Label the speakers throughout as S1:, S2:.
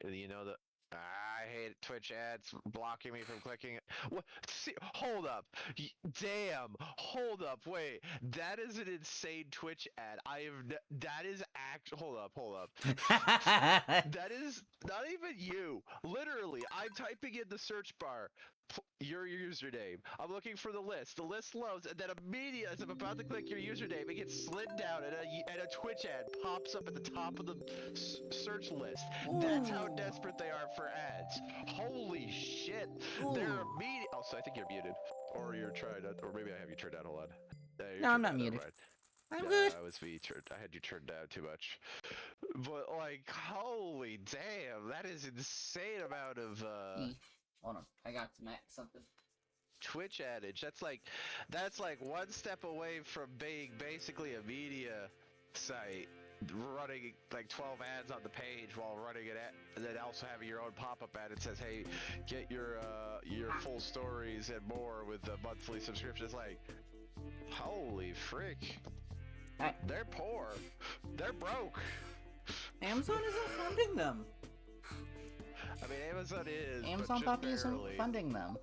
S1: You know the. I hate Twitch ads blocking me from clicking it. What? See, hold up. Damn. Hold up. Wait. That is an insane Twitch ad. That is Hold up. Hold up. That is not even you. Literally, I'm typing in the search bar your username. I'm looking for the list. The list loads, and then immediately as I'm about to click your username, it gets slid down, and a Twitch ad pops up at the top of the search list. That's how
S2: Ooh.
S1: desperate they are for ads. Holy shit! They're
S2: Ooh.
S1: immediate. Also, I think you're muted, or you're trying to, or maybe I have you turned down. Hold on. You're
S2: No, I'm
S1: turned
S2: not
S1: down. Never
S2: muted.
S1: mind.
S2: I'm
S1: No,
S2: good.
S1: it was me. I had you turned down too much. But like, holy damn, that is insane amount of
S2: Hold on. I got to max something.
S1: Twitch adage. That's like one step away from being basically a media site, running like 12 ads on the page while running it at, and then also having your own pop-up ad that says, "Hey, get your full stories and more with a monthly subscription." It's like, holy frick.
S2: Hey.
S1: They're poor. They're broke.
S2: Amazon isn't funding them.
S1: I mean, Amazon is,
S2: Amazon
S1: but
S2: Puppy
S1: just
S2: isn't
S1: barely.
S2: funding them.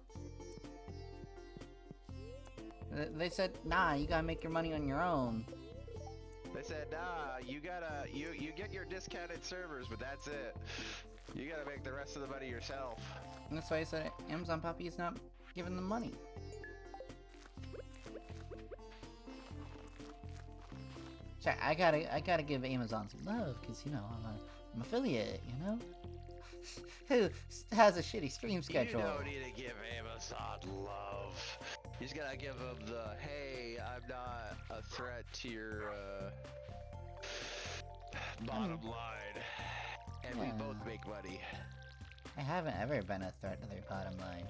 S2: They said, nah, you gotta make your money on your own.
S1: They said, nah, you get your discounted servers, but that's it. You gotta make the rest of the money yourself.
S2: And that's why I said Amazon Puppy is not giving them money. Sorry, I gotta give Amazon some love, cause you know I'm affiliate, you know. Who has a shitty stream schedule?
S1: You don't need to give Amazon love. You just gotta give them the, hey, I'm not a threat to your bottom line, and we both make money.
S2: I haven't ever been a threat to their bottom line.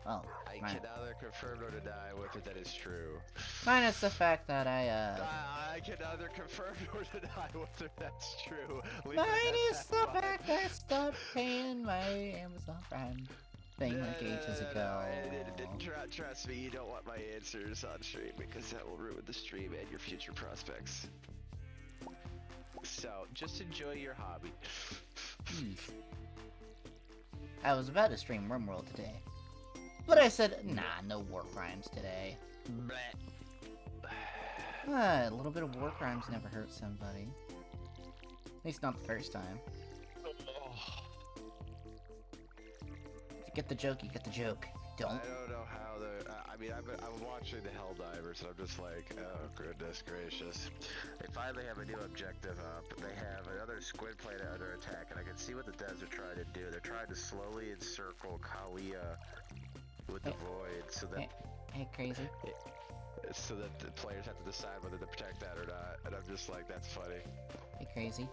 S2: Well,
S1: I can neither confirm nor deny whether that is true.
S2: minus the fact that
S1: I can neither confirm nor deny whether that's true.
S2: Minus the fact that I stopped paying my Amazon Prime thing like ages ago.
S1: Trust me, you don't want my answers on stream because that will ruin the stream and your future prospects. So, just enjoy your hobby.
S2: I was about to stream RimWorld today, but I said, nah, no war crimes today. A little bit of war crimes never hurt somebody. At least not the first time. If you get the joke, you get the joke. Don't.
S1: I don't know how I mean, I'm watching the Helldivers, and I'm just like, oh goodness gracious. They finally have a new objective up. They have another squid planet under attack, and I can see what the devs are trying to do. They're trying to slowly encircle Kalia with the void, so that
S2: Hey, crazy.
S1: so that the players have to decide whether to protect that or not. And I'm just like, that's funny.
S2: Hey, crazy.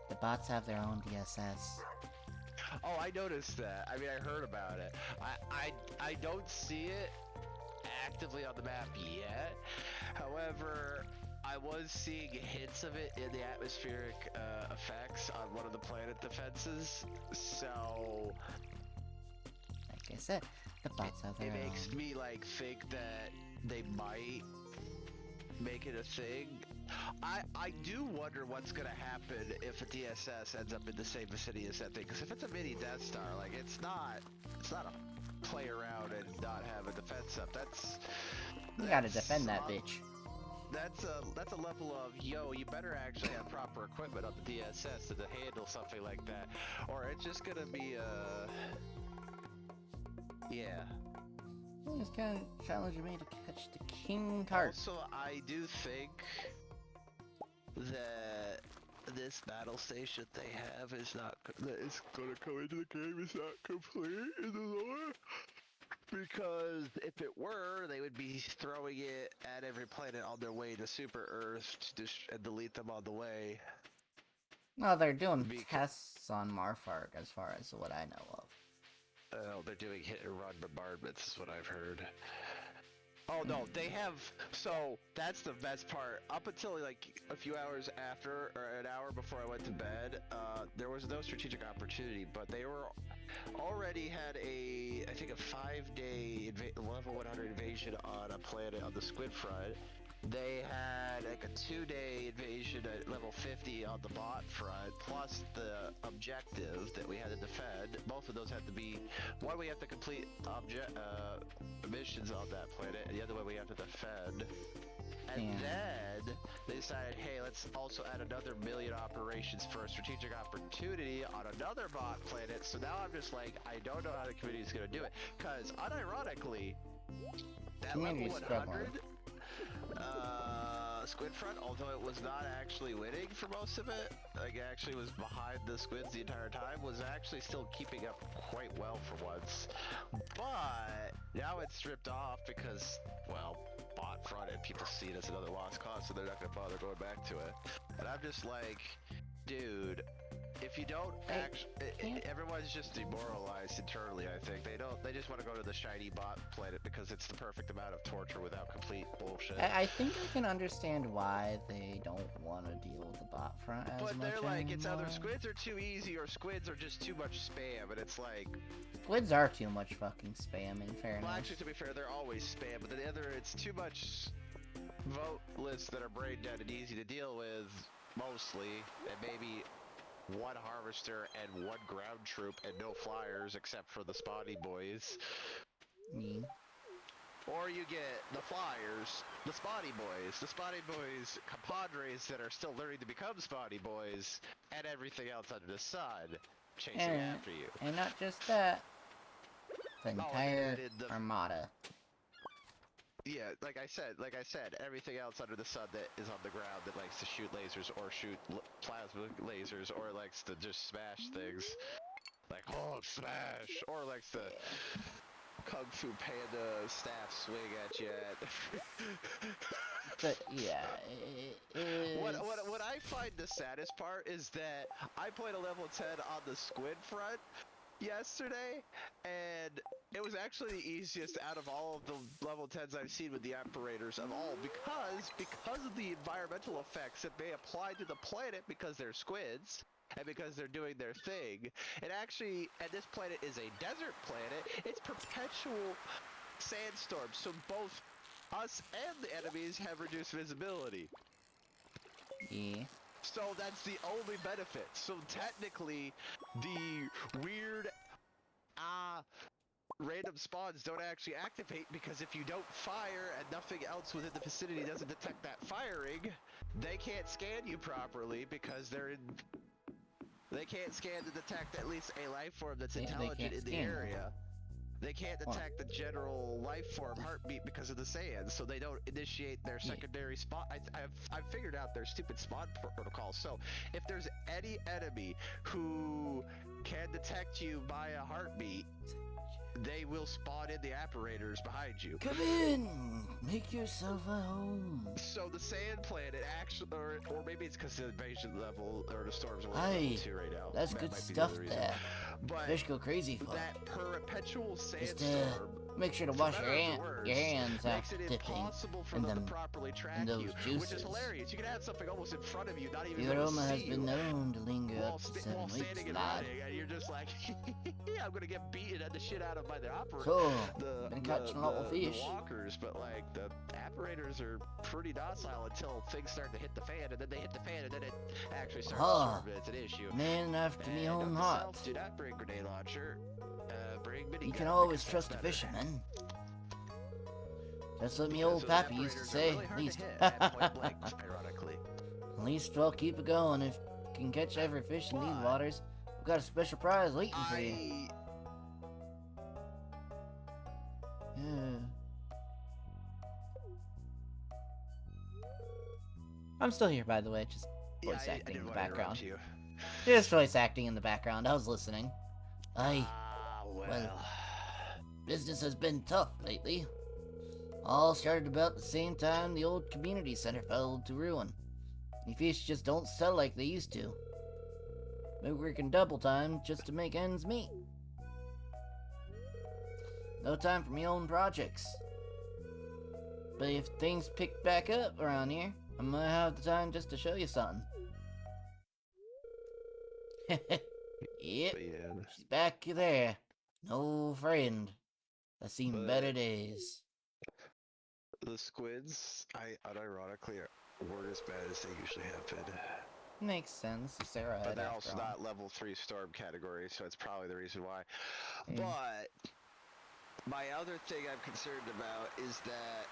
S2: The bots have their own DSS.
S1: Oh, I noticed that. I mean, I heard about it. I don't see it actively on the map yet. However, I was seeing hints of it in the atmospheric effects on one of the planet defenses. So,
S2: Like I said, the bots have their own.
S1: it makes me like think that they might make it a thing. I do wonder what's gonna happen if a DSS ends up in the same vicinity as that thing. Because if it's a mini Death Star, like it's not a play around and not have a defense up.
S2: You gotta defend that bitch.
S1: That's a level of, yo, you better actually have proper equipment on the DSS to handle something like that, or it's just gonna be yeah.
S2: It's kind of challenging me to catch the king card.
S1: Also, I do think that this battle station they have is not that is gonna come into the game is not complete in the lore. Because if it were, they would be throwing it at every planet on their way to Super Earth and delete them on the way.
S2: Well, they're doing tests on Marfark as far as what I know of.
S1: Oh, they're doing hit and run bombardments is what I've heard. Oh no, they have, so that's the best part. Up until like a few hours after, or an hour before I went to bed, there was no strategic opportunity, but they were already had I think a 5-day level 100 invasion on a planet on the Squid Front, they had like a 2-day invasion at level 50 on the bot front, plus the objective that we had to defend. Both of those had to be one we have to complete missions on that planet, and the other one we have to defend. And
S2: Yeah.
S1: then they decided, hey, let's also add another million operations for a strategic opportunity on another bot planet. So now I'm just like, I don't know how the community is going to do it. Because unironically, that level
S2: Community's struggling.
S1: 100 squid front, although it was not actually winning for most of it, like it actually was behind the squids the entire time, was actually still keeping up quite well for once. But now it's stripped off because, well, bot front and people see it as another lost cause, so they're not gonna bother going back to it. And I'm just like, dude, if you don't
S2: can't-
S1: everyone's just demoralized internally. I think they just want to go to the shiny bot planet because it's the perfect amount of torture without complete bullshit.
S2: I think I can understand why they don't want to deal with the bot front as
S1: But
S2: much
S1: they're like, it's
S2: anymore.
S1: either squids are too easy or squids are just too much spam, and it's like,
S2: Squids are too much fucking spam, in fairness.
S1: well, actually, to be fair, they're always spam, but then the other, it's too much vote lists that are brain dead and easy to deal with, mostly, and maybe one harvester and one ground troop and no flyers except for the spotty boys.
S2: Mm.
S1: Or you get the flyers, the spotty boys compadres that are still learning to become spotty boys, and everything else under the sun chasing after you.
S2: And not just that, the entire
S1: the
S2: armada.
S1: Yeah, like I said, everything else under the sun that is on the ground that likes to shoot lasers or shoot plasma lasers or likes to just smash things, like smash, or likes to Kung Fu Panda staff swing at you.
S2: But yeah,
S1: What I find the saddest part is that I played a level 10 on the squid front yesterday, and it was actually the easiest out of all of the level 10s I've seen with the operators of all, because of the environmental effects that may apply to the planet because they're squids and because they're doing their thing. And actually, and this planet is a desert planet, it's perpetual sandstorms, so both us and the enemies have reduced visibility.
S2: yeah.
S1: So that's the only benefit. So technically, the weird, random spawns don't actually activate because if you don't fire and nothing else within the vicinity doesn't detect that firing, they can't scan you properly because they can't scan to detect at least a life form that's intelligent in the area. They can't detect the general life form heartbeat because of the sand, so they don't initiate their secondary spawn. I've figured out their stupid spawn protocol. So if there's any enemy who can detect you by a heartbeat, they will spawn in the operators behind you.
S2: Come in! Make yourself at home.
S1: So the sand planet actually, or maybe it's because the invasion level, or the storms are
S2: Aye,
S1: level 2 right now.
S2: that's
S1: That
S2: good
S1: might be the
S2: stuff
S1: other reason.
S2: there.
S1: But
S2: Fish go crazy for
S1: that perpetual
S2: Just
S1: sandstorm,
S2: make sure to
S1: for
S2: wash
S1: better or for worse,
S2: your hands
S1: makes
S2: after
S1: it
S2: dipping
S1: impossible for
S2: in
S1: them to
S2: them
S1: properly track
S2: those
S1: you, which
S2: juices.
S1: is hilarious. You can have something almost in front of you, not even
S2: The
S1: able to
S2: aroma has
S1: see
S2: been
S1: you,
S2: known to linger
S1: while,
S2: up to 7
S1: while
S2: weeks,
S1: standing and
S2: lad.
S1: running, and you're just like, I'm gonna get beaten the shit out of by the operator.
S2: Cool.
S1: The,
S2: Been catching a lot of
S1: the
S2: fish.
S1: walkers, but like the operators are pretty docile until things start to hit the fan, and then they hit the fan, and then it actually starts to storm, and it's an issue.
S2: Man after me
S1: And
S2: own
S1: note to
S2: heart.
S1: self, do not bring grenade launcher. Bring minigun.
S2: You can always
S1: because that's
S2: trust a
S1: better.
S2: fisherman. That's what me
S1: Because
S2: old
S1: those
S2: pappy used to
S1: operators are
S2: say,
S1: really
S2: at
S1: hard to
S2: least.
S1: hit at point blank, ironically.
S2: At least I'll keep it going. If you can catch every fish in these
S1: But
S2: waters, we've got a special prize waiting for you. Yeah. I'm still here, by the way, just voice acting in the background.
S1: You.
S2: Just voice acting in the background. I was listening.
S1: Well.
S2: Business has been tough lately. All started about the same time the old community center fell to ruin. The fish just don't sell like they used to. Been working double time just to make ends meet. No time for me own projects. But if things pick back up around here, I might have the time just to show you something. Yep,
S1: Yeah.
S2: she's back there. No friend. I've seen
S1: But-
S2: better days.
S1: The squids, unironically, weren't as bad as they usually have been.
S2: Makes sense. It's Arrowhead
S1: But they're
S2: after
S1: also
S2: all.
S1: not level 3 storm category, so it's probably the reason why.
S2: Yeah.
S1: But my other thing I'm concerned about is that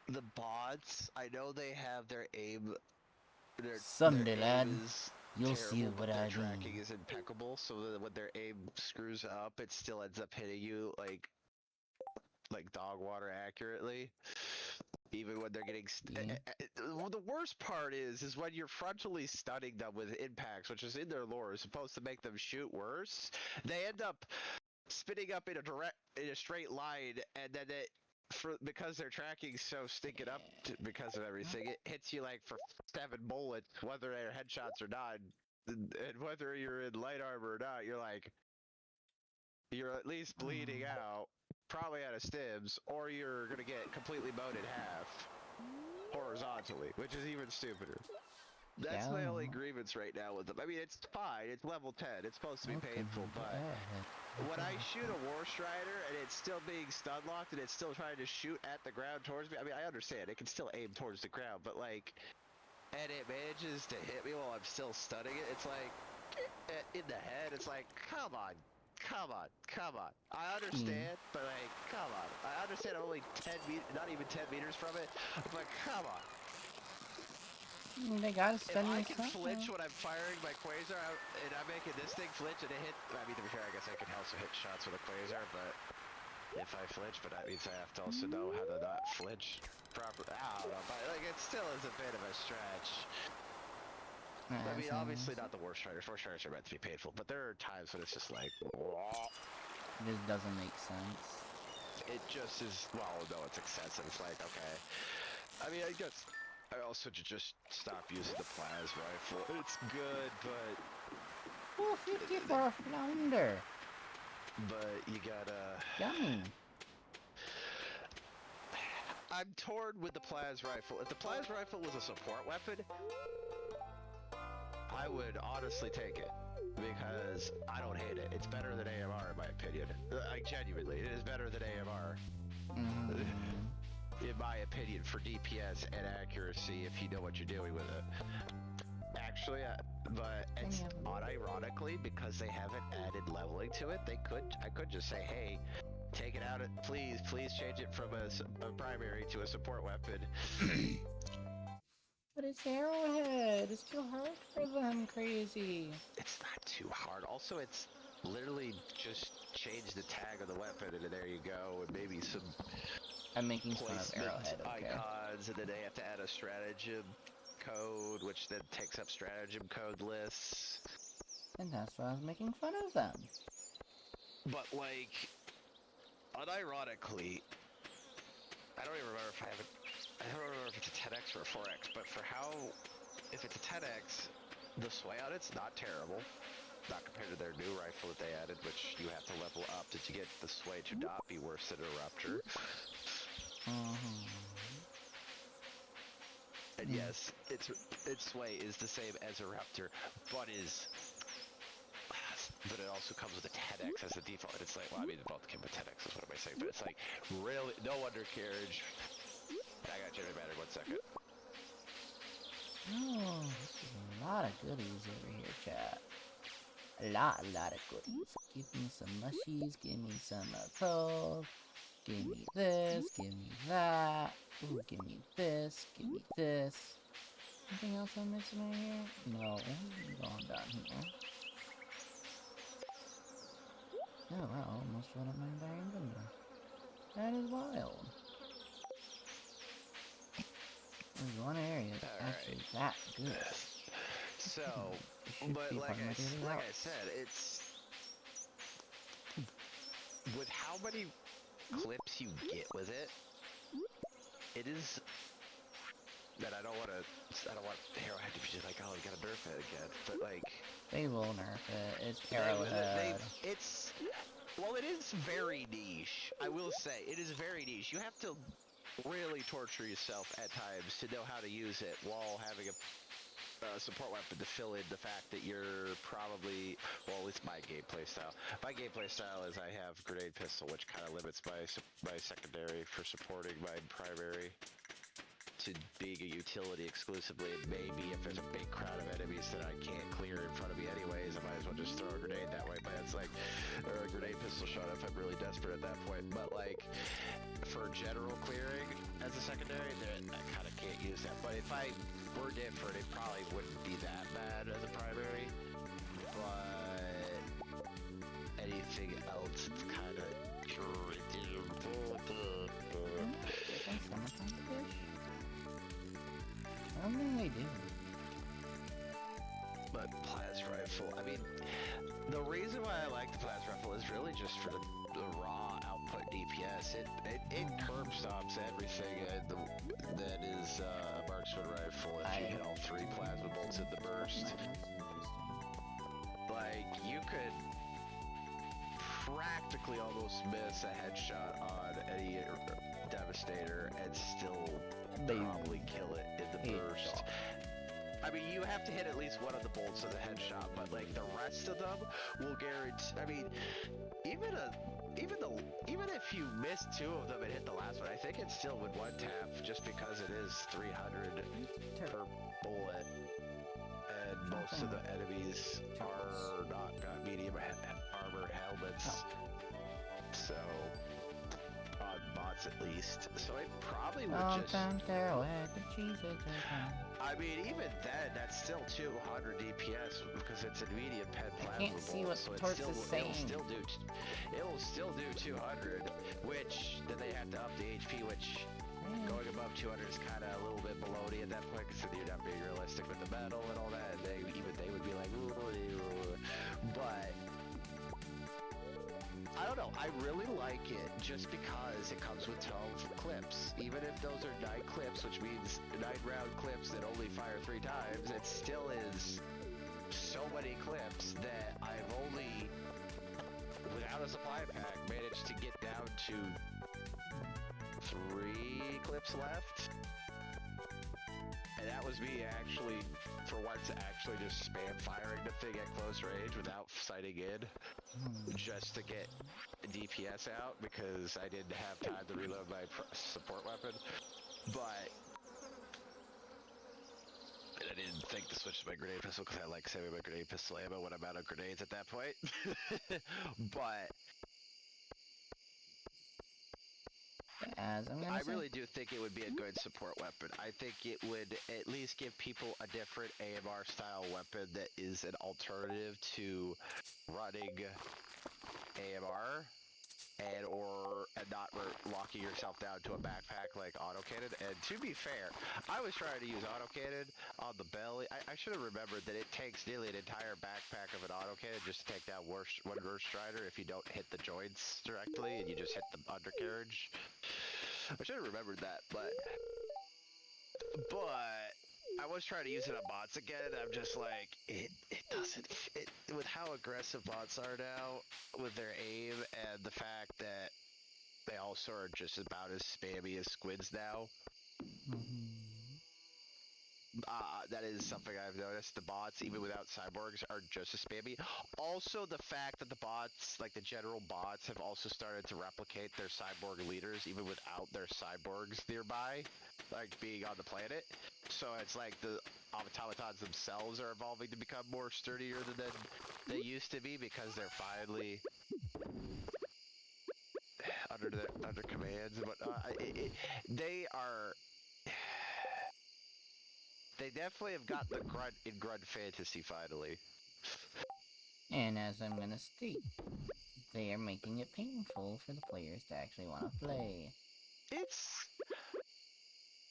S1: the bots, I know they have their aim.
S2: Someday,
S1: their
S2: lad,
S1: aim is
S2: you'll
S1: terrible,
S2: see
S1: but
S2: what
S1: their
S2: I
S1: tracking
S2: mean.
S1: is impeccable. So that when their aim screws up, it still ends up hitting you like dog water accurately. Even when they're getting
S2: Yeah.
S1: well, the worst part is when you're frontally stunning them with impacts, which is in their lore, is supposed to make them shoot worse. They end up spinning up in a straight line, and then because their tracking's so stinking up because of everything, it hits you like for 7 bullets, whether they're headshots or not, and whether you're in light armor or not, you're at least bleeding out, probably out of stims, or you're gonna get completely mowed in half horizontally, which is even stupider. That's
S2: Yeah.
S1: my only grievance right now with them. I mean, it's fine. It's level 10. It's supposed to be painful, but when I shoot a War Strider and it's still being stun locked and it's still trying to shoot at the ground towards me, I mean, I understand. It can still aim towards the ground, but like, and it manages to hit me while I'm still stunning it, it's like, in the head, it's like, come on. Come on, come on. I understand, but like, come on. I understand I'm only 10 meters, not even 10 meters from it, but come on.
S2: They gotta
S1: If
S2: stun
S1: I
S2: you
S1: can
S2: somehow.
S1: flinch when I'm firing my quasar and I'm making this thing flinch and it hit, I mean, to be fair, I guess I can also hit shots with a quasar, but if I flinch, but that means I have to also know how to not flinch properly. I don't know, but like, it still is a bit of a stretch. I mean, obviously not the War Striders. War Striders are meant to be painful, but there are times when it's just like,
S2: this doesn't make sense.
S1: it just is, well, no, it's excessive. It's like, okay. I mean, I guess I also should just stop using the plas rifle. It's good, but...
S2: 450 for a flounder.
S1: But you gotta...
S2: Yummy.
S1: I'm torn with the plas rifle. If the plas rifle was a support weapon, I would honestly take it. Because I don't hate it. It's better than AMR in my opinion. Like, genuinely, it is better than AMR. In my opinion, for DPS and accuracy, if you know what you're doing with it. Actually, but it's unironically, because they haven't added leveling to it, I could just say, hey, take it out, please change it from a primary to a support weapon.
S2: But it's Arrowhead. It's too hard for them, crazy.
S1: It's not too hard. Also, it's literally just change the tag of the weapon, and there you go, and maybe some
S2: I'm making fun of Arrowhead, okay?
S1: icons, and then they have to add a stratagem code, which then takes up stratagem code lists.
S2: And that's why I was making fun of them.
S1: But like, unironically, I don't even remember if I don't remember if it's a 10x or a 4x, but for how, if it's a 10x, the sway on it's not terrible. Not compared to their new rifle that they added, which you have to level up to get the sway to not be worse than a Rupture. And yes, its sway is the same as a Raptor, but it also comes with a 10x as the default. And it's like, well, I mean, both came with 10x, is what am I saying? But it's like, really, no undercarriage. I got Jimmy battered, 1 second.
S2: Oh, this is a lot of goodies over here, chat. A lot of goodies. Give me some mushies, give me some pearls, give me this, give me that. Ooh, give me this, give me this. Anything else I'm missing right here? No, going down here. Oh wow, almost filled up my entire inventory. That is wild. There's one area that's actually that good.
S1: So, but like I said, it's with how many clips you get with it, it is that I don't want Arrowhead to be just like, oh, you gotta nerf it again, but like
S2: they will nerf it. It's Arrowhead.
S1: Well, it is very niche. I will say it is very niche. You have to really torture yourself at times to know how to use it while having a support weapon to fill in the fact that you're probably, well, at least my gameplay style. My gameplay style is I have grenade pistol, which kind of limits my secondary for supporting my primary to being a utility exclusively, and maybe if there's a big crowd of enemies that I can't clear in front of me anyways, I might as well just throw a grenade that way, but it's like, or a grenade pistol shot if I'm really desperate at that point, but like, for general clearing as a secondary, then I kind of can't use that, but if I were different, it probably wouldn't be that bad as a primary, but anything else, it's kind of...
S2: I don't think they do.
S1: But Plas Rifle, I mean, the reason why I like the Plas Rifle is really just for the raw output DPS. It curb stops everything that is a marksman rifle if you hit all 3 plasma bolts in the burst. Like, you could practically almost miss a headshot on any Devastator and still probably kill it in the burst. I mean, you have to hit at least one of the bolts of the headshot, but like the rest of them will guarantee. I mean, even if you miss 2 of them and hit the last one, I think it still would one tap just because it is 300 per bullet, and most of the enemies are not got medium armor helmets, so. On bots at least, so it probably would just... I mean, even then, that's still 200 DPS because it's a medium pen plasma.
S2: I can't see what
S1: so
S2: Torx is saying.
S1: It'll still do 200, which then they have to up the HP, which going above 200 is kind of a little bit baloney at that point because you're not being realistic with the metal and all that. And they would be like, ooh, but. I don't know, I really like it just because it comes with 12 clips. Even if those are 9 clips, which means 9 round clips that only fire 3 times, it still is so many clips that I've only, without a supply pack, managed to get down to 3 clips left. And that was me actually, for once, actually just spam firing the thing at close range without sighting in. Just to get DPS out because I didn't have time to reload my support weapon, but and I didn't think to switch to my grenade pistol because I like saving my grenade pistol ammo when I'm out of grenades at that point. But I really do think it would be a good support weapon. I think it would at least give people a different AMR style weapon that is an alternative to running AMR and not locking yourself down to a backpack like autocannon. And to be fair, I was trying to use autocannon on the belly. I should have remembered that it takes nearly an entire backpack of an autocannon just to take down one Worst Strider if you don't hit the joints directly and you just hit the undercarriage. I should have remembered that, but I was trying to use it on bots again, and I'm just like, it doesn't fit with how aggressive bots are now with their aim and the fact that they also are just about as spammy as squids now. That is something I've noticed. The bots, even without cyborgs, are just as spammy. Also, the fact that the bots, like the general bots, have also started to replicate their cyborg leaders, even without their cyborgs nearby, like being on the planet. So it's like the automatons themselves are evolving to become more sturdier than they used to be because they're finally under commands. But they definitely have got the grunt in grunt fantasy finally.
S2: And as I'm gonna state, they are making it painful for the players to actually want to play.
S1: It's...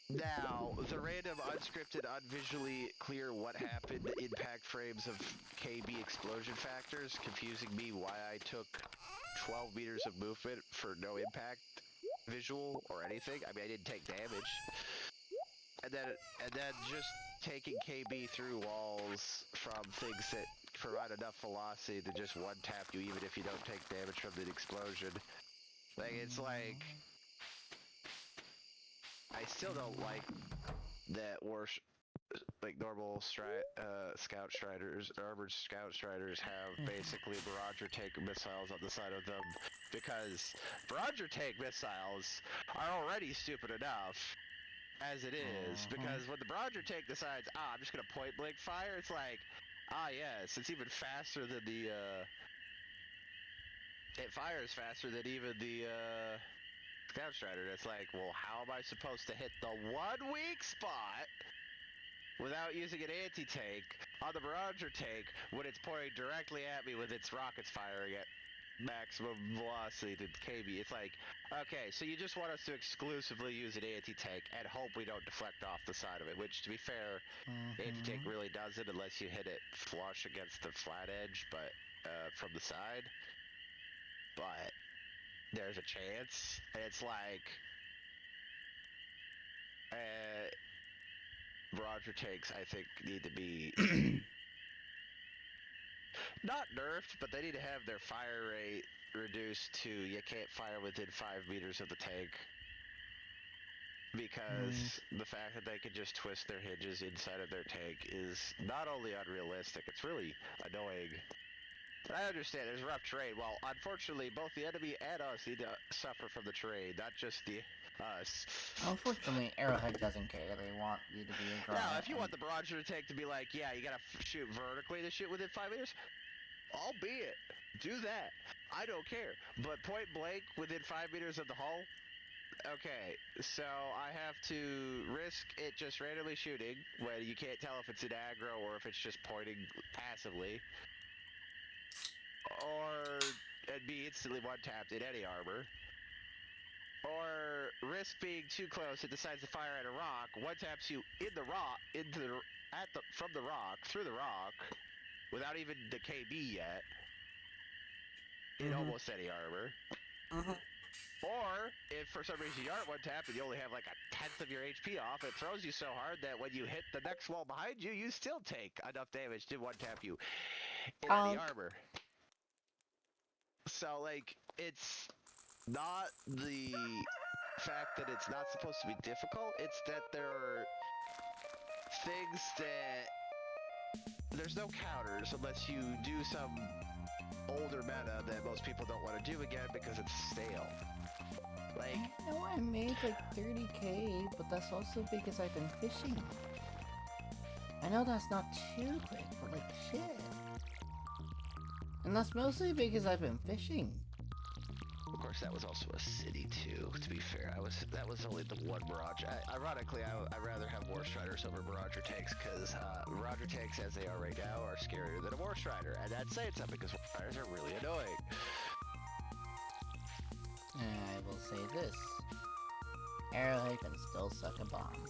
S1: Now, the random, unscripted, unvisually clear what happened impact frames of KB explosion factors, confusing me why I took 12 meters of movement for no impact visual or anything. I mean, I didn't take damage. And then just taking KB through walls from things that provide enough velocity to just one-tap you even if you don't take damage from the explosion. Like, it's like... I still don't like that like normal scout striders, armored scout striders have basically barrage tank missiles on the side of them because barrage tank missiles are already stupid enough as it is. Because when the barrage tank decides, I'm just gonna point blank fire, it's like, yes, it's even faster than the it fires faster than even the scout strider. It's like, well, how am I supposed to hit the one weak spot without using an anti-tank on the Barrager tank when it's pointing directly at me with its rockets firing at maximum velocity to KB? It's like, okay, so you just want us to exclusively use an anti-tank and hope we don't deflect off the side of it, which, to be fair, anti-tank really doesn't unless you hit it flush against the flat edge, but from the side. But there's a chance. It's like, Roger tanks, I think, need to be not nerfed, but they need to have their fire rate reduced to you can't fire within 5 meters of the tank. Because the fact that they can just twist their hinges inside of their tank is not only unrealistic, it's really annoying. And I understand there's rough terrain. Well, unfortunately, both the enemy and us need to suffer from the terrain, not just the us.
S2: Unfortunately, Arrowhead doesn't care. They want you to be a grunt.
S1: Now, if you want the barrage tank to be like, yeah, you gotta shoot vertically to shoot within 5 meters, albeit, do that. I don't care. But point blank within 5 meters of the hull, okay, so I have to risk it just randomly shooting when you can't tell if it's an aggro or if it's just pointing passively. Or and be instantly one-tapped in any armor. Or risk being too close, it decides to fire at a rock, one-taps you in the rock, from the rock, through the rock, without even the KB yet, in almost any armor. Or, if for some reason you aren't one-tap and you only have like a tenth of your HP off, it throws you so hard that when you hit the next wall behind you, you still take enough damage to one-tap you in any armor. So, like, it's not the fact that it's not supposed to be difficult, it's that there are things that there's no counters unless you do some older meta that most people don't want to do again because it's stale. Like,
S2: I know I made like 30k, but that's also because I've been fishing. I know that's not too quick, but like shit. And that's mostly because I've been fishing.
S1: Of course, that was also a city too. To be fair, that was only the one barrage. Ironically, I'd rather have War Striders over Barrage tanks because Barrage tanks, as they are right now, are scarier than a War Strider, and that's saying something because War Striders are really annoying.
S2: I will say this: Arrowhead can still suck a bomb.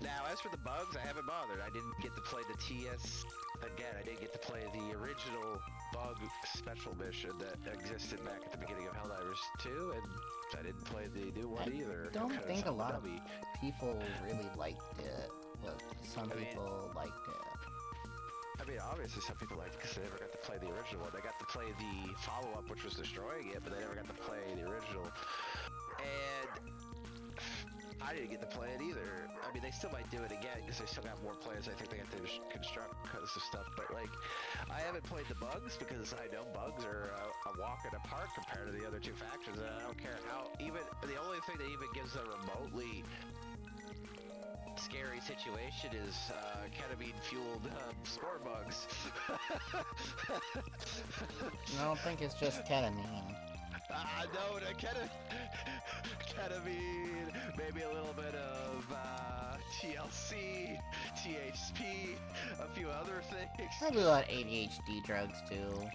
S1: Now, as for the bugs, I haven't bothered. I didn't get to play the TS again. I didn't get to play the original bug special mission that existed back at the beginning of Helldivers 2, and I didn't play the new one either.
S2: I don't think a lot of people really liked it, but some people liked it.
S1: I mean, obviously some people liked it because they never got to play the original one. They got to play the follow-up, which was destroying it, but they never got to play the original. And I didn't get to play it either. I mean, they still might do it again because they still got more players. I think they got to construct because of stuff. But like, I haven't played the bugs because I know bugs are a walk in the park compared to the other two factions. And I don't care how. Even the only thing that even gives a remotely scary situation is ketamine-fueled spore bugs.
S2: I don't think it's just ketamine.
S1: No, ketamine, maybe a little bit of TLC, THP, a few other things.
S2: Probably a lot of ADHD drugs too.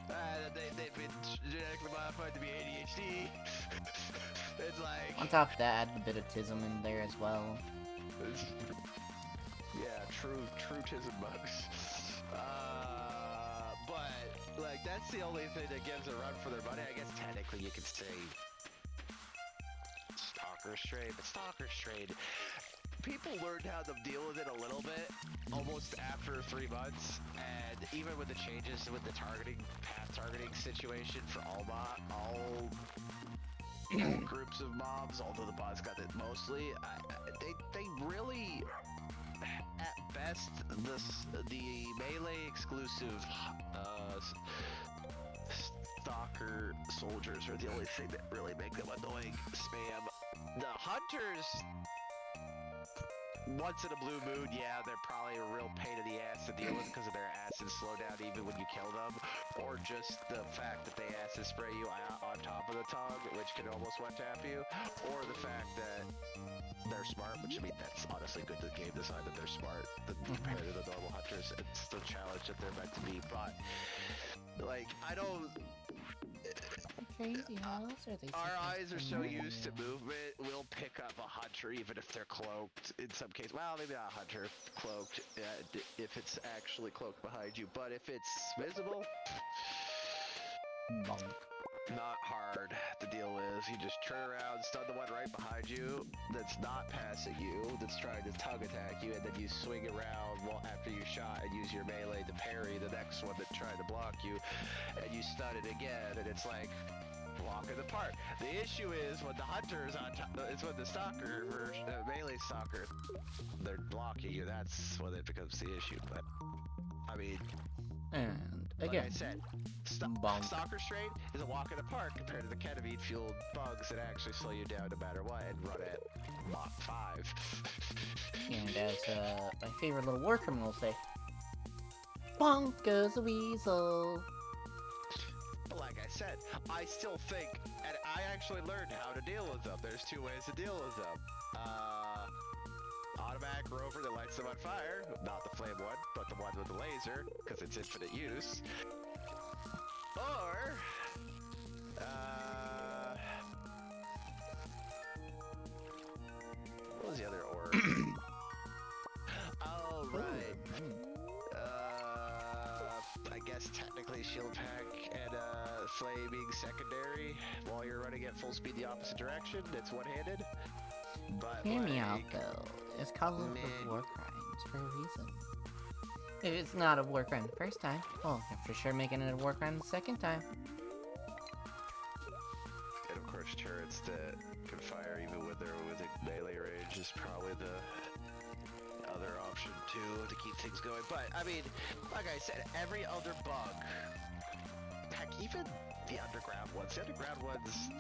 S1: They've been genetically modified to be ADHD. It's like...
S2: On top of that, add a bit of tism in there as well.
S1: Yeah, true tism bugs. But, like, that's the only thing that gives a run for their money. I guess technically you could say Stalker Strain, but Stalker Strain, people learned how to deal with it a little bit almost after 3 months, and even with the changes with the path targeting situation for all whole groups of mobs, although the bots got it mostly. They really, at best, the melee exclusive stalker soldiers are the only thing that really make them annoying spam. The hunters, once in a blue moon, yeah, they're probably a real pain in the ass to deal with because of their acid slowdown even when you kill them, or just the fact that they acid spray you on top of the tongue, which can almost one tap you, or the fact that they're smart, which I mean that's honestly good to game design that they're smart compared to the normal hunters. It's the challenge that they're meant to be, but like I don't.
S2: Crazy, how else are they
S1: Our
S2: supposed
S1: eyes are
S2: to
S1: so
S2: know?
S1: used to movement, we'll pick up a hunter even if they're cloaked. In some cases, well, maybe not a hunter cloaked if it's actually cloaked behind you, but if it's visible,
S2: Bonk.
S1: not hard to deal with. You just turn around, stun the one right behind you that's not passing you, that's trying to tongue attack you, and then you swing around after you shot and use your melee to parry the next one that tried to block you, and you stun it again, and it's like walk in the park. The issue is when the hunter's on top, it's when the stalker version, melee stalker, they're blocking you. That's when it becomes the issue. But I mean,
S2: And
S1: like
S2: again,
S1: I said,
S2: bonk.
S1: stalker strain is a walk in the park compared to the ketamine fueled bugs that actually slow you down no matter what and run at Mach 5.
S2: And as my favorite little war criminal will say, bonk goes the weasel.
S1: But like I said, I still think, and I actually learned how to deal with them. There's two ways to deal with them. Automatic rover that lights them on fire, not the flame one, but the one with the laser, because it's infinite use. Or, what was the other or? Oh, right. I guess technically shield pack and flaming secondary while you're running at full speed the opposite direction. It's one-handed. But
S2: Hear me
S1: like,
S2: out, though. It's called
S1: meh.
S2: war crimes for a reason. If it's not a war crime the first time, well, you're for sure making it a war crime the second time.
S1: And of course, turrets that can fire even when they're within melee range is probably the other option too to keep things going. But I mean, like I said, every other bug, heck, even the underground ones,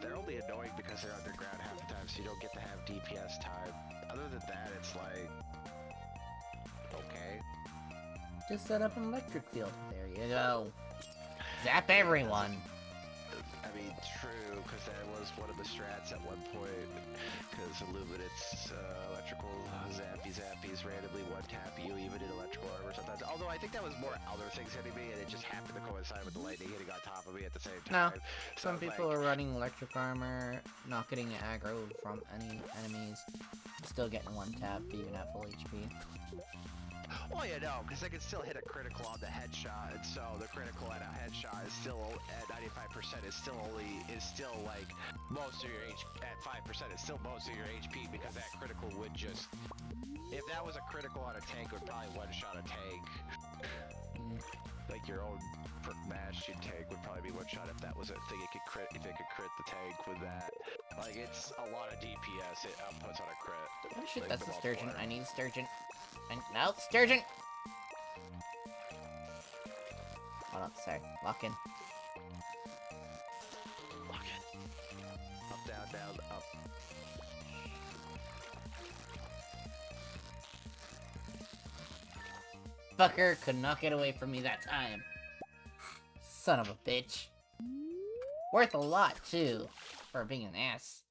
S1: they're only annoying because they're underground half the time, so you don't get to have DPS time. Other than that, it's like, okay.
S2: Just set up an electric field. There you go. Zap everyone.
S1: I mean, true, because that was one of the strats at one point, because Illuminate's electrical zappies randomly one-tap you, even in electrical armor sometimes. Although I think that was more other things hitting me, and it just happened to coincide with the lightning hitting on top of me at the same
S2: No,
S1: time.
S2: some people are running electric armor, not getting aggroed from any enemies, still getting one tap even at full HP.
S1: Well, you know, because they can still hit a critical on the headshot, and so the critical at a headshot is still at 95% is still like most of your HP at 5% is still most of your HP, because that critical would just, if that was a critical on a tank, it would probably one-shot a tank. Like your own Bastion tank would probably be one-shot if that was a thing. It could crit, if it could crit the tank with that. Like, it's a lot of DPS it outputs on a crit.
S2: Oh shit,
S1: Like,
S2: that's
S1: the
S2: a sturgeon.
S1: multiplier.
S2: I need a sturgeon. No, sturgeon! Hold on, sorry. Lock in.
S1: Lock it. Up, down, down, up.
S2: Fucker could not get away from me that time. Son of a bitch. Worth a lot, too, for being an ass.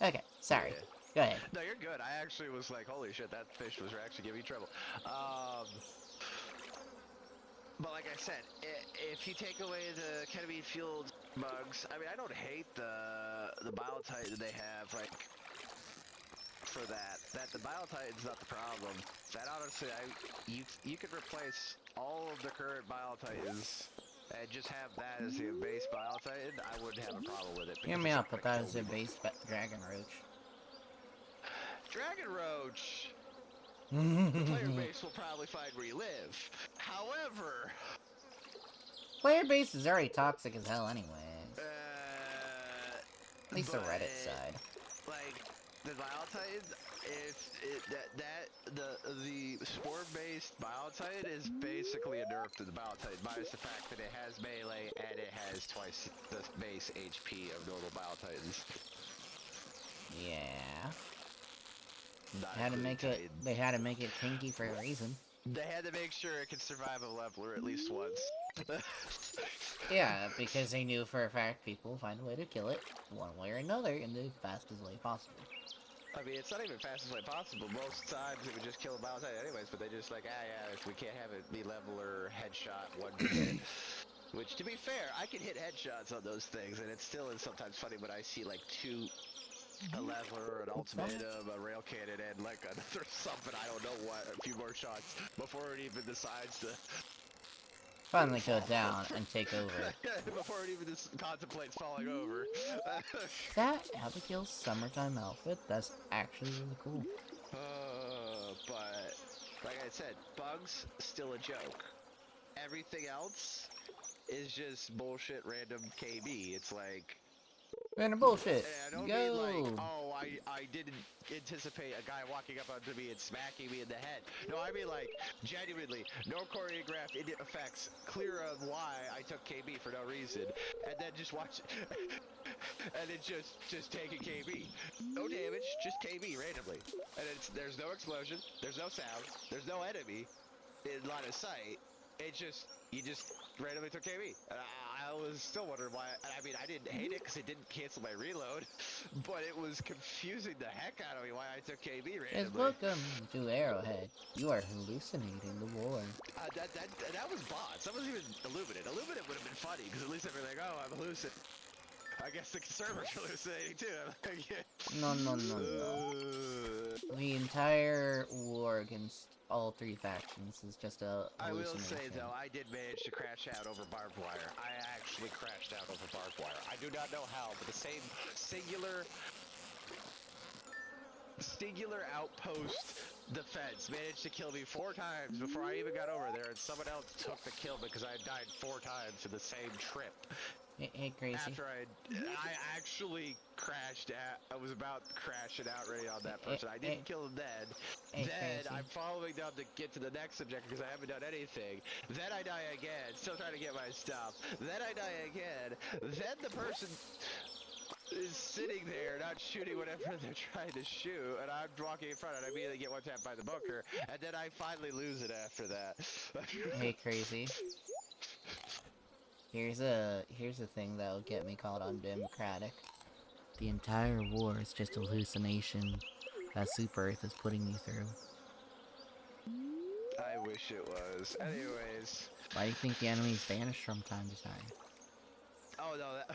S2: Okay, sorry.
S1: Yeah.
S2: Go ahead.
S1: No, you're good. I actually was like, holy shit, that fish was actually giving me trouble. But like I said, if you take away the ketamine fueled bugs, I mean, I don't hate the Biotitan that they have, like, for that. The Biotitan's not the problem. That honestly, you could replace all of the current Biotitans and just have that as the base Biotitan. I wouldn't have a problem with it.
S2: Hear
S1: because
S2: me
S1: it's
S2: out,
S1: not
S2: but
S1: gonna
S2: that is
S1: kill
S2: a
S1: me.
S2: base Dragon Roach.
S1: Dragon Roach, the player base will probably find where you live. However,
S2: Player base is already toxic as hell anyway. At least the
S1: but
S2: Reddit side.
S1: like the Biotitan, the spore-based Biotitan is basically a nerf to the Biotitan, minus the fact that it has melee and it has twice the base HP of normal Biotitans.
S2: Yeah.
S1: Not
S2: They had to
S1: including
S2: make it.
S1: Titan.
S2: They had to make it tanky for a reason.
S1: They had to make sure it could survive a leveler at least once.
S2: Yeah, because they knew for a fact people will find a way to kill it one way or another in the fastest way possible.
S1: I mean, it's not even fastest way possible. Most times it would just kill a Biotitan anyways, but they just like, yeah, if we can't have it be leveler, headshot, one hit. Which, to be fair, I can hit headshots on those things, and it still is sometimes funny when I see like a leveler, an ultimatum, a rail cannon, and like another something, I don't know what, a few more shots before it even decides to
S2: Finally go down and take over.
S1: before it even contemplates falling over.
S2: That Abigail's summertime outfit, that's actually really cool.
S1: But like I said, bugs still a joke. Everything else is just bullshit random KB. It's like,
S2: Random bullshit.
S1: and I don't mean like, oh, I didn't anticipate a guy walking up onto me and smacking me in the head. No, I mean like, genuinely, no choreographed effects, clear of why I took KB for no reason, and then just watch, and it's just taking KB. No damage, just KB randomly. And there's no explosion, there's no sound, there's no enemy in line of sight. You just randomly took KB. And I was still wondering why. I mean, I didn't hate it because it didn't cancel my reload, but it was confusing the heck out of me why I took KB randomly.
S2: Welcome to Arrowhead. You are hallucinating the war.
S1: That was bots. That wasn't even Illuminate. Illuminate would have been funny because at least I'd be like, oh, I'm hallucinating. I guess the server's hallucinating too.
S2: No. The entire war against all three factions is just a hallucination.
S1: I will say though, I did manage to crash out over barbed wire. I actually crashed out over barbed wire. I do not know how, but the same singular outpost defense managed to kill me 4 times before I even got over there, and someone else took the kill because I died 4 times in the same trip.
S2: Hey, Crazy.
S1: After I actually crashed out. I was about crashing out right on that person. I didn't kill him then. Then
S2: Crazy.
S1: I'm following down to get to the next objective because I haven't done anything. Then I die again, still trying to get my stuff. Then I die again. Then the person is sitting there not shooting whatever they're trying to shoot, and I'm walking in front and I immediately get one tapped by the bunker, and then I finally lose it after that.
S2: Hey, Crazy. Here's a thing that'll get me called undemocratic. The entire war is just a hallucination that Super Earth is putting me through.
S1: I wish it was. Anyways.
S2: Why do you think the enemies vanish from time to time?
S1: Oh no, that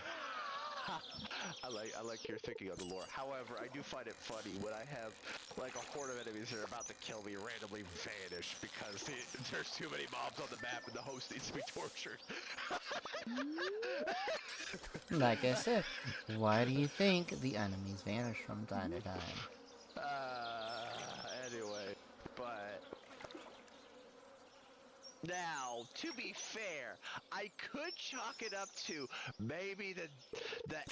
S1: I like your thinking of the lore. However, I do find it funny when I have like a horde of enemies that are about to kill me randomly vanish because there's too many mobs on the map and the host needs to be tortured.
S2: Like I said, why do you think the enemies vanish from time to time?
S1: Anyway, but now, to be fair, I could chalk it up to maybe the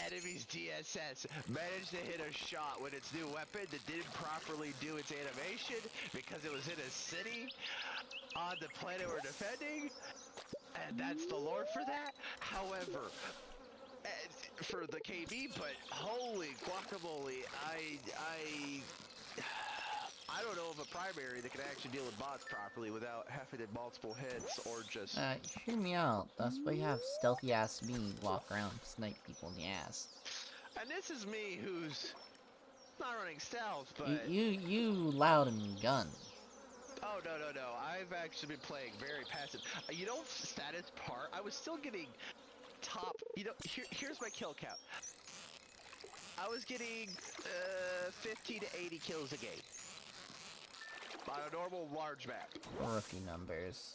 S1: enemy's DSS managed to hit a shot with its new weapon that didn't properly do its animation because it was in a city on the planet we're defending, and that's the lore for that. However, for the KB, but holy guacamole, I don't know of a primary that can actually deal with bots properly without having to multiple hits or just...
S2: Hear me out. That's why you have stealthy ass me walk around and snipe people in the ass.
S1: And this is me who's not running stealth, but...
S2: You loud and gun.
S1: Oh, no. I've actually been playing very passive. You know, status part, I was still getting top... You know, here's my kill count. I was getting 50 to 80 kills a game. On a normal large map.
S2: Rookie numbers.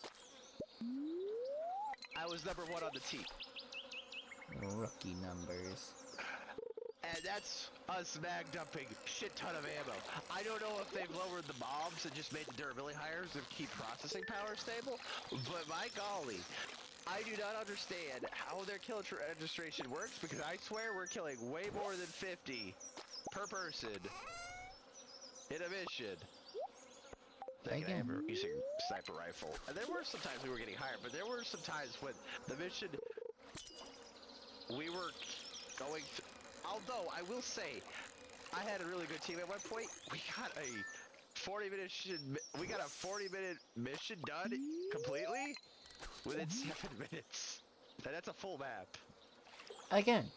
S1: I was number 1 on the team.
S2: Rookie numbers.
S1: And that's us mag dumping shit ton of ammo. I don't know if they've lowered the mobs and just made the durability higher to keep processing power stable, but my golly, I do not understand how their kill registration works because I swear we're killing way more than 50 per person in a mission. Thinking I am
S2: Again.
S1: using sniper rifle. And there were some times we were getting higher, but there were some times when the mission we were going through. Although I will say, I had a really good team at one point. We got a 40-minute mission done completely within 7 minutes. And that's a full map.
S2: Again.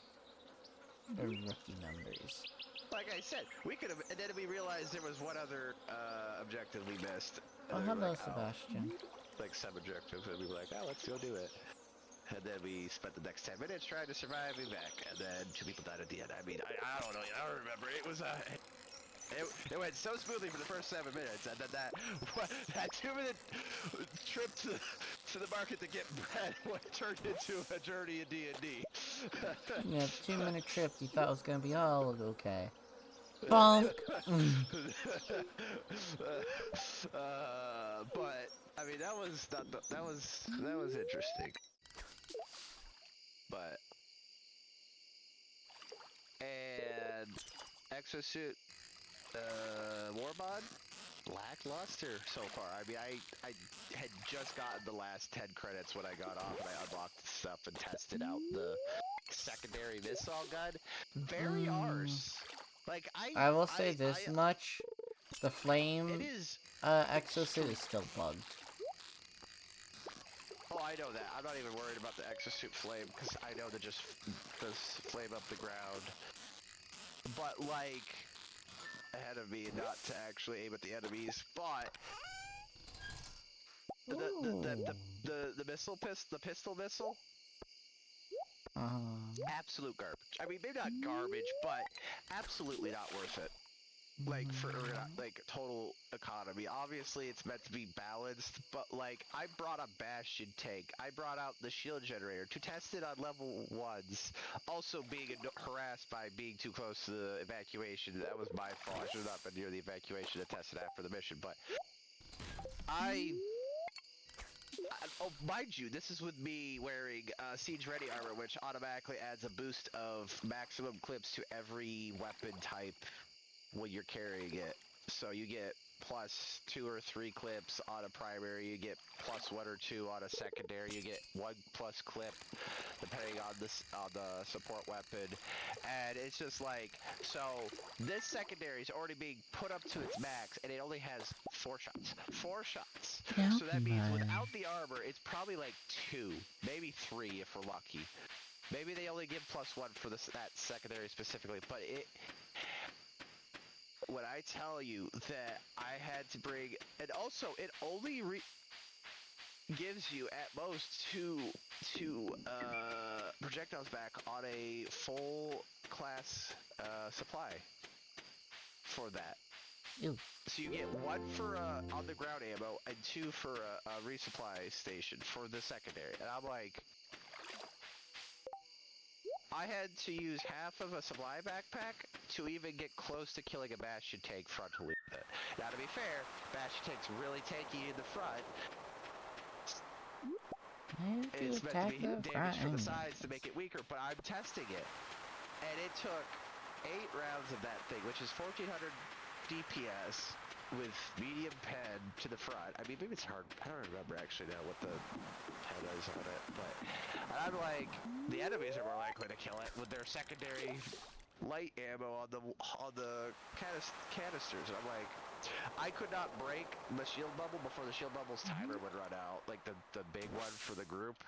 S2: The rookie numbers.
S1: Like I said, we could have, and then we realized there was one other objective we missed.
S2: Oh,
S1: And then we
S2: hello,
S1: were like,
S2: Sebastian.
S1: like 7 objectives, and we were like, oh, let's go do it. And then we spent the next 10 minutes trying to survive and back, and then 2 people died at the end. I mean, I don't know, I don't remember. It was it went so smoothly for the first 7 minutes, and then that 2-minute trip to the market to get bread turned into a journey in D&D.
S2: Yeah, 2-minute trip. You thought it was gonna be all okay. Bonk.
S1: But I mean, that was not that was interesting. But and exosuit warbond lackluster so far. I mean, I had just gotten the last 10 credits when I got off and I unlocked stuff and tested out the secondary missile gun. Very arse. Like
S2: I will say this much: the flame
S1: it is
S2: exosuit is still bugged.
S1: Oh, I know that. I'm not even worried about the exosuit flame because I know that just does flame up the ground. But like ahead of me, not to actually aim at the enemies, but the pistol missile, absolute garbage. I mean, maybe not garbage, but absolutely not worth it. Like for like total economy. Obviously it's meant to be balanced, but like I brought a bastion tank. I brought out the shield generator to test it on level 1s. Also being harassed by being too close to the evacuation. That was my fault. I should have not been near the evacuation to test it after the mission, but oh, mind you, this is with me wearing Siege Ready armor, which automatically adds a boost of maximum clips to every weapon type when you're carrying it. So you get plus 2 or 3 clips on a primary, you get plus 1 or 2 on a secondary, you get 1 plus clip depending on the support weapon. And it's just like, so this secondary is already being put up to its max and it only has 4 shots. 4 shots. So that means without the armor, it's probably like 2, maybe 3 if we're lucky. Maybe they only give plus 1 for that secondary specifically, but when I tell you that I had to bring, and also it only gives you at most two projectiles back on a full class supply for that.
S2: Ew.
S1: So you get 1 for on the ground ammo and 2 for a resupply station for the secondary. And I'm like, I had to use half of a supply backpack to even get close to killing a Bastion tank frontally with it. Now to be fair, Bastion tank's really tanky in the front. It's meant to be damaged from the sides to make it weaker, but I'm testing it. And it took 8 rounds of that thing, which is 1400 DPS with medium pen to the front. I mean, maybe it's hard. I don't remember actually now what the pen is on it, but I'm like, the enemies are more likely to kill it with their secondary light ammo on the canisters. And I'm like, I could not break the shield bubble before the shield bubble's timer would run out, like the big one for the group.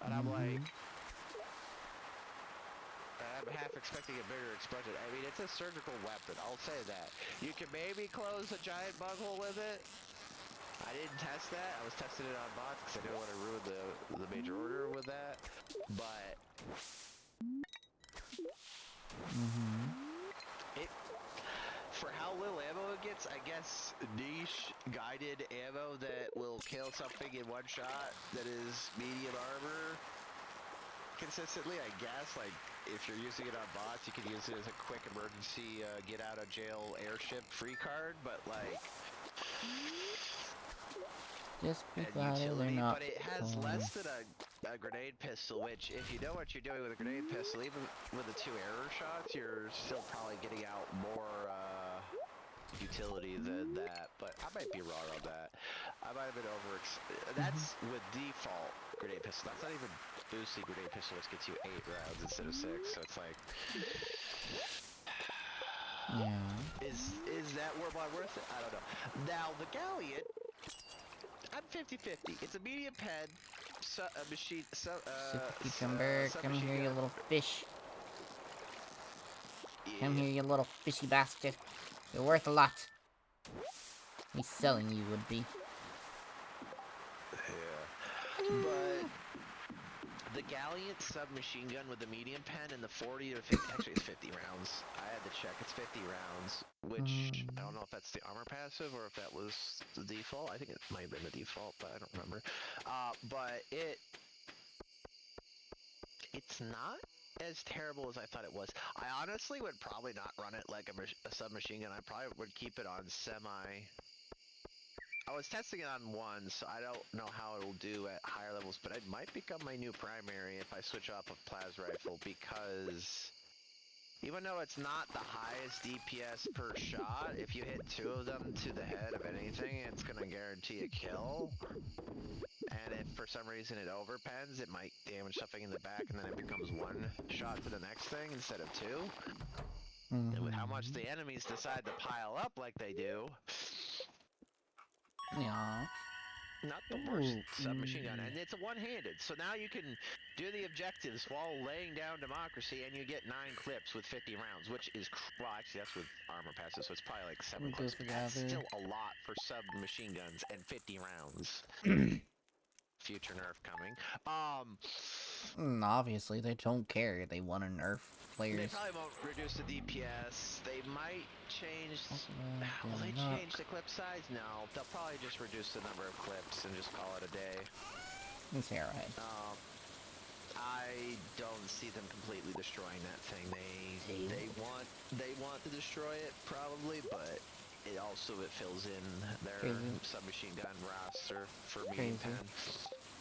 S1: And I'm like, I'm half expecting a bigger explosion. I mean, it's a surgical weapon, I'll say that. You can maybe close a giant bug hole with it. I didn't test that. I was testing it on bots because I didn't want to ruin the major order with that. But for how little ammo it gets, I guess niche guided ammo that will kill something in one shot that is medium armor consistently, I guess. Like, if you're using it on bots, you can use it as a quick emergency get out of jail airship free card, but like,
S2: Just be
S1: and
S2: glad they're
S1: utility,
S2: not
S1: but it has
S2: pulling.
S1: less than a grenade pistol, which if you know what you're doing with a grenade pistol, even with the 2 error shots, you're still probably getting out more utility than that, but I might be wrong on that. I might have been that's with default grenade pistol. That's not even boosted grenade pistol, which gets you 8 rounds instead of 6, so it's like...
S2: Yeah.
S1: Is that worth it? I don't know. Now, the Galleon, I'm 50-50. It's a medium pen, a machine,
S2: Super cucumber, come
S1: submachine
S2: here, you
S1: gun.
S2: little fish. Come
S1: Yeah.
S2: here, you little fishy bastard. You're worth a lot. Me selling you would be.
S1: Yeah. But the Galleon submachine gun with the medium pen and the 40 or 50, actually it's 50 rounds. I had to check, it's 50 rounds, which I don't know if that's the armor passive or if that was the default. I think it might have been the default, but I don't remember. But it's not as terrible as I thought it was. I honestly would probably not run it like a submachine gun. I probably would keep it on semi. I was testing it on 1, so I don't know how it will do at higher levels, but it might become my new primary if I switch off of Plas Rifle, because even though it's not the highest DPS per shot, if you hit 2 of them to the head of anything, it's going to guarantee a kill. And if for some reason it overpens, it might damage something in the back, and then it becomes 1 shot to the next thing instead of 2. And with how much the enemies decide to pile up like they do,
S2: Yeah.
S1: not the worst submachine gun, and it's a one-handed, so now you can do the objectives while laying down democracy, and you get 9 clips with 50 rounds, which is, well, actually that's with armor passes, so it's probably like 7 clips, but that's still a lot for submachine guns and 50 rounds. Future nerf coming.
S2: Obviously, they don't care. They want to nerf players.
S1: They probably won't reduce the DPS. They might change... Will they change the clip size? No. They'll probably just reduce the number of clips and just call it a day.
S2: It's Arrowhead.
S1: I don't see them completely destroying that thing. They want to destroy it, probably, but it fills in their submachine gun roster for medium pen.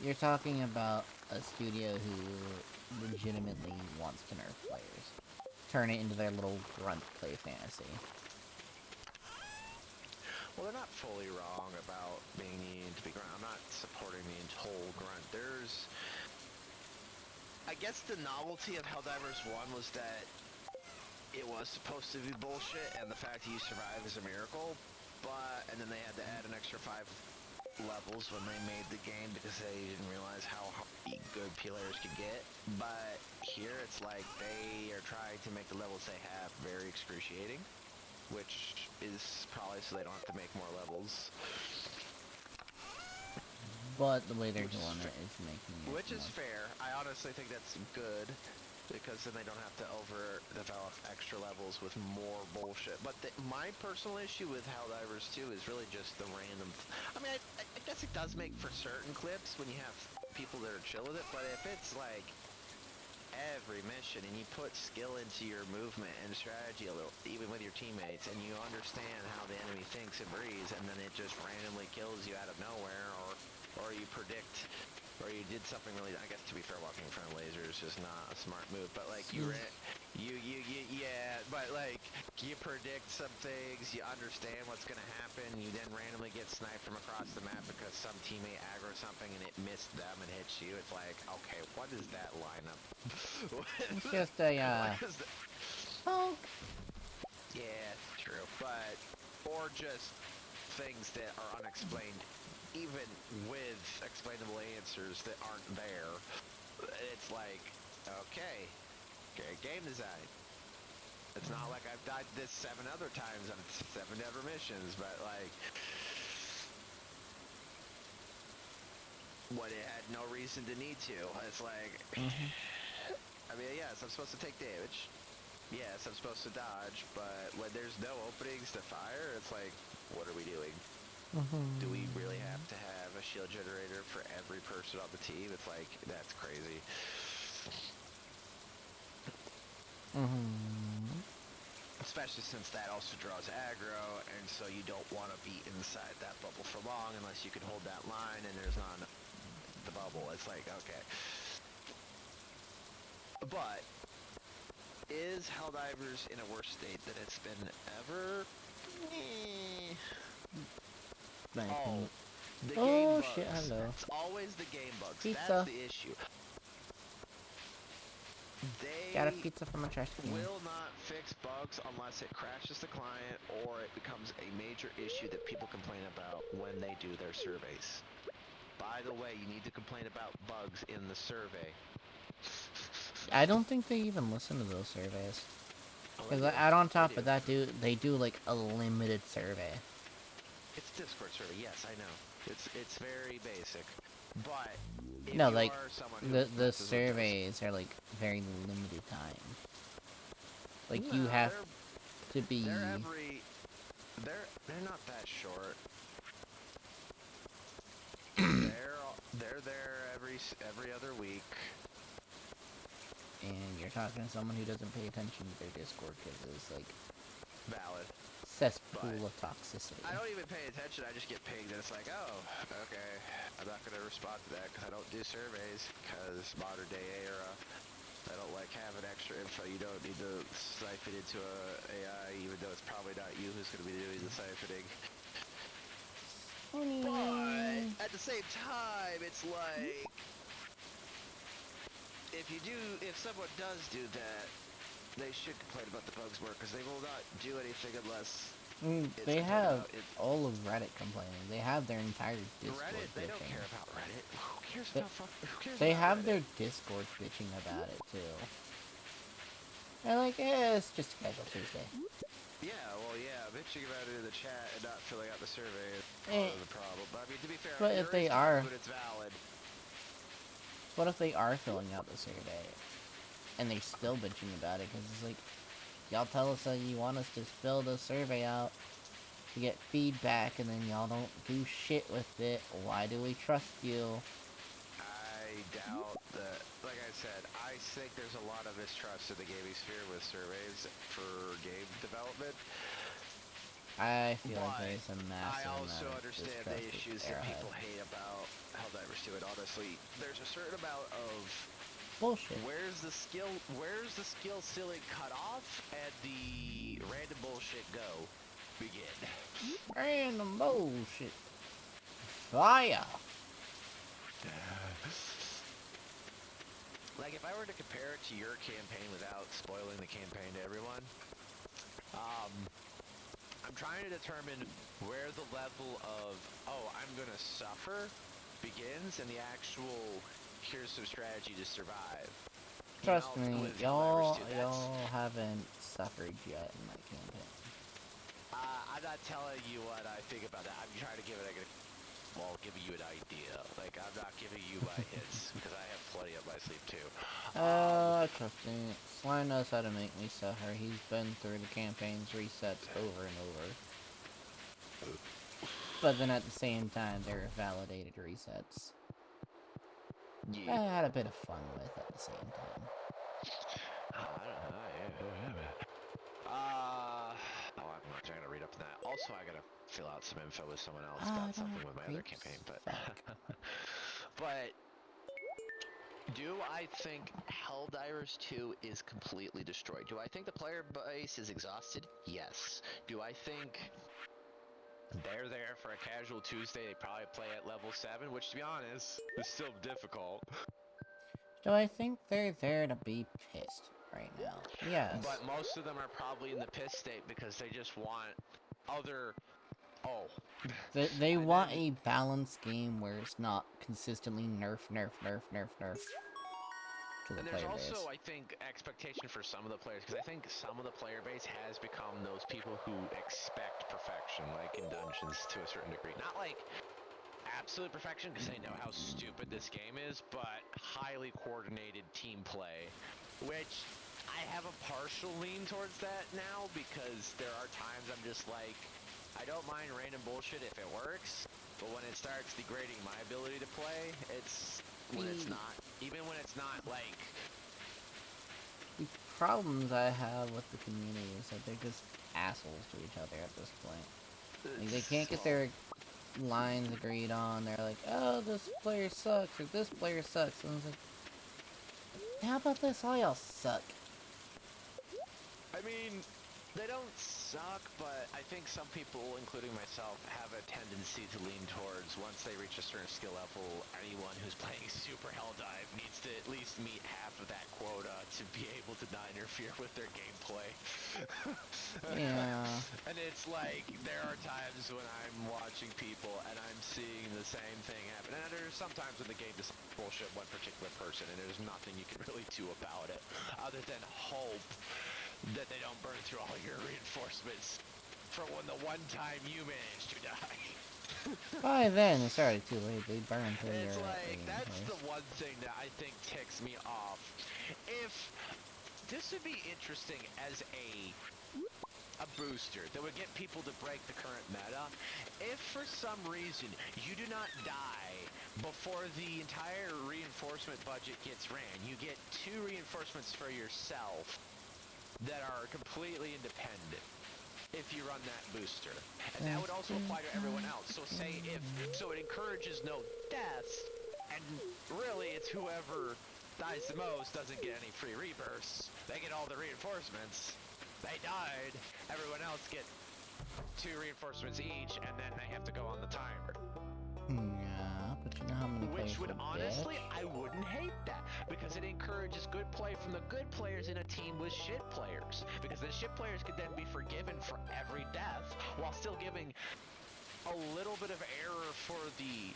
S2: You're talking about a studio who legitimately wants to nerf players. Turn it into their little grunt play fantasy.
S1: Well, they're not fully wrong about being needed to be grunt. I'm not supporting the whole grunt. I guess the novelty of Helldivers 1 was that it was supposed to be bullshit, and the fact that you survive is a miracle, and then they had to add an extra 5 levels when they made the game because they didn't realize how good players could get. But here it's like they are trying to make the levels they have very excruciating, which is probably so they don't have to make more levels.
S2: But the way they're doing it is making it...
S1: Which is fair. I honestly think that's good, because then they don't have to overdevelop extra levels with more bullshit. But my personal issue with Helldivers 2 is really just the random... I mean, I guess it does make for certain clips when you have people that are chill with it, but if it's like every mission and you put skill into your movement and strategy a little, even with your teammates, and you understand how the enemy thinks and breathes, and then it just randomly kills you out of nowhere, or you predict, or you did something really... I guess, to be fair, walking in front of lasers is not a smart move, but like yeah, but like you predict some things, you understand what's gonna happen, you then randomly get sniped from across the map because some teammate aggro something and it missed them and hits you. It's like, okay, what is that lineup?
S2: It's just a punk.
S1: Yeah, true, but or just things that are unexplained, even with explainable answers that aren't there. It's like, okay, game design. It's not like I've died this 7 other times on 7 different missions, but like, when it had no reason to need to. It's like, I mean, yes, I'm supposed to take damage. Yes, I'm supposed to dodge, but when there's no openings to fire, it's like, what are we doing? Do we really have to have a shield generator for every person on the team? It's like, that's crazy. especially since that also draws aggro, and so you don't want to be inside that bubble for long unless you can hold that line and there's not the bubble. It's like, okay. But is Helldivers in a worse state than it's been ever? Oh, the game bugs.
S2: Shit, hello.
S1: It's always the game bugs.
S2: Pizza.
S1: That's the issue. They
S2: Got a pizza from a trash can.
S1: will not fix bugs unless it crashes the client or it becomes a major issue that people complain about when they do their surveys. By the way, you need to complain about bugs in the survey.
S2: I don't think they even listen to those surveys.
S1: Oh,
S2: Because
S1: they do.
S2: add on top
S1: They
S2: of that, they do like a limited survey.
S1: It's Discord survey, yes, I know. It's very basic. But if
S2: No,
S1: you
S2: like
S1: are someone who
S2: the
S1: messes with
S2: surveys are like very limited time. Like
S1: those-
S2: you
S1: No,
S2: have to be.
S1: they're not that short. they're there every other week.
S2: And you're talking to someone who doesn't pay attention to their Discord because it's like
S1: Valid.
S2: cesspool of toxicity.
S1: I don't even pay attention. I just get pinged, and it's like, oh, okay. I'm not gonna respond to that because I don't do surveys. Because modern day era, I don't like having extra info. You don't need to siphon into a AI, even though it's probably not you who's gonna be doing the siphoning. But at the same time, it's like if someone does do that, they should complain about the bugs more because they will not do anything unless
S2: They have all of Reddit complaining. They have their entire Discord
S1: Reddit. They don't
S2: bitching.
S1: care about Reddit. Who cares
S2: They-
S1: about Who cares
S2: They
S1: about
S2: have
S1: Reddit?
S2: their Discord bitching about it too. They're like, it's just a casual Tuesday.
S1: Yeah, well, yeah, bitching about it in the chat and not filling out the survey is
S2: Eh.
S1: part of the problem. But I mean, to be fair,
S2: But if
S1: there
S2: they
S1: is
S2: are-
S1: time when it's valid.
S2: What if they are filling out the survey and they still bitching about it? Because it's like, y'all tell us that you want us to fill the survey out to get feedback, and then y'all don't do shit with it. Why do we trust you?
S1: I doubt that. Like I said, I think there's a lot of mistrust in the gaming sphere with surveys for game development.
S2: I feel
S1: But
S2: like there's a massive
S1: I also
S2: amount of
S1: understand
S2: distrust
S1: the
S2: with
S1: issues that
S2: Arrowhead.
S1: people hate about Helldivers 2, and honestly, there's a certain amount of
S2: Bullshit.
S1: where's the skill ceiling cut off and the random bullshit go begin.
S2: Random bullshit. Fire.
S1: Like, if I were to compare it to your campaign without spoiling the campaign to everyone, I'm trying to determine where the level of, oh, I'm gonna suffer begins and the actual, here's some strategy to survive.
S2: Trust
S1: You know,
S2: me,
S1: with Helldivers 2,
S2: y'all haven't suffered yet in my campaign.
S1: I'm not telling you what I think about that. I'm trying to give it giving you an idea. Like, I'm not giving you my hits, because I have plenty up my sleeve, too.
S2: Trust me. Sly knows how to make me suffer. He's been through the campaign's resets over and over. But then at the same time, they're validated resets. I
S1: Yeah.
S2: had a bit of fun with at the same time.
S1: I'm not trying to read up on that. Also, I gotta fill out some info with someone else
S2: I
S1: about
S2: don't
S1: something with my other
S2: creeps.
S1: campaign, but
S2: Fuck.
S1: but do I think Helldivers 2 is completely destroyed? Do I think the player base is exhausted? Yes. Do I think they're there for a casual Tuesday? They probably play at level 7, which, to be honest, is still difficult.
S2: Do I think they're there to be pissed right now? Yes.
S1: But most of them are probably in the piss state because they just want other... Oh.
S2: They want a balanced game where it's not consistently nerf to the
S1: And there's
S2: player
S1: also,
S2: base.
S1: I think, expectation for some of the players, because I think some of the player base has become those people who expect perfection, like in Dungeons to a certain degree. Not like absolute perfection, because they know how stupid this game is, but highly coordinated team play, which I have a partial lean towards that now, because there are times I'm just like, I don't mind random bullshit if it works, but when it starts degrading my ability to play, it's when it's not, even when it's not like,
S2: We problems I have with the community is that they're just assholes to each other at this point. Like, they can't get their lines agreed on. They're like, oh, this player sucks, or this player sucks. And it's like, how about this? All y'all suck.
S1: I mean, they don't suck, but I think some people, including myself, have a tendency to lean towards once they reach a certain skill level, anyone who's playing Super Helldive needs to at least meet half of that quota to be able to not interfere with their gameplay.
S2: Yeah.
S1: And it's like, there are times when I'm watching people and I'm seeing the same thing happen. And there's sometimes when the game just bullshit one particular person and there's nothing you can really do about it other than hope that they don't burn through all your reinforcements for when the one time you manage to die.
S2: By then, it's already too late. They burn through
S1: It's
S2: your
S1: like, that's the
S2: reinforce.
S1: one thing that I think ticks me off. If this would be interesting as a booster that would get people to break the current meta, if for some reason you do not die before the entire reinforcement budget gets ran, you get 2 reinforcements for yourself that are completely independent if you run that booster. And that would also apply to everyone else. So say if, so it encourages no deaths, and really it's whoever dies the most doesn't get any free rebirths. They get all the reinforcements. They died, everyone else get 2 reinforcements each, and then they have to go on the timer.
S2: Yeah, but you know how many players
S1: Which would
S2: will
S1: honestly,
S2: bitch?
S1: I wouldn't hate that, because it encourages good play from the good players in a team with shit players. Because the shit players could then be forgiven for every death, while still giving a little bit of error for the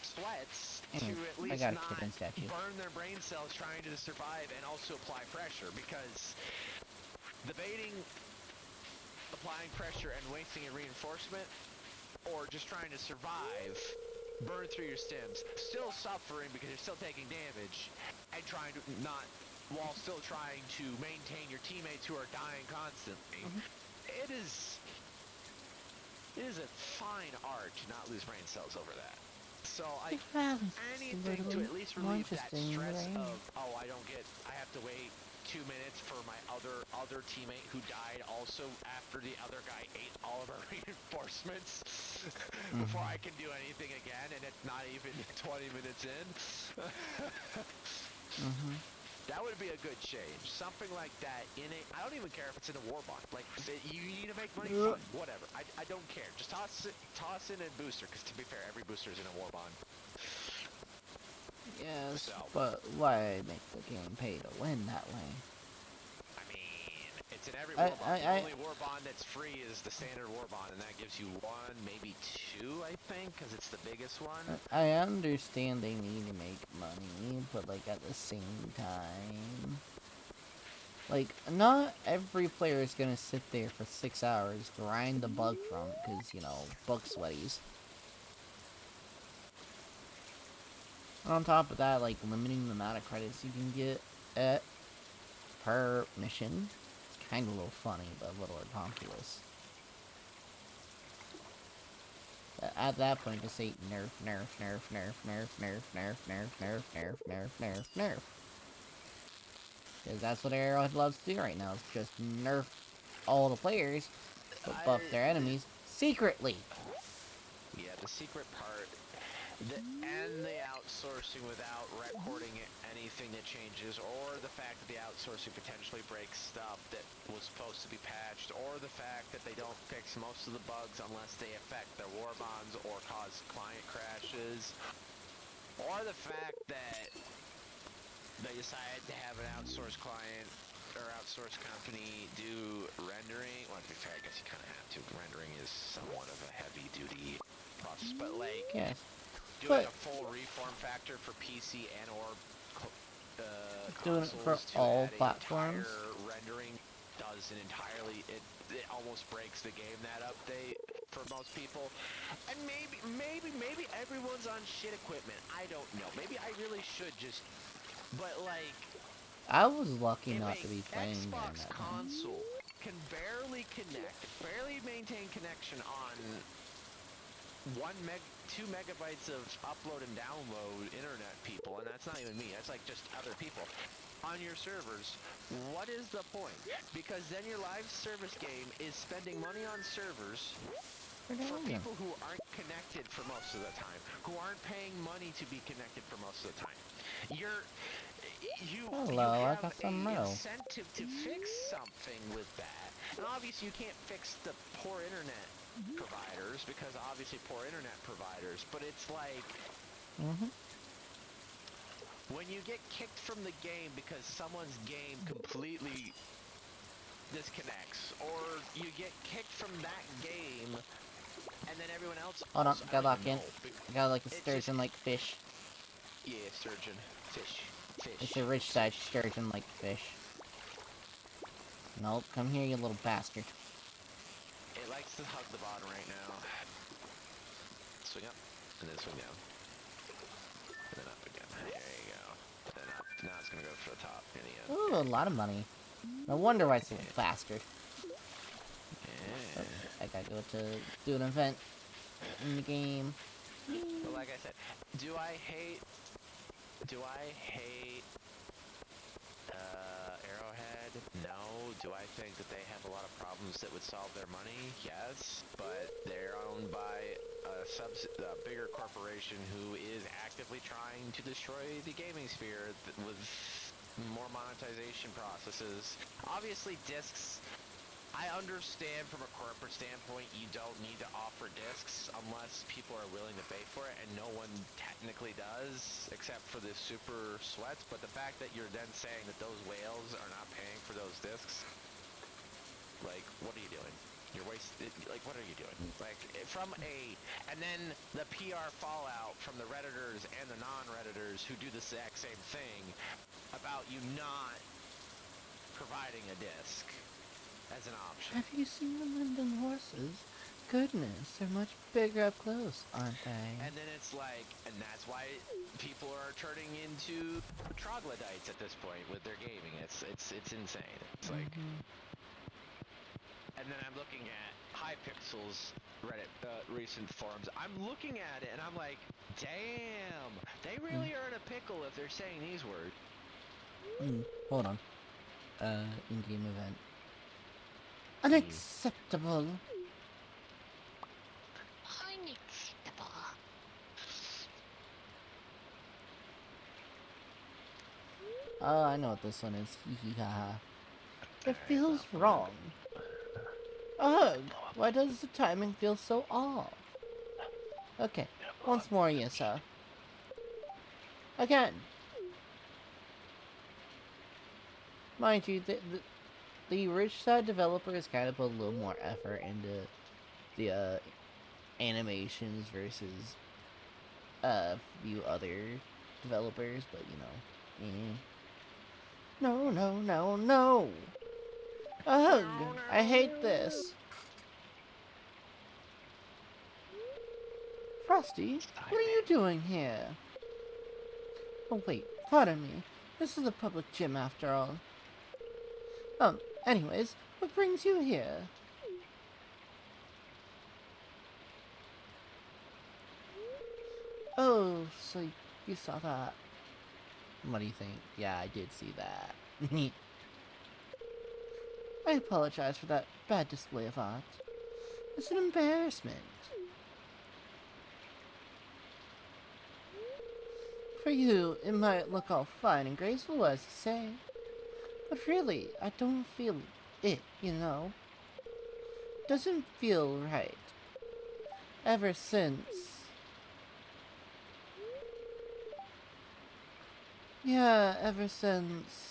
S1: sweats to at
S2: I
S1: least
S2: got a
S1: not
S2: chicken statue.
S1: burn their brain cells trying to survive and also apply pressure, because debating applying pressure and wasting a reinforcement or just trying to survive, burn through your stims, still suffering because you're still taking damage, and trying to not, while still trying to maintain your teammates who are dying constantly. It is a fine art to not lose brain cells over that. So anything to at least relieve that stress of, oh, I have to wait 2 minutes for my other teammate who died also after the other guy ate all of our reinforcements before I can do anything again, and it's not even 20 minutes in. That would be a good change. Something like that in a, I don't even care if it's in a war bond. Like, you need to make money, fine, whatever. I don't care. Just toss in a booster, because to be fair, every booster is in a war bond.
S2: Yes,
S1: So,
S2: but why make the game pay to win that way?
S1: I mean, it's in every war bond. The only war bond that's free is the standard war bond, and that gives you 1, maybe 2, I think, because it's the biggest one.
S2: I understand they need to make money, but like at the same time, like not every player is gonna sit there for 6 hours, grind the bug from, because you know, bug sweaties. And on top of that, like limiting the amount of credits you can get per mission, it's kind of a little funny, but a little ridiculous. At that point, just say nerf, nerf, nerf, nerf, nerf, nerf, nerf, nerf, nerf, nerf, nerf, nerf, nerf. Because that's what Arrowhead loves to do right now, is just nerf all the players, but buff their enemies secretly.
S1: Yeah, the secret part, and the outsourcing without recording anything that changes, or the fact that the outsourcing potentially breaks stuff that was supposed to be patched, or the fact that they don't fix most of the bugs unless they affect their war bonds or cause client crashes, or the fact that they decided to have an outsourced client or outsourced company do rendering. Well, to be fair, I guess you kind of have to. Rendering is somewhat of a heavy-duty process, but like doing a full reform factor for PC and or
S2: doing it for
S1: consoles to
S2: all
S1: add
S2: platforms.
S1: rendering does an entirely. It almost breaks the game, that update, for most people. And maybe everyone's on shit equipment. I don't know. Maybe I really should just. But like,
S2: I was lucky not to be playing
S1: Xbox
S2: during that
S1: console can barely barely maintain connection on 2 megabytes of upload and download internet people, and that's not even me. That's like just other people. on your servers, what is the point? Because then your live service game is spending money on servers for people who aren't connected for most of the time, who aren't paying money to be connected for most of the time. You
S2: Hello, I
S1: have
S2: got
S1: a
S2: some mail.
S1: incentive to fix something with that. And obviously you can't fix the poor internet providers, because obviously poor internet providers, but it's like when you get kicked from the game because someone's game completely disconnects, or you get kicked from that game and then everyone else
S2: Hold on,
S1: also,
S2: gotta lock in. Got like a sturgeon like fish.
S1: Yeah, sturgeon. Fish.
S2: It's a rich side sturgeon like fish. Nope, come here, you little bastard.
S1: It likes to hug the bottom right now. Swing up, and then swing down. And then up again. There you go. And then up. Now it's gonna go for the top in the end.
S2: Ooh, a lot of money. No wonder why it's a little bastard.
S1: Yeah.
S2: I gotta go to do an event in the game.
S1: But like I said, do I hate Arrowhead? No. Do I think that they have a lot of problems that would solve their money? Yes. But they're owned by a bigger corporation who is actively trying to destroy the gaming sphere with more monetization processes. Obviously, discs. I understand from a corporate standpoint you don't need to offer discs unless people are willing to pay for it, and no one technically does, except for the super sweats. But the fact that you're then saying that those whales are not paying for those discs, like, what are you doing? You're wasting, like, what are you doing? Like, and then the PR fallout from the Redditors and the non-Redditors who do the exact same thing about you not providing a disc as an option.
S2: Have you seen the London horses? Goodness, they're much bigger up close, aren't they?
S1: And then it's like, and that's why people are turning into troglodytes at this point with their gaming. It's insane. It's like, and then I'm looking at Hypixel's Reddit recent forums. I'm looking at it and I'm like, damn, they really are in a pickle if they're saying these words.
S2: Hold on. In-game event. Unacceptable.
S1: Unacceptable.
S2: Oh, I know what this one is. It feels wrong. Ugh! Why does the timing feel so off? Okay, once more, yes, sir. Again. Mind you, the rich side developers kind of put a little more effort into the animations versus few other developers, but you know, No, no, no, no! Ugh! I hate this. Frosty, what are you doing here? Oh wait, pardon me. This is a public gym after all. Anyways, what brings you here? Oh, so you saw that. What do you think? Yeah, I did see that. I apologize for that bad display of art. It's an embarrassment. For you, it might look all fine and graceful, as you say. But really, I don't feel it, you know. Doesn't feel right. Ever since... Yeah, ever since...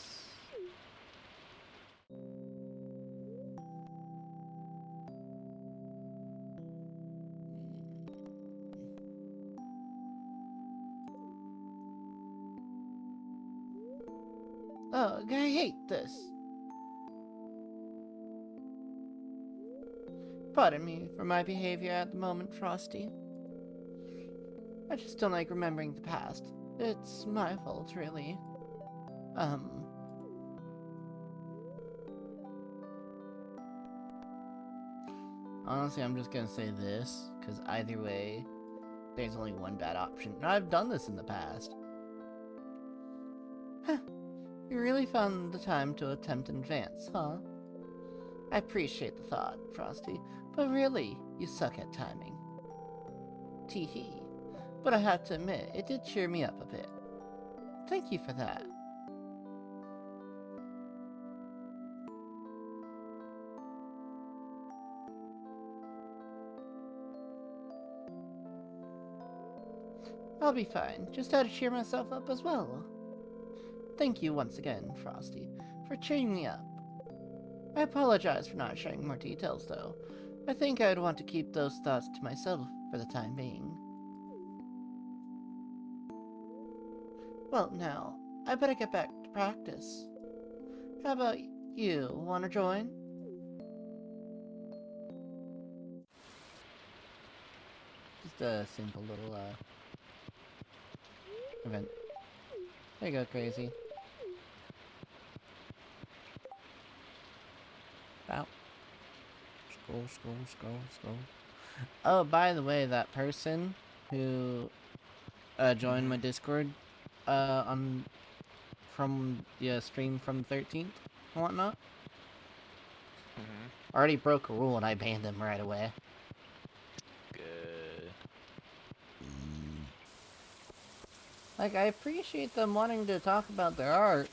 S2: Ugh, I hate this. Pardon me for my behavior at the moment, Frosty. I just don't like remembering the past. It's my fault, really. Honestly, I'm just gonna say this, because either way, there's only one bad option. I've done this in the past. Huh. You really found the time to attempt an advance, huh? I appreciate the thought, Frosty, but really, you suck at timing. Tee-hee. But I have to admit, it did cheer me up a bit. Thank you for that. I'll be fine. Just had to cheer myself up as well. Thank you once again, Frosty, for cheering me up. I apologize for not sharing more details, though. I think I'd want to keep those thoughts to myself for the time being. Well, now, I better get back to practice. How about you? Want to join? Just a simple little, event. There you go, crazy. Bow. Scroll. Oh, by the way, that person who joined my Discord from the stream from the 13th and whatnot, already broke a rule and I banned him right away.
S1: Good.
S2: Like, I appreciate them wanting to talk about their art,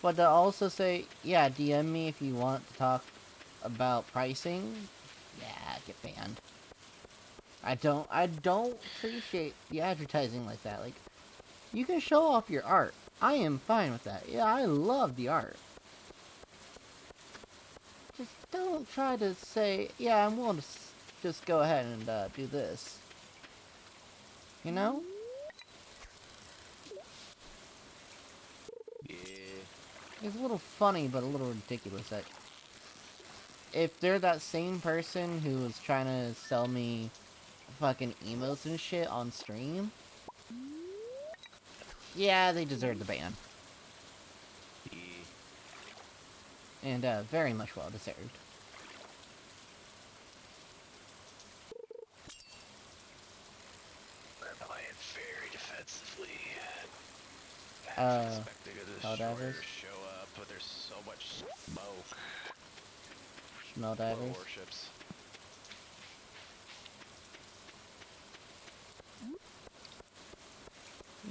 S2: but to also say, yeah, DM me if you want to talk about pricing, yeah, get banned. I don't appreciate the advertising like that. Like, you can show off your art. I am fine with that. Yeah, I love the art. Just don't try to say, yeah, I'm willing to just go ahead and do this. You know?
S1: Yeah.
S2: It's a little funny, but a little ridiculous that if they're that same person who was trying to sell me fucking emotes and shit on stream, yeah, they deserve the ban.
S1: Yeah.
S2: And, very much well deserved.
S1: We're playing very defensively. Expecting a
S2: Helldivers?
S1: destroyer to show up, but there's so much smoke.
S2: Smell divers?
S1: Warships.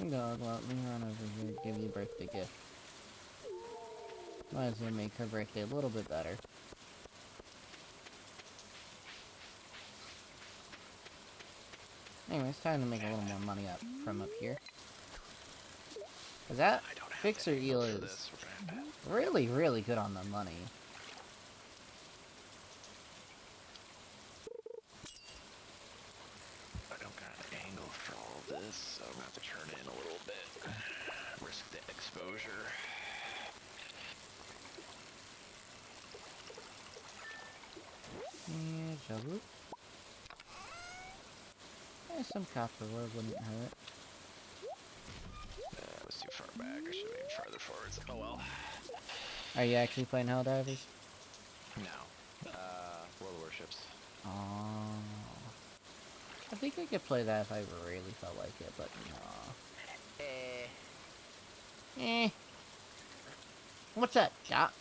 S2: Dog, let me run over here, give you a birthday gift. Might as well make her birthday a little bit better. Anyway, it's time to make a little more money up from up here. Cause that fixer eel is really, really good on the money.
S1: I don't got an angle for all of this, so I'm gonna have to turn in a little bit. Risk the exposure.
S2: Yeah, Jabu. Yeah, some copper ore wouldn't hurt.
S1: That was too far back. I should have been farther forwards. Oh well.
S2: Are you actually playing Helldivers?
S1: No. World Warships.
S2: Oh. I think I could play that if I really felt like it, but no. Eh. What's that, Doc?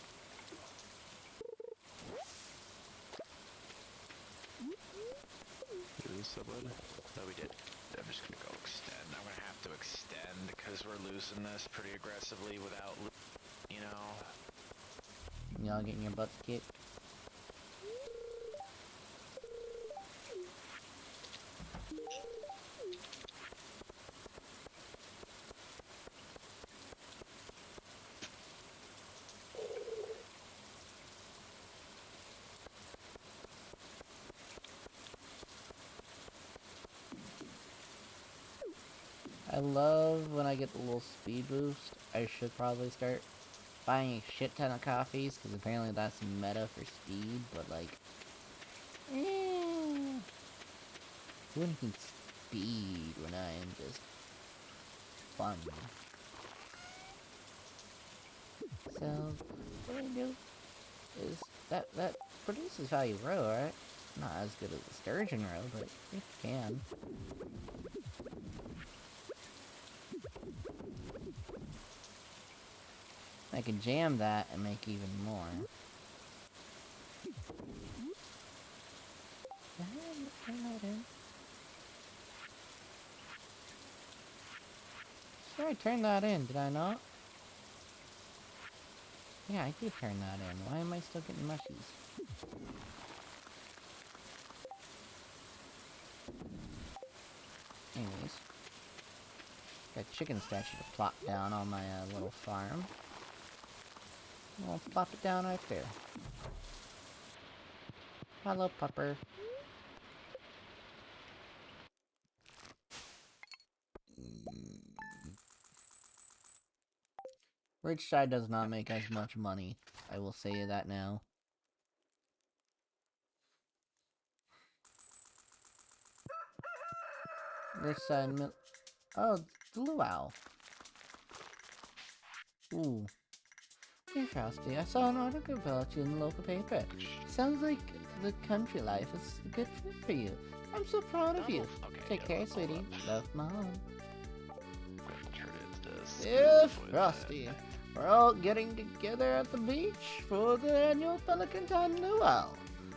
S1: Did we lose someone? No, we did. I'm just gonna go extend. I'm gonna have to extend because we're losing this pretty aggressively without, you know.
S2: Y'all getting your butts kicked? I love when I get the little speed boost. I should probably start buying a shit ton of coffees, because apparently that's meta for speed, but like... Who needs speed when I am just fun? So, what I do is that produces value roe, right? Not as good as the sturgeon roe, but it can. I can jam that and make even more. Turn that in. Sure, I turned that in, did I not? Yeah, I did turn that in. Why am I still getting mushies? Anyways. Got chicken statue to plop down on my little farm. I'll plop it down right there. Hello, pupper. Rich side does not make as much money. I will say that now. Rich side oh, the luau. Ooh. Hey Frosty, I saw an article about you in the local paper. Sounds like the country life is a good fit for you. I'm so proud of you.
S1: Okay,
S2: Take care, sweetie. Love, Mom.
S1: Yeah,
S2: Frosty. We're all getting together at the beach for the annual Pelican Time Luau.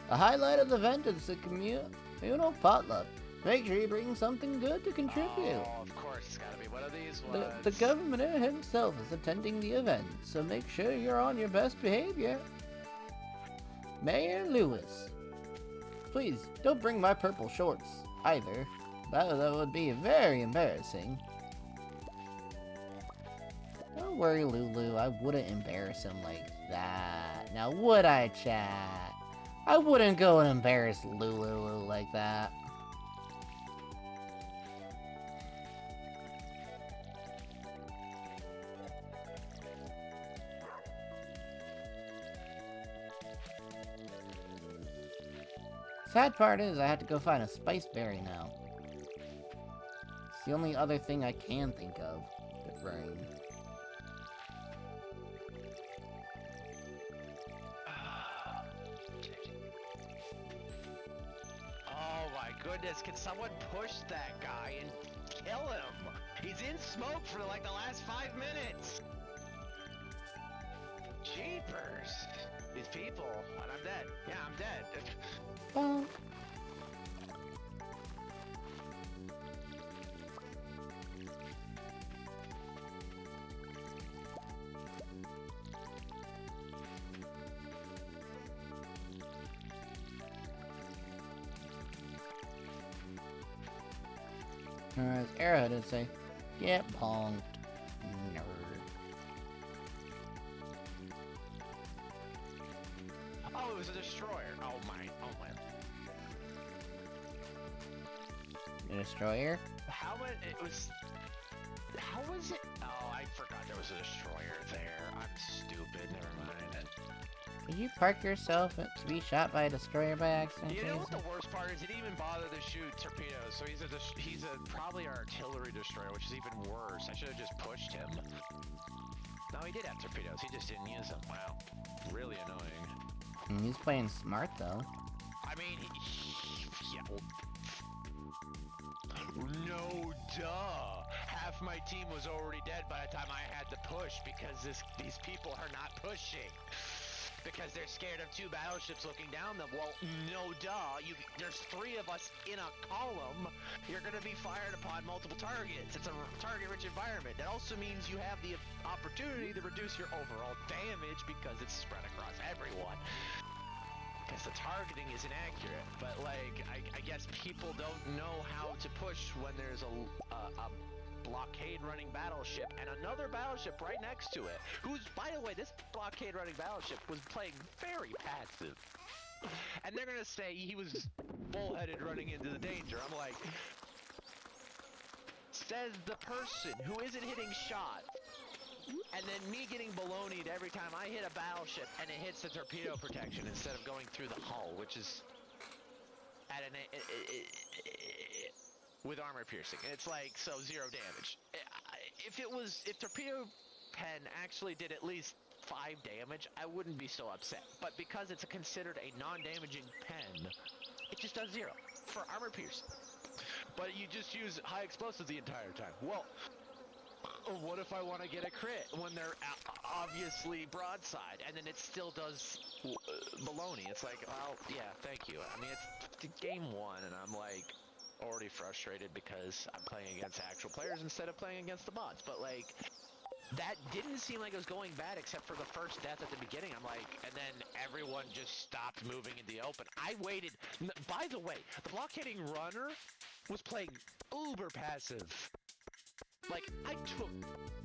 S2: The highlight of the event is the communal potluck. Make sure you bring something good to contribute.
S1: Oh, of course, it's gotta be one of these ones.
S2: The governor himself is attending the event, so make sure you're on your best behavior. Mayor Lewis. Please, don't bring my purple shorts, either. That would be very embarrassing. Don't worry, Lulu, I wouldn't embarrass him like that. Now, would I, chat? I wouldn't go and embarrass Lulu like that. Sad part is I have to go find a spice berry now. It's the only other thing I can think of to bring.
S1: Oh my goodness, can someone push that guy and kill him? He's in smoke for like the last 5 minutes. Jeepers. These people, and I'm dead. Yeah, I'm dead.
S2: Bonk. As Arrowhead would say, get punked, nerd.
S1: Oh, it was a destroyer. Oh my.
S2: A destroyer?
S1: How much? It was. How was it? Oh, I forgot there was a destroyer there. I'm stupid. Never mind.
S2: Did you park yourself to be shot by a destroyer by accident?
S1: You know what
S2: Jason?
S1: the worst part is? He didn't even bother to shoot torpedoes, so he's probably our artillery destroyer, which is even worse. I should have just pushed him. No, he did have torpedoes. He just didn't use them. Wow, really annoying.
S2: He's playing smart though.
S1: I mean, yeah. No, duh. Half my team was already dead by the time I had to push because these people are not pushing. Because they're scared of 2 battleships looking down them. Well, no duh. There's 3 of us in a column. You're going to be fired upon multiple targets. It's a target-rich environment. That also means you have the opportunity to reduce your overall damage because it's spread across everyone. Because the targeting is inaccurate. But, like, I guess people don't know how to push when there's a blockade running battleship and another battleship right next to it, who's, by the way, this blockade running battleship was playing very passive, and they're gonna say he was bullheaded running into the danger. I'm like, says the person who isn't hitting shots, and then me getting baloneyed every time I hit a battleship and it hits the torpedo protection instead of going through the hull, which is at an with armor piercing. It's like, so 0 damage. If torpedo pen actually did at least 5 damage, I wouldn't be so upset. But because it's considered a non-damaging pen, it just does 0 for armor piercing. But you just use high explosives the entire time. Well, what if I want to get a crit when they're obviously broadside, and then it still does baloney. It's like, well, yeah, thank you. I mean, it's game one, and I'm like already frustrated because I'm playing against actual players instead of playing against the bots. But like, that didn't seem like it was going bad except for the first death at the beginning. I'm like, and then everyone just stopped moving in the open. I waited. By the way, the block-hitting runner was playing uber passive. Like, I took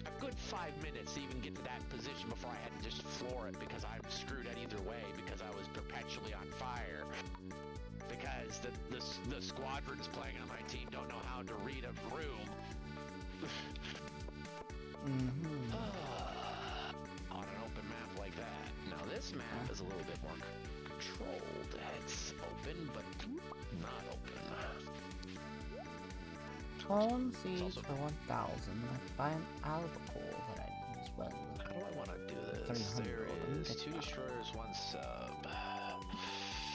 S1: a good 5 minutes to even get to that position before I had to just floor it because I'm screwed at either way because I was perpetually on fire. Because the squadrons playing on my team don't know how to read a room. On an open map like that. Now this map is a little bit more controlled. It's open, but not open.
S2: Tone seeds for 1,000. Buy an albacore that I use well.
S1: How do I want to do this? There is 2 destroyers, 1 sub.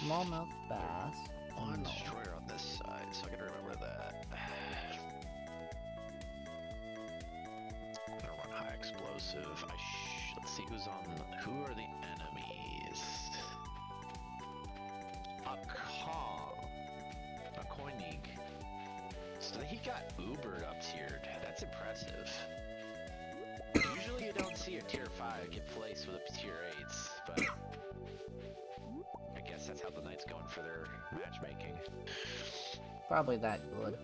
S2: Smallmouth bass.
S1: 1 destroyer on this side, so I gotta remember that. I'm gonna run high explosive. Let's see who's on. Who are the enemies? A Kong. A Koenig. So he got Ubered up tiered. That's impressive. Usually you don't see a tier 5 get placed with a tier 8s, but I guess that's how the night's going for their matchmaking.
S2: Probably that good.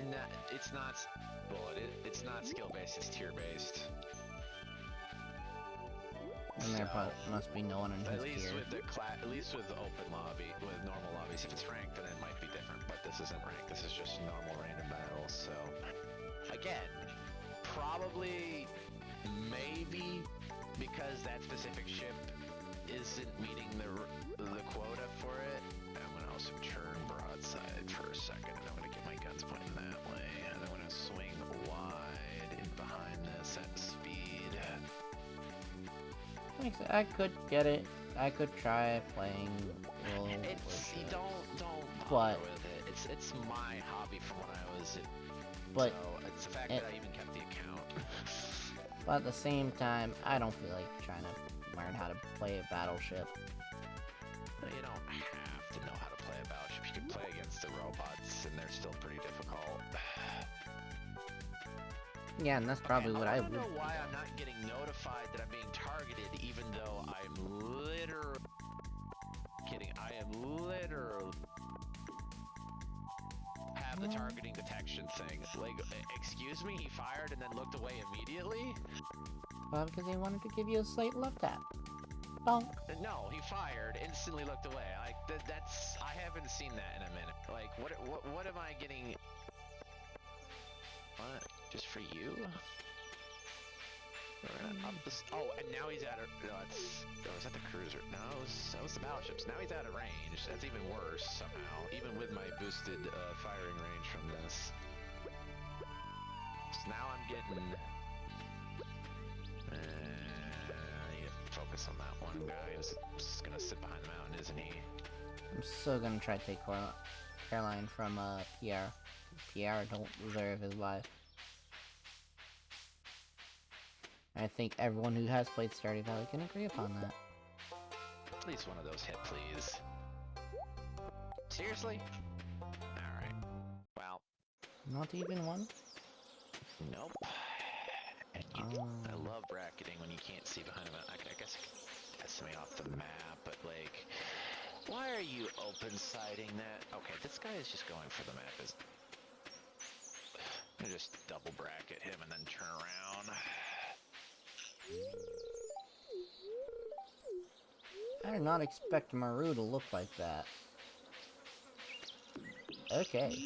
S1: Nah, it's not. Well, it's not skill based. It's tier based.
S2: And there must be no one in his tier.
S1: At least with the open lobby, with normal lobbies. If it's ranked, then it might be different. But this isn't ranked. This is just normal random battles. So, again, probably, maybe, because that specific ship isn't meeting the quota for it. I'm gonna also turn broadside for a second, and I'm gonna get my guns pointing that way, and I'm gonna swing wide in behind this at speed.
S2: I could get it. I could try playing.
S1: Don't bother with it. It's my hobby from when I was. So it's the fact that I even kept the account.
S2: But at the same time, I don't feel like trying to learn how to play a battleship.
S1: You don't have to know how to play a battleship. You can play against the robots, and they're still pretty difficult.
S2: Yeah, and that's probably what I would.
S1: I don't know why I'm not getting notified that I'm being targeted, even though I'm literally kidding. I am literally have the targeting detection thing. Like, excuse me, he fired and then looked away immediately?
S2: Well, because he wanted to give you a slight love tap. Bonk.
S1: No, he fired, instantly looked away. Like, that's, I haven't seen that in a minute. Like, what am I getting? What? Just for you? Oh, and now he's out of. No, is that the cruiser? No, that was the battleships. Now he's out of range. That's even worse somehow. Even with my boosted firing range from this. So now I'm getting. I need to focus on that one guy. He's just gonna sit behind the mountain, isn't he?
S2: I'm still gonna try to take Caroline from Pierre. Pierre don't deserve his life. I think everyone who has played Stardew Valley can agree upon that.
S1: At least one of those hit, please. Seriously? Alright. Well.
S2: Not even one?
S1: Nope. And I love bracketing when you can't see behind him. I guess I could estimate off the map, but like, why are you open-siding that? Okay, this guy is just going for the map. I'm gonna just double bracket him and then turn around.
S2: I did not expect Maru to look like that. Okay.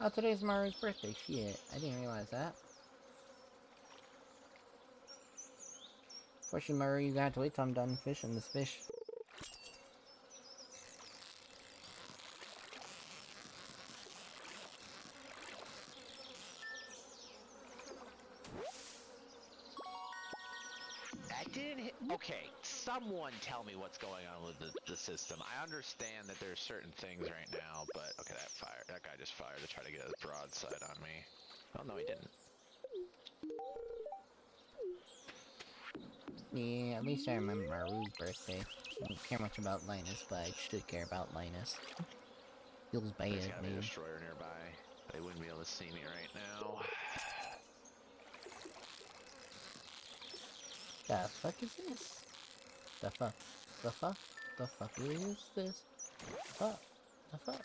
S2: Oh, today's Maru's birthday. Shit, I didn't realize that. Fortunately, Maru, you have to wait till I'm done fishing this fish.
S1: didn't hit. Okay, someone tell me what's going on with the system. I understand that there's certain things right now, but okay, that guy just fired to try to get a broadside on me. Oh no, he didn't.
S2: Yeah, at least I remember Maru's birthday. I don't care much about Linus, but I should care about Linus. Feels bad,
S1: There's gotta be a
S2: man.
S1: destroyer nearby. They wouldn't be able to see me right now.
S2: The fuck is this? The fuck? The fuck? The fuck is this? Fuck? The fuck?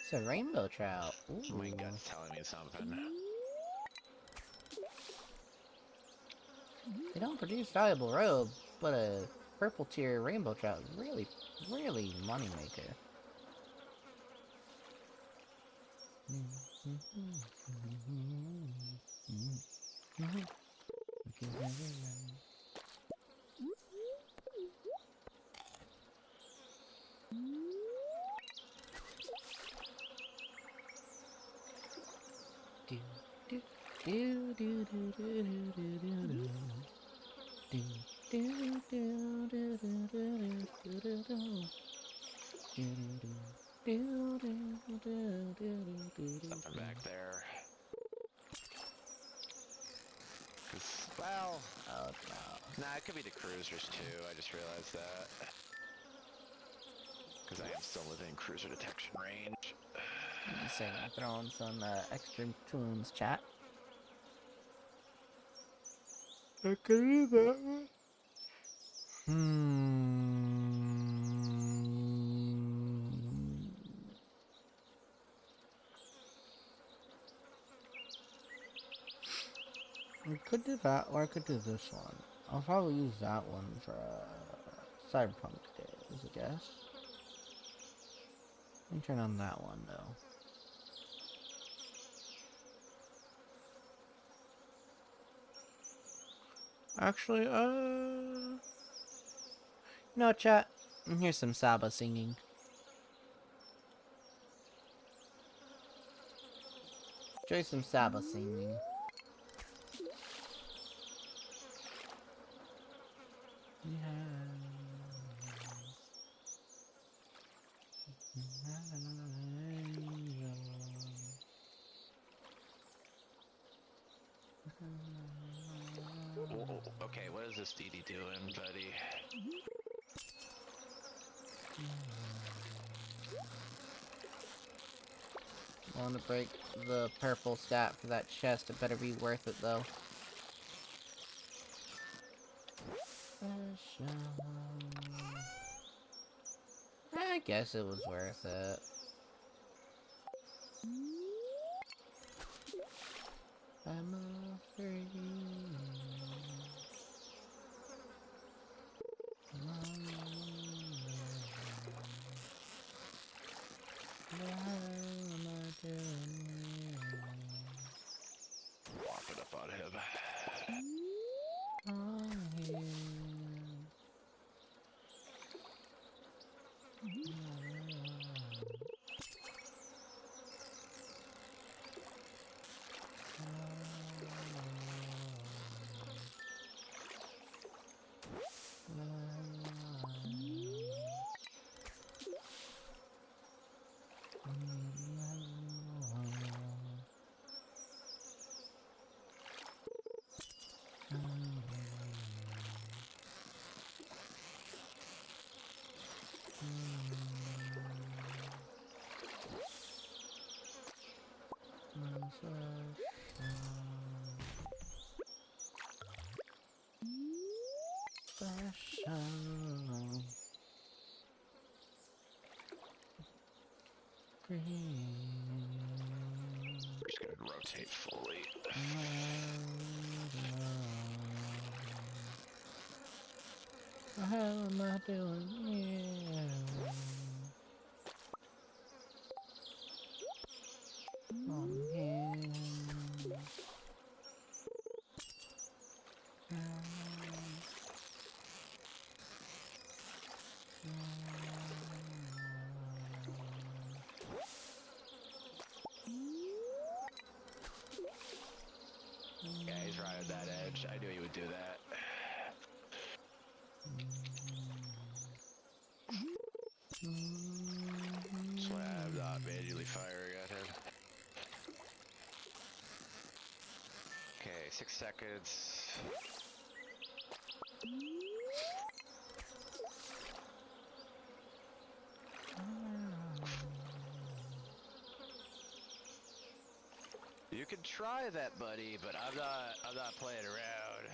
S2: It's a rainbow trout. Ooh.
S1: My gut's telling me something.
S2: They don't produce valuable robe, but a purple tier rainbow trout is really, really moneymaker.
S1: Something back there. Well,
S2: Oh no.
S1: nah, it could be the cruisers too. I just realized that. Because I am still within cruiser detection range.
S2: You say I'm throwing some extra tunes, chat. I can do that. I could do that, or I could do this one. I'll probably use that one for Cyberpunk days, I guess. Let me turn on that one, though. Actually, no, chat. Here's some Saba singing. Enjoy some Saba singing.
S1: Okay, what is this DD doing, buddy?
S2: I want to break the purple stat for that chest. It better be worth it, though. I guess it was worth it. I'm afraid.
S1: Walk it up on him. We're just gonna rotate fully.
S2: How am I doing? Yeah. On him.
S1: Yeah, he's right at that edge. I knew he would do that. firing at him. Okay, 6 seconds. You can try that, buddy, but I'm not playing around.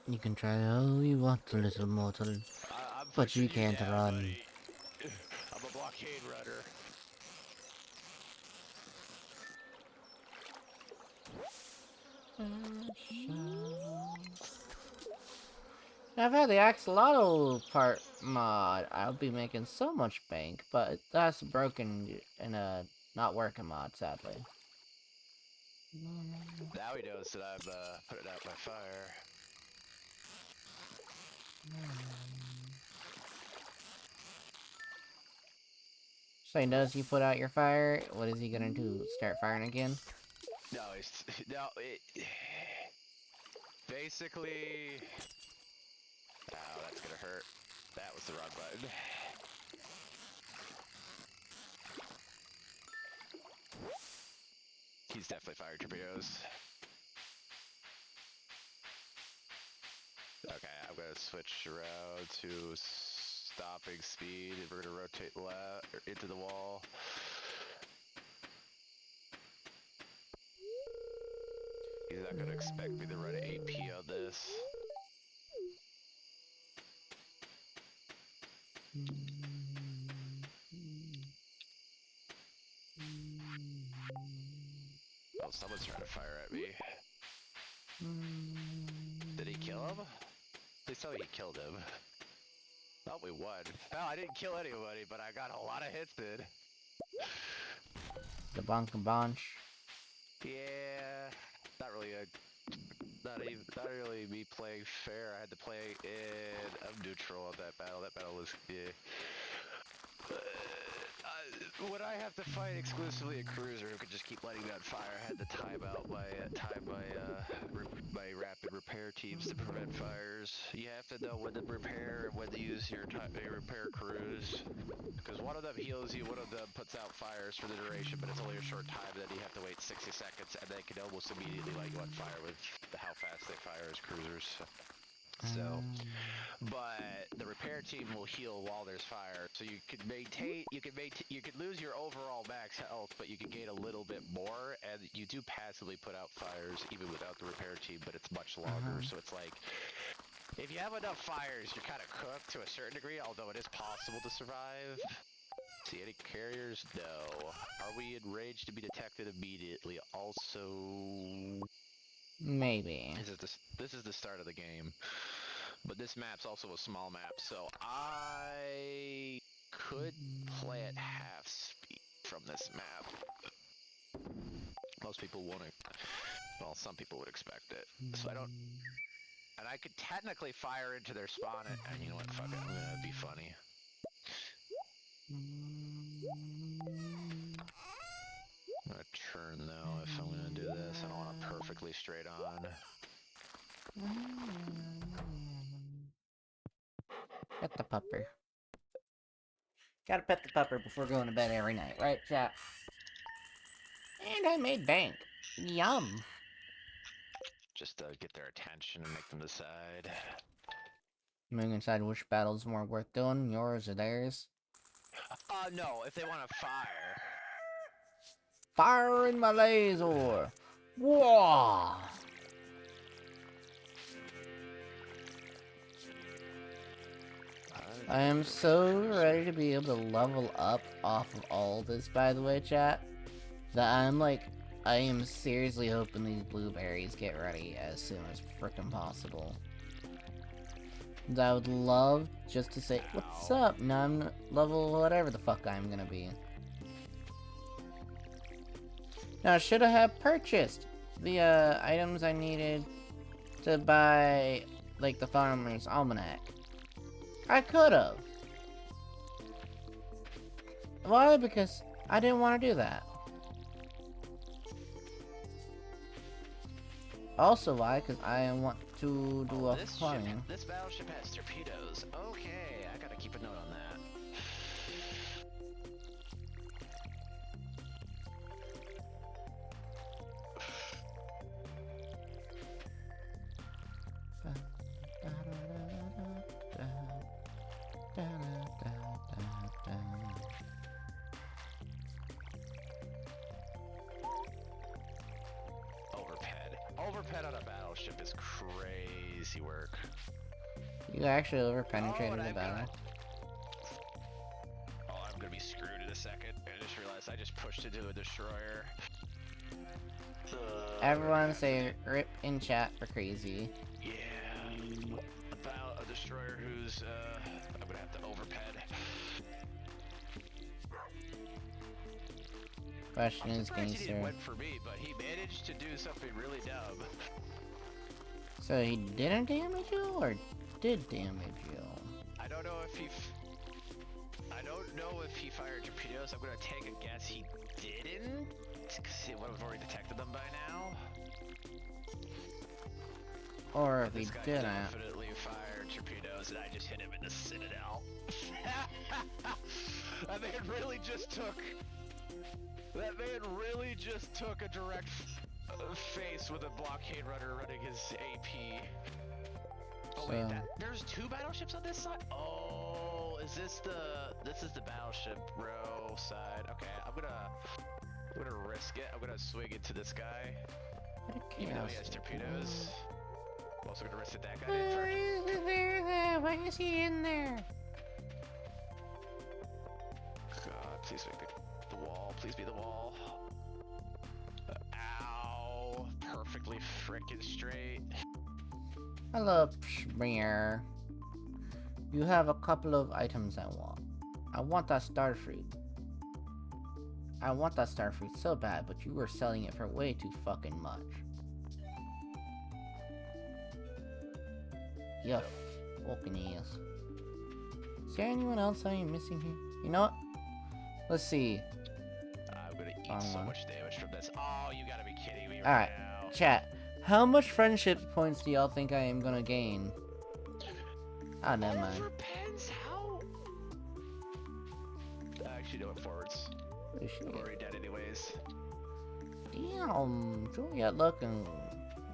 S2: You can try all you want, little mortal,
S1: I'm
S2: but you
S1: pushing
S2: can't
S1: down,
S2: run.
S1: buddy. I'm a blockade runner.
S2: I've had the Axolotl part mod. I'll be making so much bank, but that's broken in a not working mod, sadly.
S1: Now he knows that I'm putting out my fire.
S2: So he knows you put out your fire. What is he gonna do? Start firing again?
S1: No, basically. Ow, that's gonna hurt. That was the wrong button. He's definitely firing torpedoes. Okay, I'm gonna switch around to stopping speed, and we're gonna rotate left into the wall. He's not gonna expect me to run AP on this. Oh, someone's trying to fire at me. Did he kill him? Please tell me he killed him. Oh, we won. Well, I didn't kill anybody, but I got a lot of hits in.
S2: The bonk and bunch.
S1: Yeah, not really me playing fair. I had to play in. I'm neutral on that battle. That battle was when I have to fight exclusively a cruiser who can just keep letting me on fire, I had to time my rapid repair teams to prevent fires. You have to know when to repair and when to use your repair crews, because one of them heals you, one of them puts out fires for the duration, but it's only a short time. Then you have to wait 60 seconds, and they can almost immediately light you on fire with how fast they fire as cruisers. So, but the repair team will heal while there's fire, so you can lose your overall max health, but you can gain a little bit more, and you do passively put out fires even without the repair team, but it's much longer. So it's like, if you have enough fires, you're kind of cooked to a certain degree, although it is possible to survive. See any carriers? No. Are we enraged to be detected immediately? Also,
S2: Maybe.
S1: this is the start of the game. But this map's also a small map, so I could play at half speed from this map. Most people won't. Well, some people would expect it. So I don't. And I could technically fire into their spawn, and you know what? Fuck it. I'm gonna be funny. I'm gonna turn though if I'm gonna do this. I don't want it perfectly straight on.
S2: Pet the pupper. Gotta pet the pupper before going to bed every night, right, chat? And I made bank. Yum.
S1: Just to get their attention and make them decide.
S2: Moving inside which battle's more worth doing, yours or theirs?
S1: No, if they want to fire.
S2: Fire in my laser! Whoa! I am so ready to be able to level up off of all this, by the way, chat, that I am seriously hoping these blueberries get ready as soon as frickin' possible. And I would love just to say, what's up? Now I'm level whatever the fuck I'm gonna be. Now, should I have purchased the items I needed to buy, like, the Farmer's Almanac? I could've. Why? Because I didn't want to do that. Also, why? Because I want to do a farming.
S1: This battleship has torpedoes. Okay, I gotta keep a note on that. overpet on a battleship is crazy work.
S2: You actually overpenetrated the
S1: I've
S2: battle.
S1: Oh, I'm gonna be screwed in a second. I just realized I just pushed into a destroyer.
S2: Everyone say rip in chat for crazy.
S1: Yeah. About a destroyer who's, I'm gonna have to overped.
S2: Question is, can you
S1: He didn't
S2: serve?
S1: win for me, but he managed to do something really dumb.
S2: So he didn't damage you, or did damage you?
S1: I don't know if he fired torpedoes. I'm gonna take a guess he didn't, because he would have already detected them by now.
S2: Or if he
S1: This guy
S2: didn't.
S1: definitely fired torpedoes, and I just hit him in the citadel. That man really just took a direct face with a blockade runner running his AP. Oh wait, there's two battleships on this side? Oh, this is the battleship row side. Okay, I'm gonna risk it. I'm gonna swing into this guy. Even though he has torpedoes. I'm also gonna risk it that guy in first.
S2: Why is he in there?
S1: God, please make the wall. Please be the wall. Ow. Perfectly frickin' straight.
S2: Hello, Pshmear. You have a couple of items I want. I want that starfruit. I want that starfruit so bad, but you were selling it for way too fucking much. Yuff. Fucking ass. Is there anyone else I am missing here? You know what? Let's see.
S1: I'm gonna eat so much damage from this. Oh, you gotta be kidding me
S2: Alright,
S1: now.
S2: chat. How much friendship points do y'all think I am gonna gain? Ah, never mind.
S1: Overpens? How? I actually do it forwards. I'm already dead anyways.
S2: Damn, Juliet looking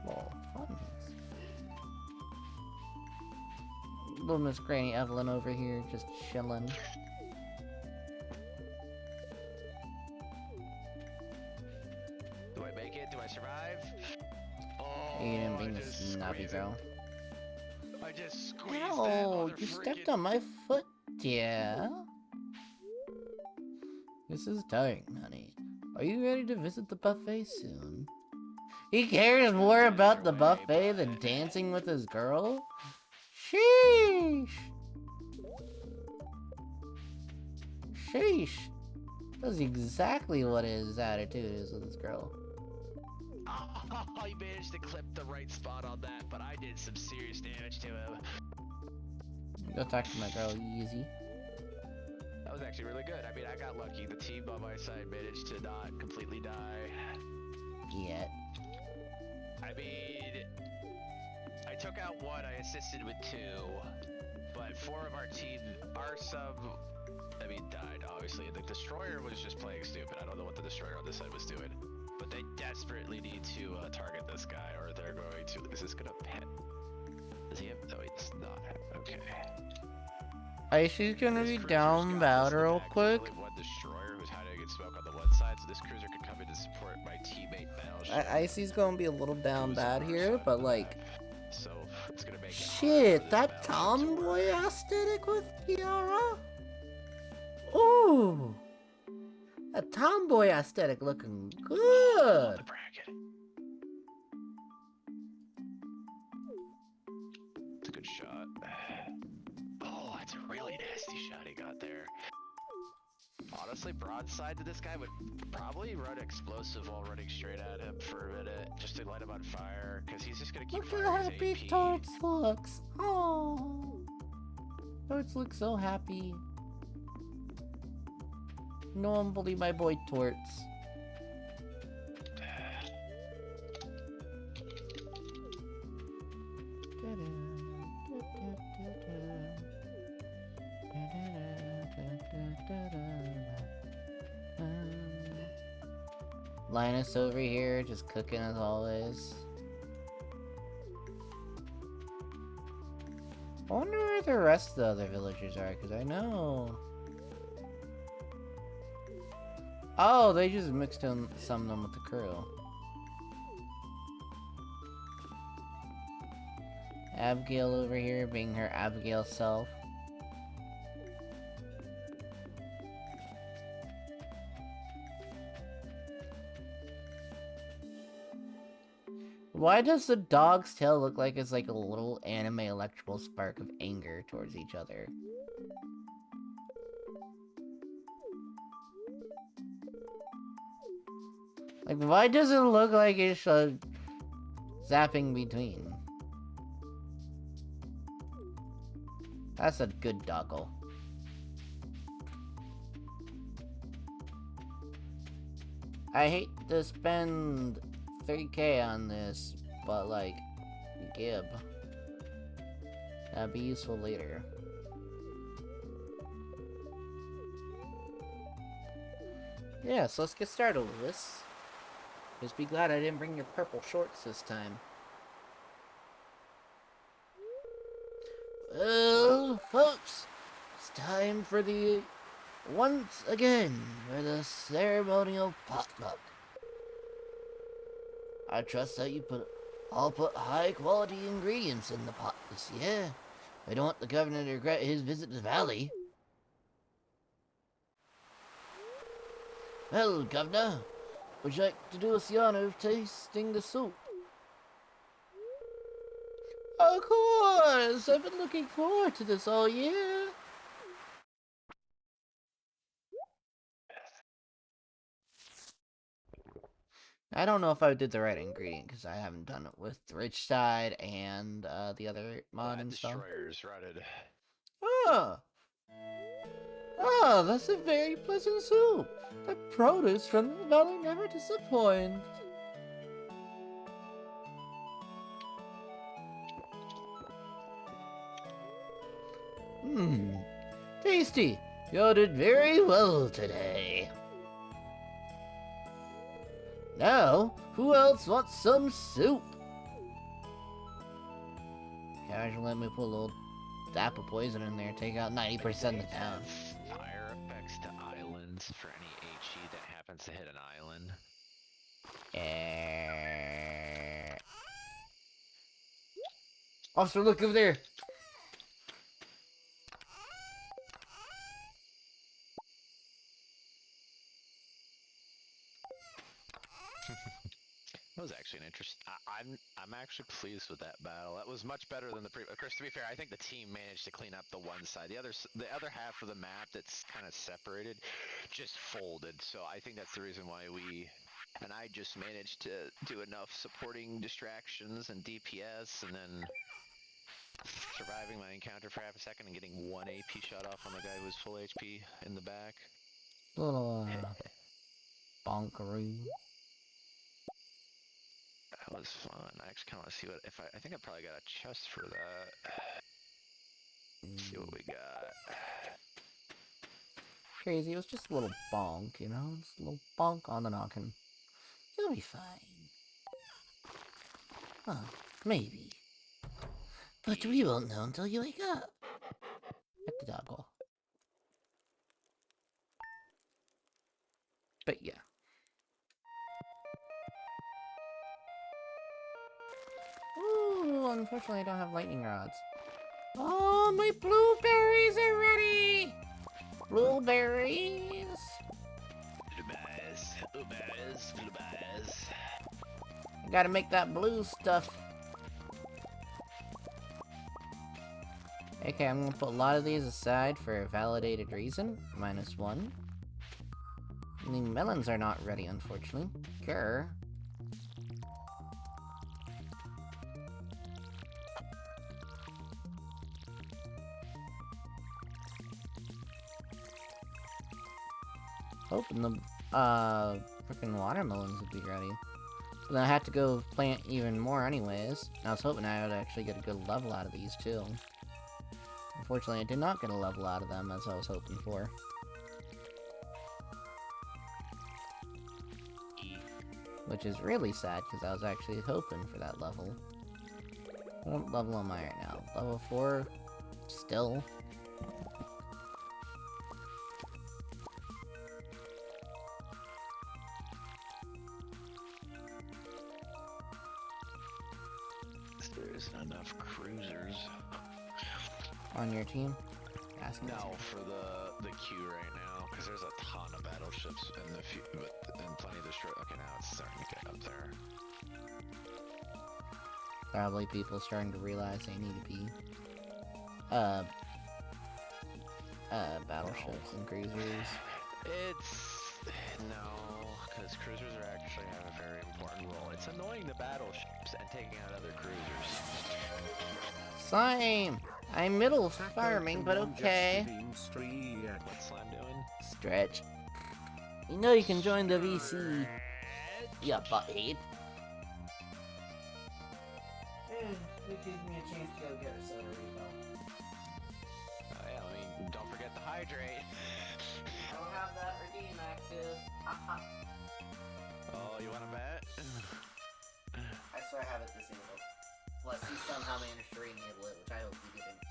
S2: well fun. Little Miss Granny Evelyn over here just chilling.
S1: Do I make it? Do I survive? Oh,
S2: You didn't being
S1: I
S2: a
S1: just
S2: snobby
S1: squeezed
S2: girl.
S1: it. I just squeezed
S2: Ow,
S1: that
S2: you stepped on my foot, dear. This is dark, honey. Are you ready to visit the buffet soon? He cares more about the buffet than dancing with his girl? Sheesh! Sheesh! That's exactly what his attitude is with this girl.
S1: Oh, he managed to clip the right spot on that, but I did some serious damage to him.
S2: Go talk to my girl, easy.
S1: That was actually really good. I mean, I got lucky. The team on my side managed to not completely die.
S2: Yet.
S1: I mean, I took out one, I assisted with two, but four of our team, our sub, I mean, died, obviously. The destroyer was just playing stupid. I don't know what the destroyer on this side was doing. But they desperately need to target this guy, or they're going to. Is this gonna pet? Does he have? No, he's not. Okay.
S2: She's gonna be down bad real quick.
S1: One destroyer who's hiding in smoke on the one side, so this cruiser can come in to support my teammate battleship.
S2: Icy's gonna be a little down bad here, but like.
S1: So it's gonna make
S2: shit, that tomboy aesthetic with Kiara? Ooh! A tomboy aesthetic looking good!
S1: The bracket. It's a good shot. Oh, that's a really nasty shot he got there. Honestly, broadside to this guy would probably run explosive while running straight at him for a minute, just to light him on fire, because he's just gonna keep
S2: Look
S1: firing
S2: how happy
S1: his AP.
S2: Torts looks! Oh, Torts looks so happy. No one believe my boy Torts. Linus over here, just cooking as always. I wonder where the rest of the other villagers are, because I know. Oh, they just mixed in some of them with the crew. Abigail over here being her Abigail self. Why does the dog's tail look like it's like a little anime electrical spark of anger towards each other? Like, why does it look like it's zapping between? That's a good doggle. I hate to spend 3K on this, but like, Gib. That'd be useful later. Yeah, so let's get started with this. Just be glad I didn't bring your purple shorts this time. Well, folks, it's time for once again, for the ceremonial potluck. I trust that I'll put high quality ingredients in the pot this year. I don't want the governor to regret his visit to the valley. Well, governor, would you like to do us the honor of tasting the soup? Of course! I've been looking forward to this all year. I don't know if I did the right ingredient because I haven't done it with the rich side and the other mod and stuff.
S1: Destroyer's rotted.
S2: Ah! Ah, that's a very pleasant soup. The produce from the valley never disappoints. Tasty. You did very well today. Now, who else wants some soup? Casual, let me put a little dap of poison in there, take out 90% of the town.
S1: Fire effects to islands for any HE that happens to hit an island.
S2: Officer, look over there.
S1: That was actually an interesting. I'm actually pleased with that battle. That was much better than the previous. Of course, to be fair, I think the team managed to clean up the one side. The other half of the map that's kind of separated, just folded. So I think that's the reason why I just managed to do enough supporting distractions and DPS, and then surviving my encounter for half a second and getting one AP shot off on the guy who was full HP in the back.
S2: Little bonkaroo.
S1: That was fun. I actually kind of want to see what I think I probably got a chest for that. See what we got.
S2: Crazy, it was just a little bonk, you know? Just a little bonk on the noggin. You'll be fine. Well, maybe. But we won't know until you wake up. At the doggle. But yeah. Ooh, unfortunately I don't have lightning rods. Oh, my blueberries are ready! Blueberries!
S1: Blueberries.
S2: I gotta make that blue stuff. Okay, I'm gonna put a lot of these aside for a validated reason. -1. And the melons are not ready, unfortunately. Grr. Hoping the freaking watermelons would be ready. But then I had to go plant even more anyways. And I was hoping I would actually get a good level out of these too. Unfortunately, I did not get a level out of them as I was hoping for. Which is really sad because I was actually hoping for that level. What level am I right now? Level 4? Still?
S1: There isn't enough cruisers.
S2: On your team? Asking
S1: No, for the queue right now, because there's a ton of battleships and plenty of destroy. Okay, now it's starting to get up there.
S2: Probably people starting to realize they need to be battleships and cruisers.
S1: No, because cruisers are actually have a very important role. It's annoying the battleships and taking out other cruisers.
S2: Slime! I'm middle farming, but okay.
S1: What's Slime doing?
S2: Stretch. You know you can join the VC. Yeah, butthead. It gives me a chance to go get a soda refill.
S1: Yeah, I mean, don't forget to hydrate.
S2: I don't have that redeem active.
S1: Oh, you want to bet?
S2: I swear I have it disabled. Plus, he somehow managed to re-enable it, which I hope he didn't.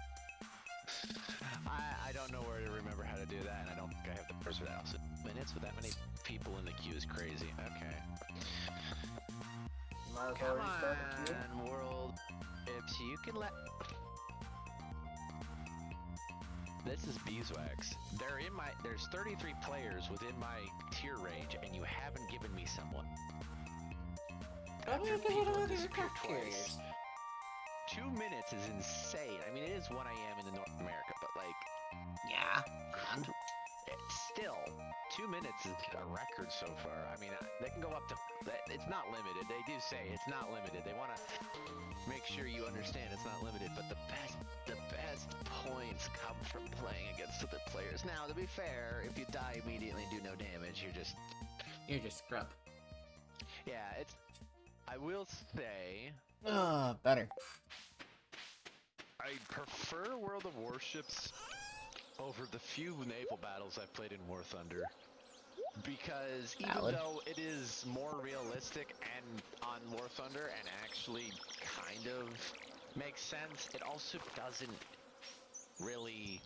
S1: I don't know where to remember how to do that, and I don't think I have the first without. So minutes with that many people in the queue is crazy. Okay.
S2: Might as
S1: Come
S2: well restart the queue.
S1: on, world. If you can let. This is beeswax. There's 33 players within my tier range, and you haven't given me someone.
S2: Probably because you don't have your craft carriers.
S1: 2 minutes is insane. I mean, it is 1 a.m. in North America, but like,
S2: Yeah. And?
S1: it's still 2 minutes is a record so far. I mean, they can go up to. It's not limited. They do say it's not limited. They want to make sure you understand it's not limited. But the best points come from playing against other players. Now, to be fair, if you die immediately and do no damage, you're just
S2: scrub.
S1: Yeah, it's. I will say.
S2: Better.
S1: I prefer World of Warships over the few naval battles I've played in War Thunder. Because even though it is more realistic and on War Thunder and actually kind of makes sense, it also doesn't really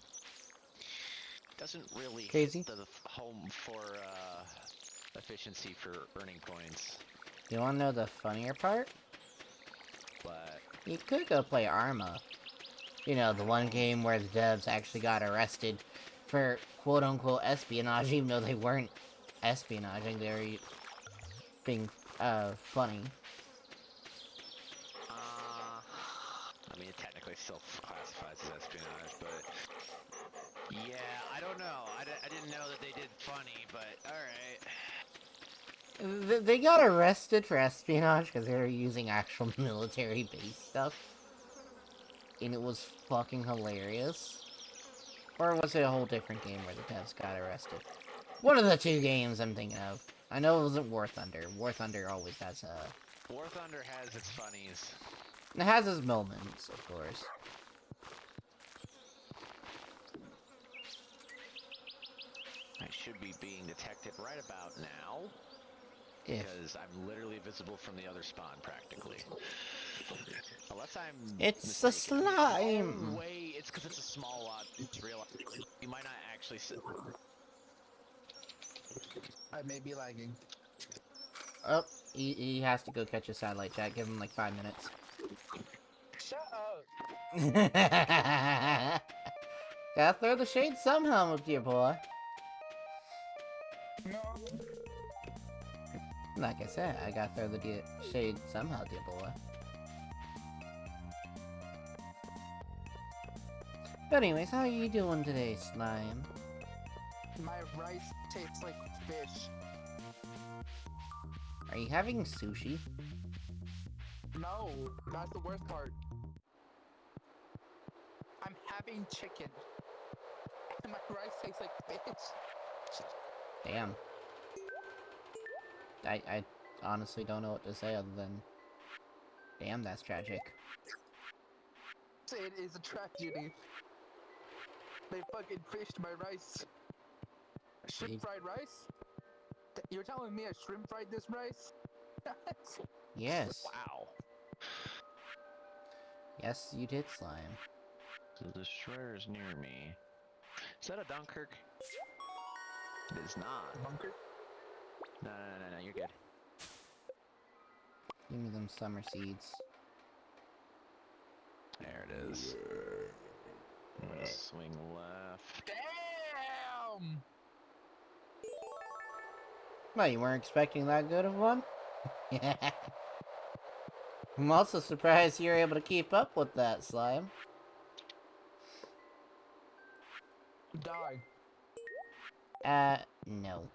S2: Crazy.
S1: hit the home for efficiency for earning points.
S2: You wanna know the funnier part?
S1: But
S2: You could go play Arma. You know, the one game where the devs actually got arrested for quote-unquote espionage, even though they weren't espionaging, they were being, funny.
S1: I mean, it technically still classifies as espionage, but yeah, I don't know. I didn't know that they did funny, but alright.
S2: They got arrested for espionage because they were using actual military base stuff. And it was fucking hilarious. Or was it a whole different game where the devs got arrested? One of the two games I'm thinking of. I know it wasn't War Thunder. War Thunder always has
S1: War Thunder has its funnies.
S2: It has its moments, of course.
S1: I should be being detected right about now.
S2: If.
S1: Because I'm literally visible from the other spawn, practically. Unless I'm
S2: It's
S1: mistaken.
S2: a slime!
S1: No way, it's because it's a small lot. It's real. You might not actually sit.
S3: I may be lagging.
S2: Oh, he has to go catch a satellite chat. Give him like 5 minutes.
S3: Shut up!
S2: Gotta throw the shade somehow, dear boy.
S3: No.
S2: Like I said, I gotta throw the shade somehow, dear boy. But anyways, how are you doing today, Slime?
S3: My rice tastes like fish.
S2: Are you having sushi?
S3: No, that's the worst part. I'm having chicken. And my rice tastes like fish.
S2: Damn. I honestly don't know what to say other than... Damn, that's tragic.
S3: It is a tragedy. They fucking fished my rice. Shrimp fried rice? You're telling me I shrimp fried this rice?
S2: Yes.
S1: Wow.
S2: Yes, you did, Slime.
S1: The destroyer's near me. Is that a Dunkirk? It is not.
S3: Bunker?
S1: No, you're good.
S2: Give me them summer seeds.
S1: There it is. I'm gonna swing left.
S3: Damn!
S2: Well, you weren't expecting that good of one? I'm also surprised you're able to keep up with that, Slime.
S3: Die.
S2: No.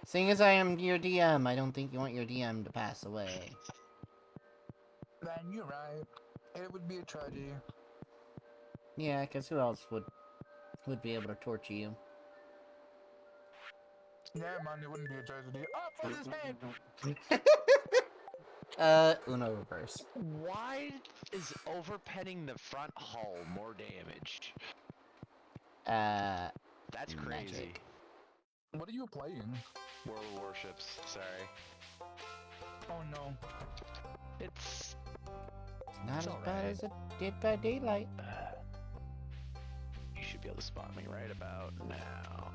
S2: Seeing as I am your DM, I don't think you want your DM to pass away.
S3: Man, you're right. It would be a tragedy.
S2: Yeah, because who else would be able to torture you?
S3: Yeah, man, it wouldn't be a tragedy. Oh, fuck his head!
S2: Uno reverse.
S1: Why is overpenning the front hull more damage? That's crazy.
S2: Magic.
S3: What are you playing?
S1: World of Warships, sorry.
S3: Oh no.
S1: It's
S2: Not as
S1: all
S2: bad
S1: right.
S2: as it did by daylight.
S1: You should be able to spot me right about now.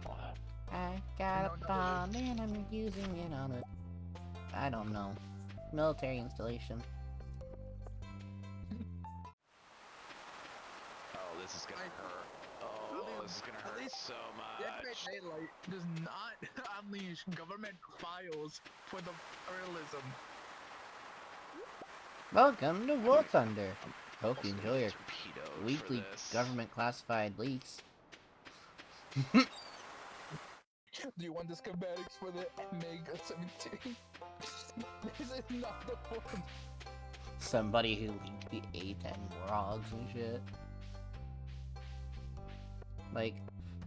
S2: I got
S3: No,
S2: a
S3: not
S2: bomb and I'm using it on it. I don't know. Military installation.
S1: Oh, this is gonna hurt. Oh, this is gonna
S3: At
S1: hurt
S3: least
S1: so
S3: Dead by
S1: much.
S3: Daylight does not unleash government files for the realism.
S2: Welcome to War Thunder. Hope
S1: Also
S2: you
S1: gonna
S2: enjoy your
S1: get torpedoed for
S2: weekly
S1: this.
S2: government classified leaks.
S3: Do you want the schematics for the Mega 17? This is not the one.
S2: Somebody who leaked the A10 logs and shit. Like,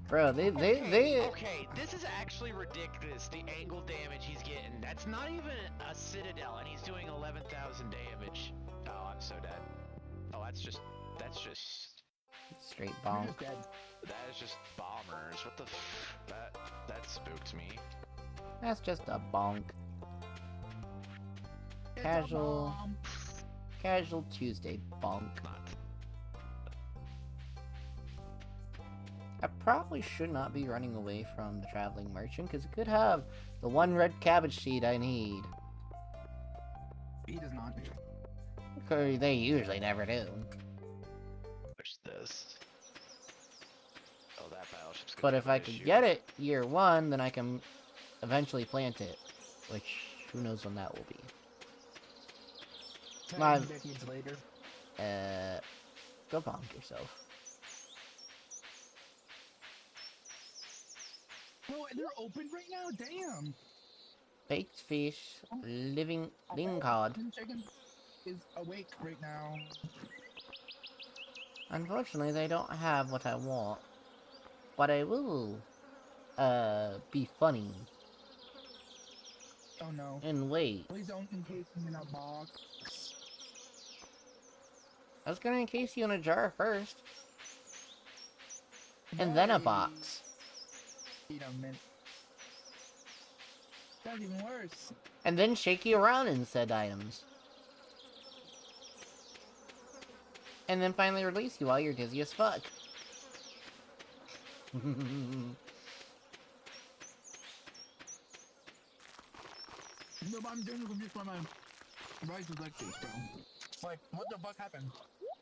S2: bro, they
S1: Okay, this is actually ridiculous. The angle damage he's getting. That's not even a citadel, and he's doing 11,000 damage. Oh, I'm so dead. Oh, that's just
S2: straight
S3: You're
S2: bonk.
S3: just dead.
S1: that is just bombers. What the that spooked me.
S2: That's just a bonk.
S3: It's a
S2: Casual.
S3: bomb.
S2: Casual Tuesday bonk.
S1: Not.
S2: I probably should not be running away from the traveling merchant because it could have the one red cabbage seed I need.
S3: He does not.
S2: They usually never do.
S1: Push this. Oh, that battleship's gonna
S2: But
S1: be
S2: if
S1: an
S2: I could
S1: issue.
S2: get it year one, then I can eventually plant it. Which, who knows when that will be.
S3: 10
S2: My-
S3: decades later.
S2: Go bonk yourself.
S3: Oh, they're open right now? Damn!
S2: Baked fish, living cod.
S3: The chicken is awake right now.
S2: Unfortunately, they don't have what I want. But I will, be funny
S3: Oh no.
S2: and wait.
S3: Please don't encase me in a box.
S2: I was gonna encase you in a jar first, and then a box.
S3: Wait a minute. That's even worse.
S2: And then shake you around in said items. And then finally release you while you're dizzy as fuck.
S3: No, but I'm getting confused by my rice is like this, bro. Like, what the fuck happened?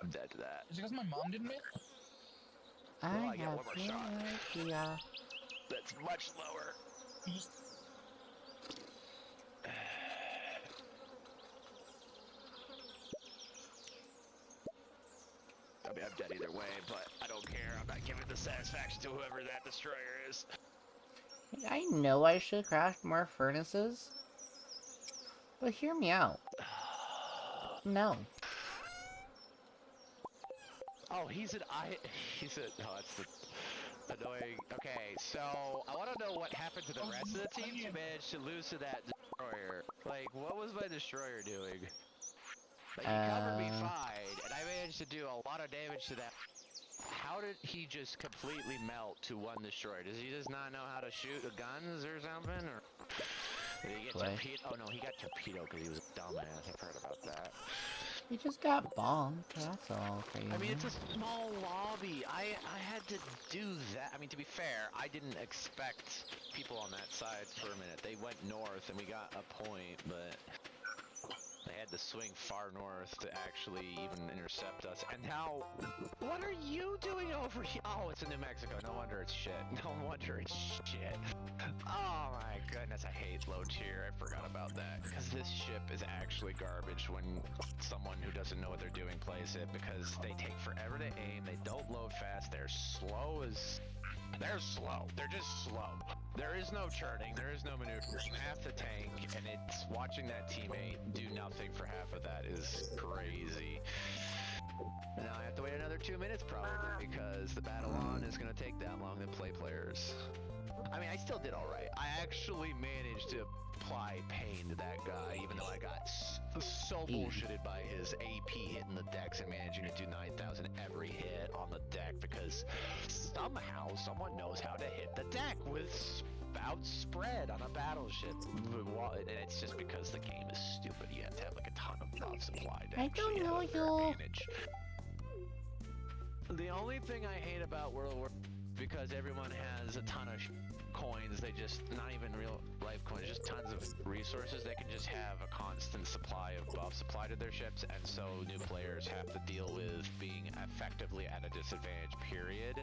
S1: I'm dead to that.
S3: Is it because my mom didn't make?
S1: Well, I
S2: I
S1: get
S2: have
S1: one more
S2: no
S1: shot.
S2: idea.
S1: That's much lower. I mean, I'm dead either way, but I don't care. I'm not giving the satisfaction to whoever that destroyer is.
S2: I know I should craft more furnaces, but hear me out. No.
S1: Oh, he's a, oh, that's the annoying. Okay, so I want to know what happened to the rest of the team who managed to lose to that destroyer. Like, what was my destroyer doing? Like, he covered me fine, and I managed to do a lot of damage to that. How did he just completely melt to one destroyer? Does he just not know how to shoot the guns or something? Or did he get torpedoed? Oh no, he got torpedoed because he was a dumbass. I've heard about that.
S2: You just got bombed, that's all crazy.
S1: I mean, it's a small lobby. I had to do that. I mean, to be fair, I didn't expect people on that side for a minute. They went north and we got a point, but they had to swing far north to actually even intercept us. And now, what are you doing over here? Oh, it's in New Mexico. No wonder it's shit. No wonder it's shit. Oh my goodness, I hate low tier. I forgot about that. Because this ship is actually garbage when someone who doesn't know what they're doing plays it, because they take forever to aim, they don't load fast, they're slow as... They're slow. They're just slow. There is no turning, there is no maneuvering. Half the tank, and it's watching that teammate do nothing for half of that is crazy. And now I have to wait another 2 minutes probably, because the battle on is going to take that long to play players. I mean, I still did alright. I actually managed to apply pain to that guy, even though I got so bullshitted by his AP hitting the decks and managing to do 9,000 every hit on the deck, because somehow someone knows how to hit the deck with spout spread on a battleship. And it's just because the game is stupid. You have to have like a ton of buff supply to
S2: I
S1: actually
S2: don't know
S1: have a fair
S2: you.
S1: advantage. The only thing I hate about World of Warcraft, because everyone has a ton of coins, they just, not even real life coins, just tons of resources, they can just have a constant supply of buff supply to their ships, and so new players have to deal with being effectively at a disadvantage, period,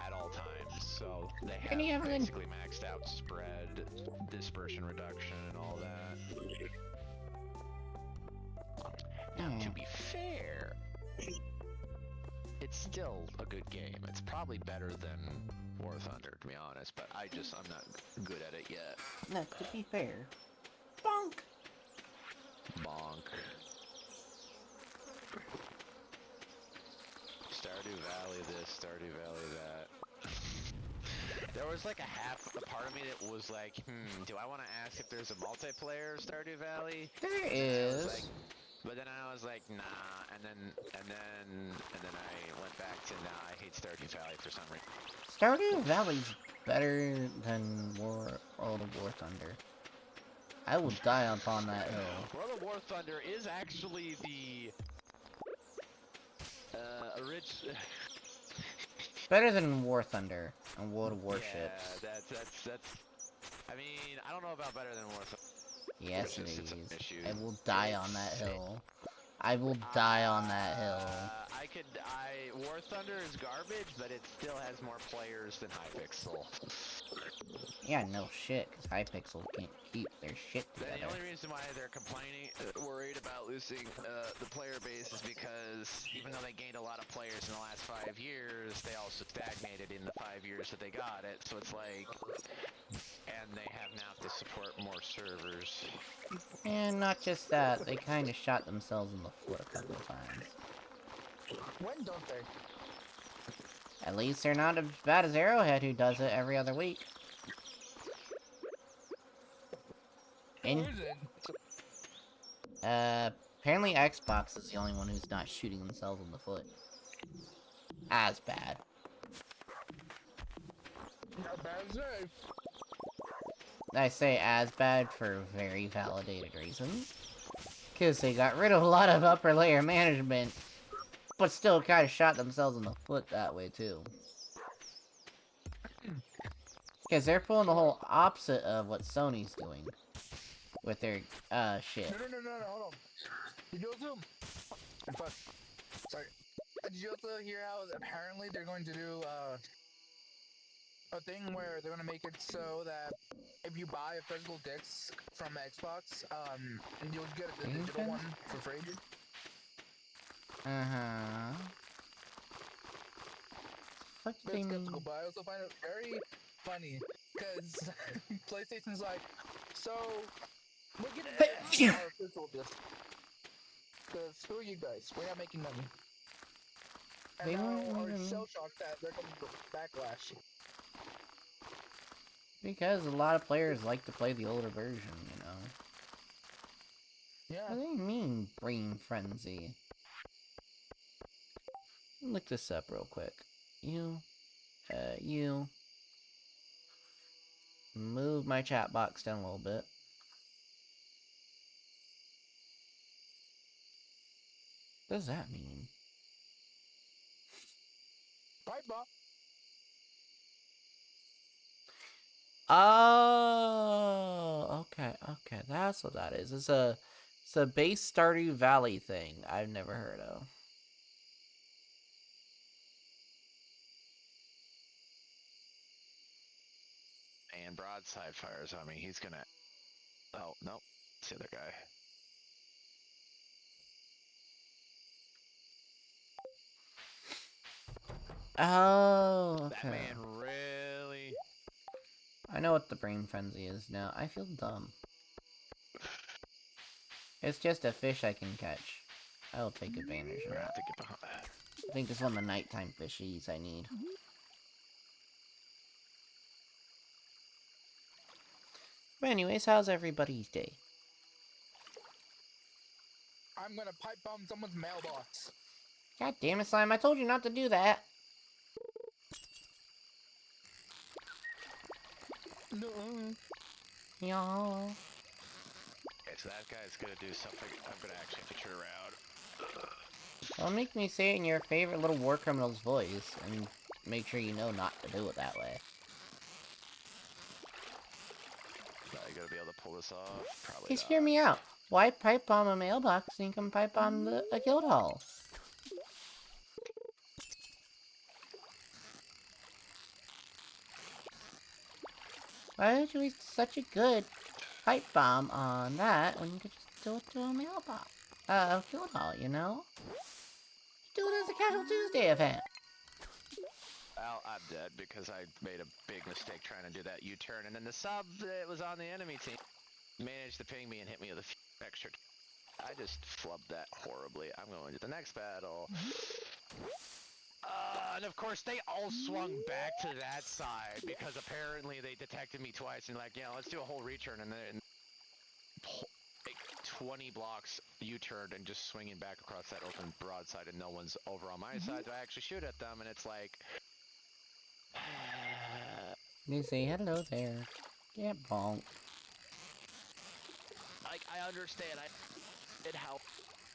S1: at all times. So they have basically maxed out spread, dispersion reduction, and all that. Now, to be fair, it's still a good game. It's probably better than War Thunder, to be honest, but I'm not good at it yet.
S2: No, to be fair. Bonk!
S1: Bonk. Stardew Valley this, Stardew Valley that. There was like a part of me that was like, do I want to ask if there's a multiplayer Stardew Valley?
S2: There is.
S1: Like, but then I was like, nah, and then I went back to nah, I hate Stardew Valley for some reason.
S2: Stardew Valley's better than World of War Thunder. I will die upon that hill.
S1: World of War Thunder is actually the
S2: Better than War Thunder and World of Warships.
S1: Yeah, that's. I mean, I don't know about better than War Thunder.
S2: Yes, it is. I will die on that hill. I will die on that hill.
S1: War Thunder is garbage, but it still has more players than Hypixel.
S2: Yeah, no shit, because Hypixel can't keep their shit together.
S1: The only reason why they're complaining, worried about losing the player base is because even though they gained a lot of players in the last 5 years, they also stagnated in the 5 years that they got it. So it's like, and they have now to support more servers.
S2: And not just that, they kind of shot themselves in the foot a couple of times.
S3: When don't they?
S2: At least they're not as bad as Arrowhead, who does it every other week. Apparently Xbox is the only one who's not shooting themselves in the foot. As bad.
S3: Not bad as that.
S2: I say as bad for very validated reasons. Because they got rid of a lot of upper layer management, but still kind of shot themselves in the foot that way too. Because they're pulling the whole opposite of what Sony's doing with their shit.
S3: No, hold on. Did you also... Fuck. Sorry. Did you also hear how apparently they're going to do a thing where they're going to make it so that if you buy a physical disc from Xbox, you'll get a digital one for free?
S2: Uh-huh. What do they mean?
S3: But I also find it very funny, because PlayStation's like, so, we're getting our physical disc. Because who are you guys? We're not making money. And
S2: They
S3: now
S2: weren't
S3: are
S2: even...
S3: shell-shocked that they're going to backlash.
S2: Because a lot of players like to play the older version, you know?
S3: Yeah.
S2: What do they mean, brain frenzy? Look this up real quick. You move my chat box down a little bit. What does that mean?
S3: Pipe bomb.
S2: Oh, okay, that's what that is. It's a It's a base Stardew Valley thing I've never heard of.
S1: And broadside fires on me. He's gonna. Oh no, it's the other guy.
S2: Oh, okay.
S1: That man really.
S2: I know what the brain frenzy is now. I feel dumb. It's just a fish I can catch. I'll take advantage of
S1: I
S2: that.
S1: have to get behind.
S2: I think it's one of the nighttime fishies I need. But anyways, how's everybody's day?
S3: I'm gonna pipe bomb someone's mailbox.
S2: God damn it, Slime, I told you not to do that.
S3: No.
S2: Yeah.
S1: Okay, so that guy's gonna do something. I'm gonna actually have to turn around.
S2: Don't make me say it in your favorite little war criminal's voice, and make sure you know not to do it that way.
S1: Are you gonna be able to pull this off? Probably
S2: Please
S1: not.
S2: hear me out. Why pipe bomb a mailbox when you can pipe bomb a guild hall? Why would you waste such a good pipe bomb on that when you could just do it to a mailbox? A guild hall, you know? Do it as a casual Tuesday event.
S1: Well, I'm dead because I made a big mistake trying to do that U-turn, and then the sub that was on the enemy team managed to ping me and hit me with a extra. I just flubbed that horribly. I'm going to the next battle. And of course, they all swung back to that side because apparently they detected me twice and like, yeah, let's do a whole return, and then like 20 blocks U-turned and just swinging back across that open broadside, and no one's over on my side, so I actually shoot at them, and it's like.
S2: They say hello there. Get bonked.
S1: Like, I understand. It helped.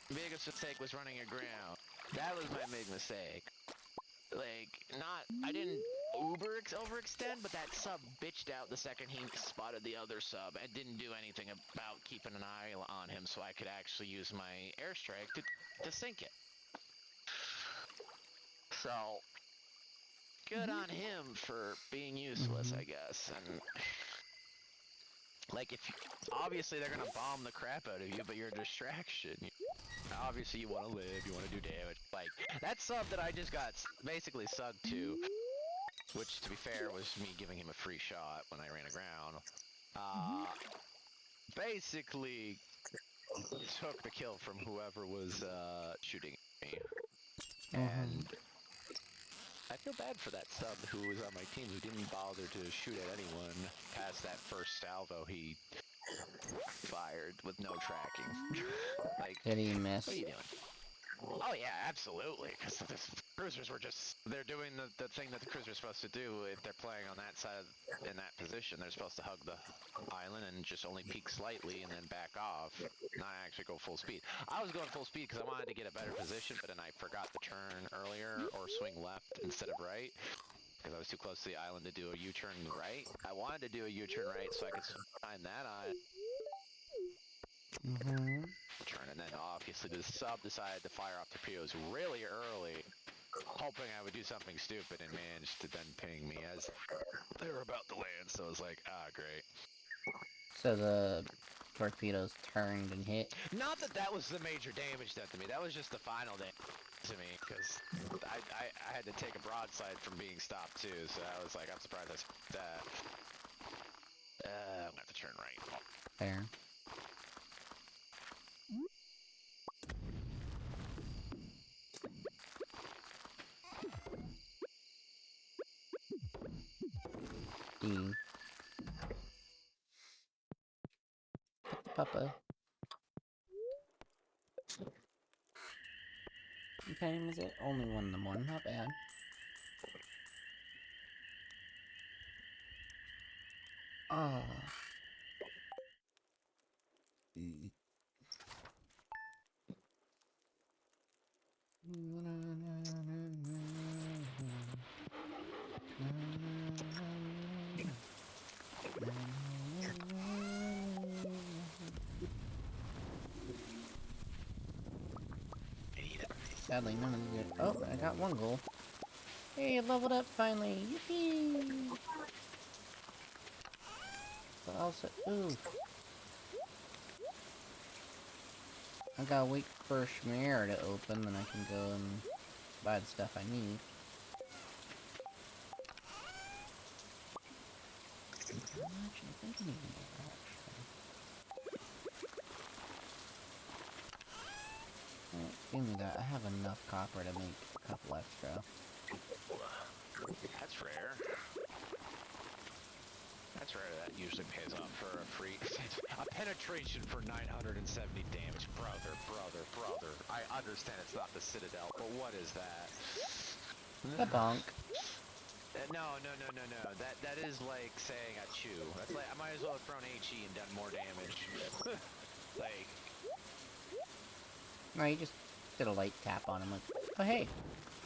S1: Biggest mistake was running aground. That was my big mistake. Like, I didn't overextend, but that sub bitched out the second he spotted the other sub and didn't do anything about keeping an eye on him so I could actually use my airstrike to sink it. So, good on him for being useless, I guess. And like, obviously they're gonna bomb the crap out of you, but you're a distraction. Obviously you want to live, you want to do damage. Like, that sub that I just got basically subbed to, which to be fair was me giving him a free shot when I ran aground, basically took the kill from whoever was shooting at me. And I feel bad for that sub who was on my team who didn't bother to shoot at anyone past that first salvo he fired with no tracking. Like,
S2: Did he miss?
S1: what are you doing? Oh yeah, absolutely, because the cruisers were they're doing the thing that the cruiser's supposed to do if they're playing on that side, in that position. They're supposed to hug the island and just only peek slightly and then back off, not actually go full speed. I was going full speed because I wanted to get a better position, but then I forgot to turn earlier or swing left instead of right, because I was too close to the island to do a U-turn right. I wanted to do a U-turn right so I could time that on. Turn, and then obviously the sub decided to fire off torpedoes really early, hoping I would do something stupid, and managed to then ping me as they were about to land. So I was like, ah, great.
S2: So the torpedoes turned and hit.
S1: Not that that was the major damage done to me. That was just the final damage to me, because I had to take a broadside from being stopped too. So I was like, I'm surprised I stopped that. I'm gonna have to turn right.
S2: Fair. Papa. What time is it? Only 1 in the morning, not bad. Oh. Sadly, none of these are... Oh, I got one goal. Hey, I leveled up finally! Yippee! But also... Ooh. I gotta wait for Shmir to open, then I can go and buy the stuff I need. How much? I think I need more, actually. Alright, give me that. I have enough copper to make a couple extra.
S1: That's rare. That's rare. That usually pays off for a free... A penetration for 970 damage. Brother. I understand it's not the Citadel, but what is that?
S2: The bonk.
S1: No. That is like saying a chew. That's like, I might as well have thrown HE and done more damage. Like...
S2: No, you just did a light tap on him like, oh hey.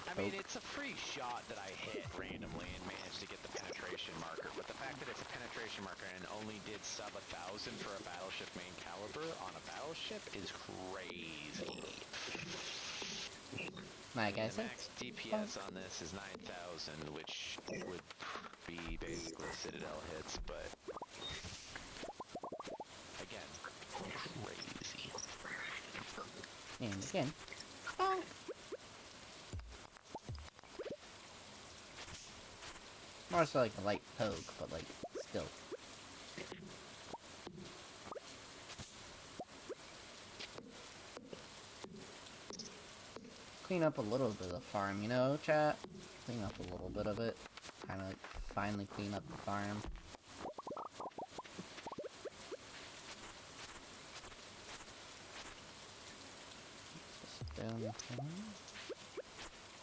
S1: I mean, it's a free shot that I hit randomly and managed to get the penetration marker, but the fact that it's a penetration marker and only did sub 1,000 for a battleship main caliber on a battleship is crazy.
S2: Like I
S1: The
S2: said,
S1: max DPS on this is 9,000, which would be basically Citadel hits, but again, crazy.
S2: and again, bonk. More so like a light poke, but like, still. Clean up a little bit of the farm, you know, chat? Clean up a little bit of it. Kinda like, finally clean up the farm. Just down the farm.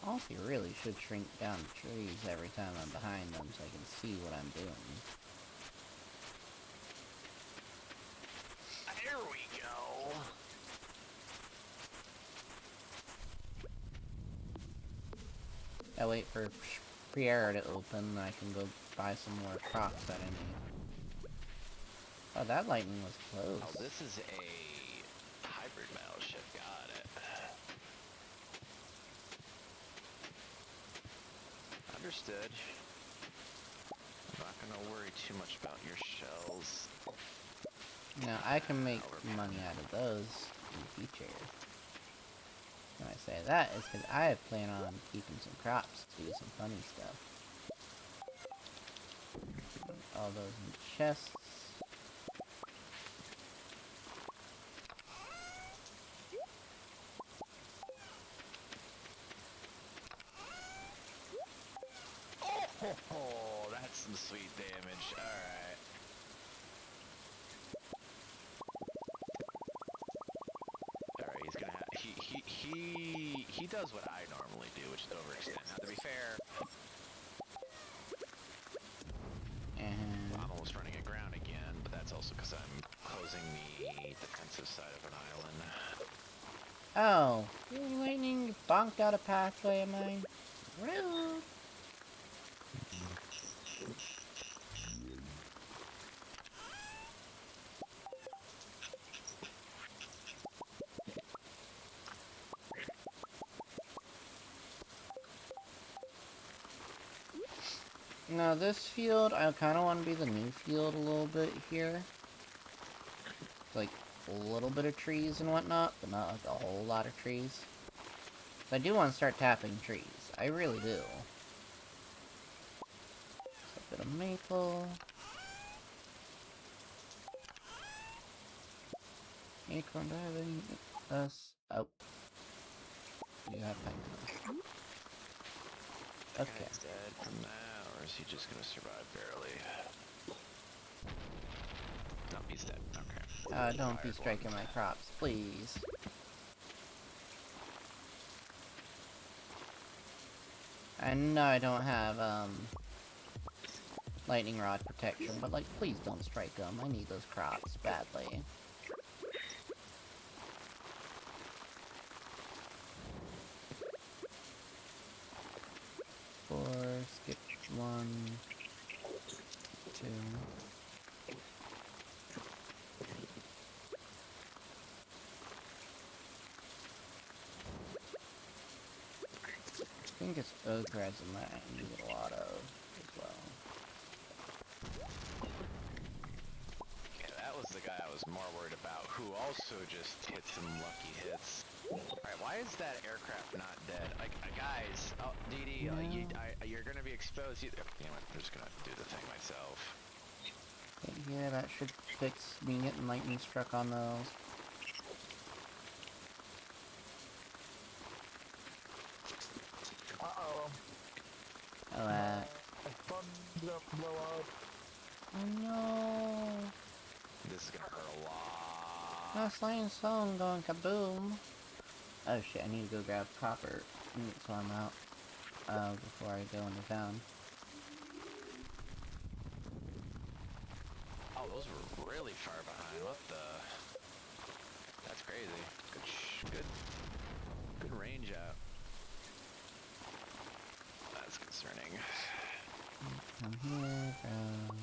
S2: Also, you really should shrink down the trees every time I'm behind them so I can see what I'm doing.
S1: There we go.
S2: I wait for Pierre to open, then I can go buy some more crops that I need. Oh, that lightning was close.
S1: Oh, this is a hybrid battleship. Got it. Understood. I'm not gonna worry too much about your shells.
S2: Now, I can make money out of those in the future. When I say that, is because I plan on keeping some crops to do some funny stuff. All those in chests.
S1: Oh, that's some sweet damage. Alright. Alright, he's gonna have... He does what I normally do, which is overextend. Now, to be fair,
S2: And
S1: I'm almost running aground again, but that's also because I'm closing the defensive side of an island.
S2: oh, really lightning, you bonked out a pathway of mine. Rude. Now this field, I kind of want to be the new field a little bit here. Like, a little bit of trees and whatnot, but not like a whole lot of trees. So I do want to start tapping trees. I really do. A bit of maple. Acorn, do I have any? Oh. You have pine.
S1: That
S2: Okay.
S1: guy's dead from that, or is he just gonna survive barely? No, he's dead. Okay.
S2: Don't be
S1: Fired
S2: striking
S1: one.
S2: my crops, please. I know I don't have, lightning rod protection, but, like, please don't strike them. I need those crops badly. Skip 1, 2. think it's oak resin that I need a lot of as well.
S1: Yeah, that was the guy I was more worried about, who also just hit some lucky hits. Alright, why is that aircraft not dead? Like, guys, oh, Dee, you're gonna be exposed. You know what, I'm just gonna do the thing myself.
S2: Yeah, that should fix me getting lightning struck on those.
S3: Uh-oh.
S2: Oh,
S3: My phone's gonna blow up.
S2: oh no!
S1: This is gonna hurt a lot.
S2: My science phone going kaboom! Oh shit, I need to go grab copper so I'm out before I go into town.
S1: Oh, those were really far behind. What the? That's crazy. Good range out. That's concerning.
S2: Come here, grab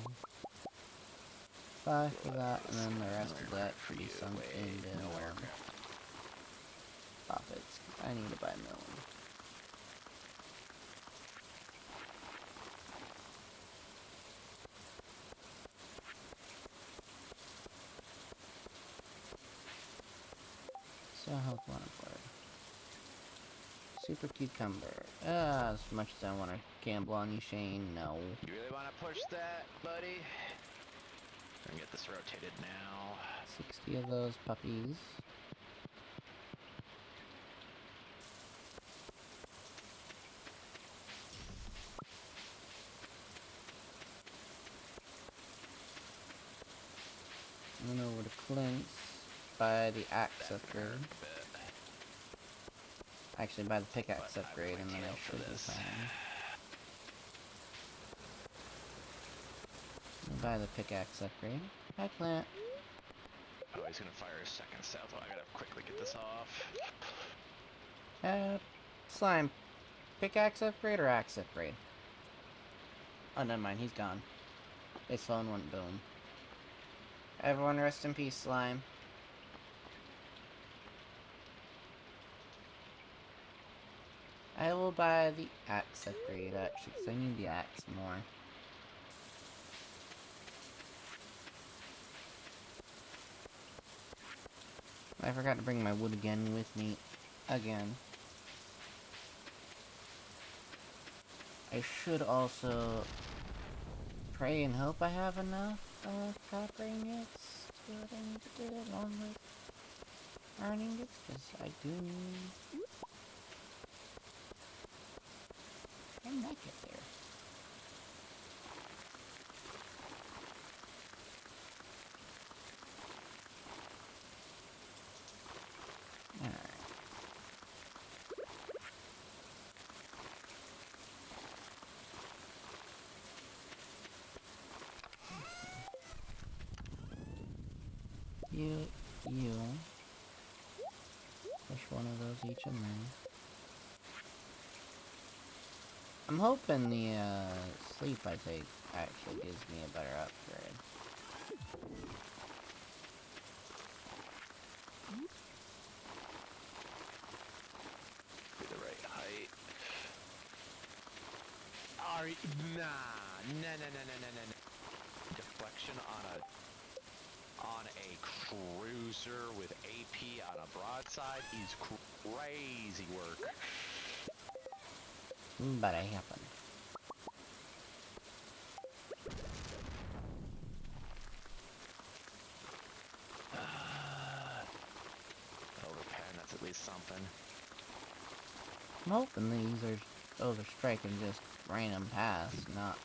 S2: 5 for that, and then the rest of that should be sunk into profits. I need to buy milk. So health 1 upward. Super cucumber. As much as I want to gamble on you, Shane, no.
S1: You really want to push that, buddy? I'm gonna get this rotated now.
S2: 60 of those puppies. And then over to Clint's. Buy the axe upgrade. Actually, buy the pickaxe upgrade, and then I should be fine. Buy the pickaxe upgrade. Hi, Clint.
S1: Oh, he's gonna fire his second south. I gotta quickly get this off.
S2: Slime. Pickaxe upgrade or axe upgrade? Oh, never mind. He's gone. His phone went boom. Everyone rest in peace, Slime. I will buy the axe upgrade, actually, because I need the axe more. I forgot to bring my wood again with me. Again. I should also pray and hope I have enough copper ingots to do what I need to do, along with iron ingots, because I do need... How did that get there? Alright. You. Push one of those each in there. I'm hoping the sleep I take actually gives me a better upgrade.
S1: Be the right height. Nah. Deflection on a cruiser with AP on a broadside is crazy work.
S2: But I happen.
S1: Overpen, that's at least something.
S2: I'm hoping these are overstriking just random paths, not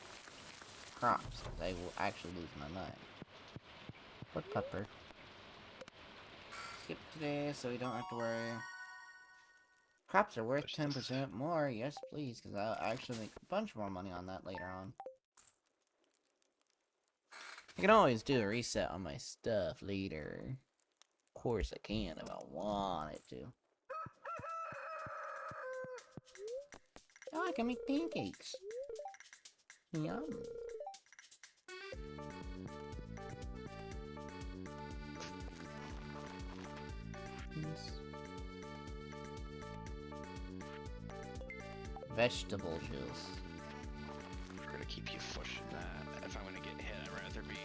S2: crops. I will actually lose my mind. Put pepper. Skip today so we don't have to worry. Crops are worth 10% more. Yes, please, because I'll actually make a bunch more money on that later on. I can always do a reset on my stuff later. Of course I can if I wanted to. Oh, I can make pancakes. Yum. Yes. Vegetable juice.
S1: We're gonna keep you pushing that. If I'm gonna get hit, I'd rather be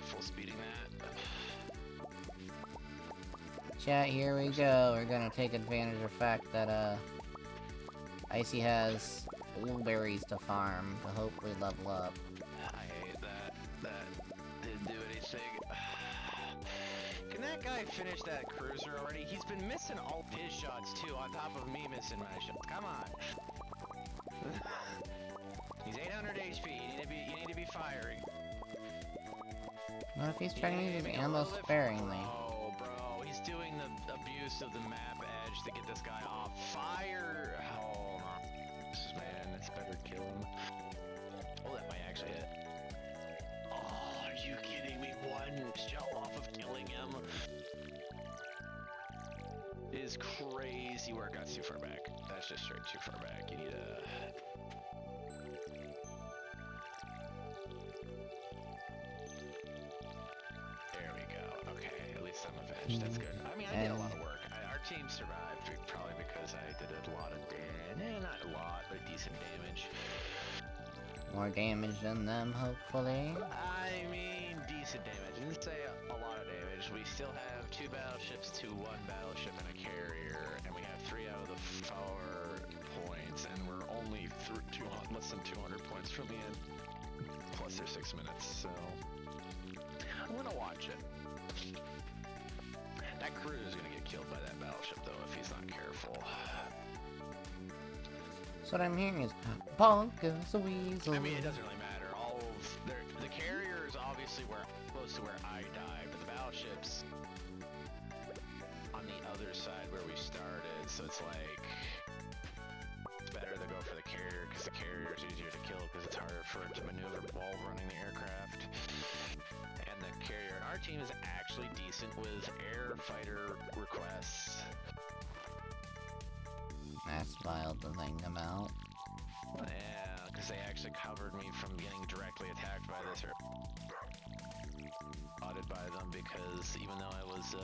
S1: full speeding that.
S2: Chat, here we go. We're gonna take advantage of the fact that, Icy has blueberries to farm to hopefully level up.
S1: I hate that. That didn't do anything. Can that guy finish that cruiser already? He's been missing all his shots too, on top of me missing my shots. Come on. He's 800 HP. You need to be firing.
S2: What if he's trying to use ammo sparingly?
S1: Oh, bro, he's doing the abuse of the map edge to get this guy off. Fire! Oh, man, this better kill him. Oh, that might actually hit. Oh, are you kidding me? One shell off of killing him is crazy work. That's too far back. That's just straight too far back. You need a... There we go. Okay, at least I'm avenged. That's good. I mean, I did a lot of work. Our team survived probably because I did a lot of damage. Not a lot, but decent damage.
S2: More damage than them, hopefully.
S1: I mean, decent damage. I didn't say a lot of damage. We still have 2 battleships to 1 battleship and a carrier, and we have 3 out of the 4 points, and we're only less than 200 points from the end. Plus, there's 6 minutes, so I'm gonna watch it. That crew is gonna get killed by that battleship, though, if he's not careful.
S2: So what I'm hearing is, bonk goes a weasel.
S1: I mean, it doesn't really matter. All of the carrier is obviously close to where I died, but the battleship's on the other side where we started. So it's like it's better to go for the carrier because the carrier is easier to kill because it's harder for it to maneuver while running the aircraft. And the carrier in our team is actually decent with air fighter requests.
S2: That's wild to think about.
S1: Yeah, because they actually covered me from getting directly attacked by this or spotted by them because even though I was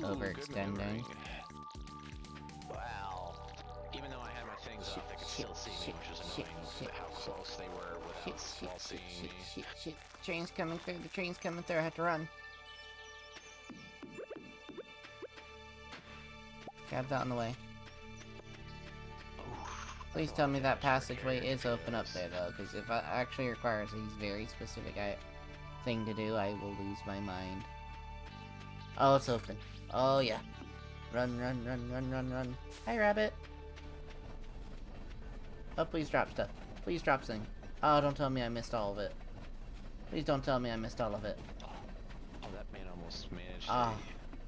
S2: Overextending.
S1: good maneuvering. Wow. Even though I had my things off, they could still see me, which is annoying. How close they were without while seeing me.
S2: Shit. Train's coming through. The train's coming through. I have to run. Cab's out in the way. Please tell me that passageway is open up there, though, because if it actually requires a very specific thing to do, I will lose my mind. Oh, it's open. Oh, yeah. Run. Hi, rabbit. Oh, please drop stuff. Please drop something. Oh, don't tell me I missed all of it. Please don't tell me I missed all of it.
S1: Oh, that man almost managed
S2: Ah,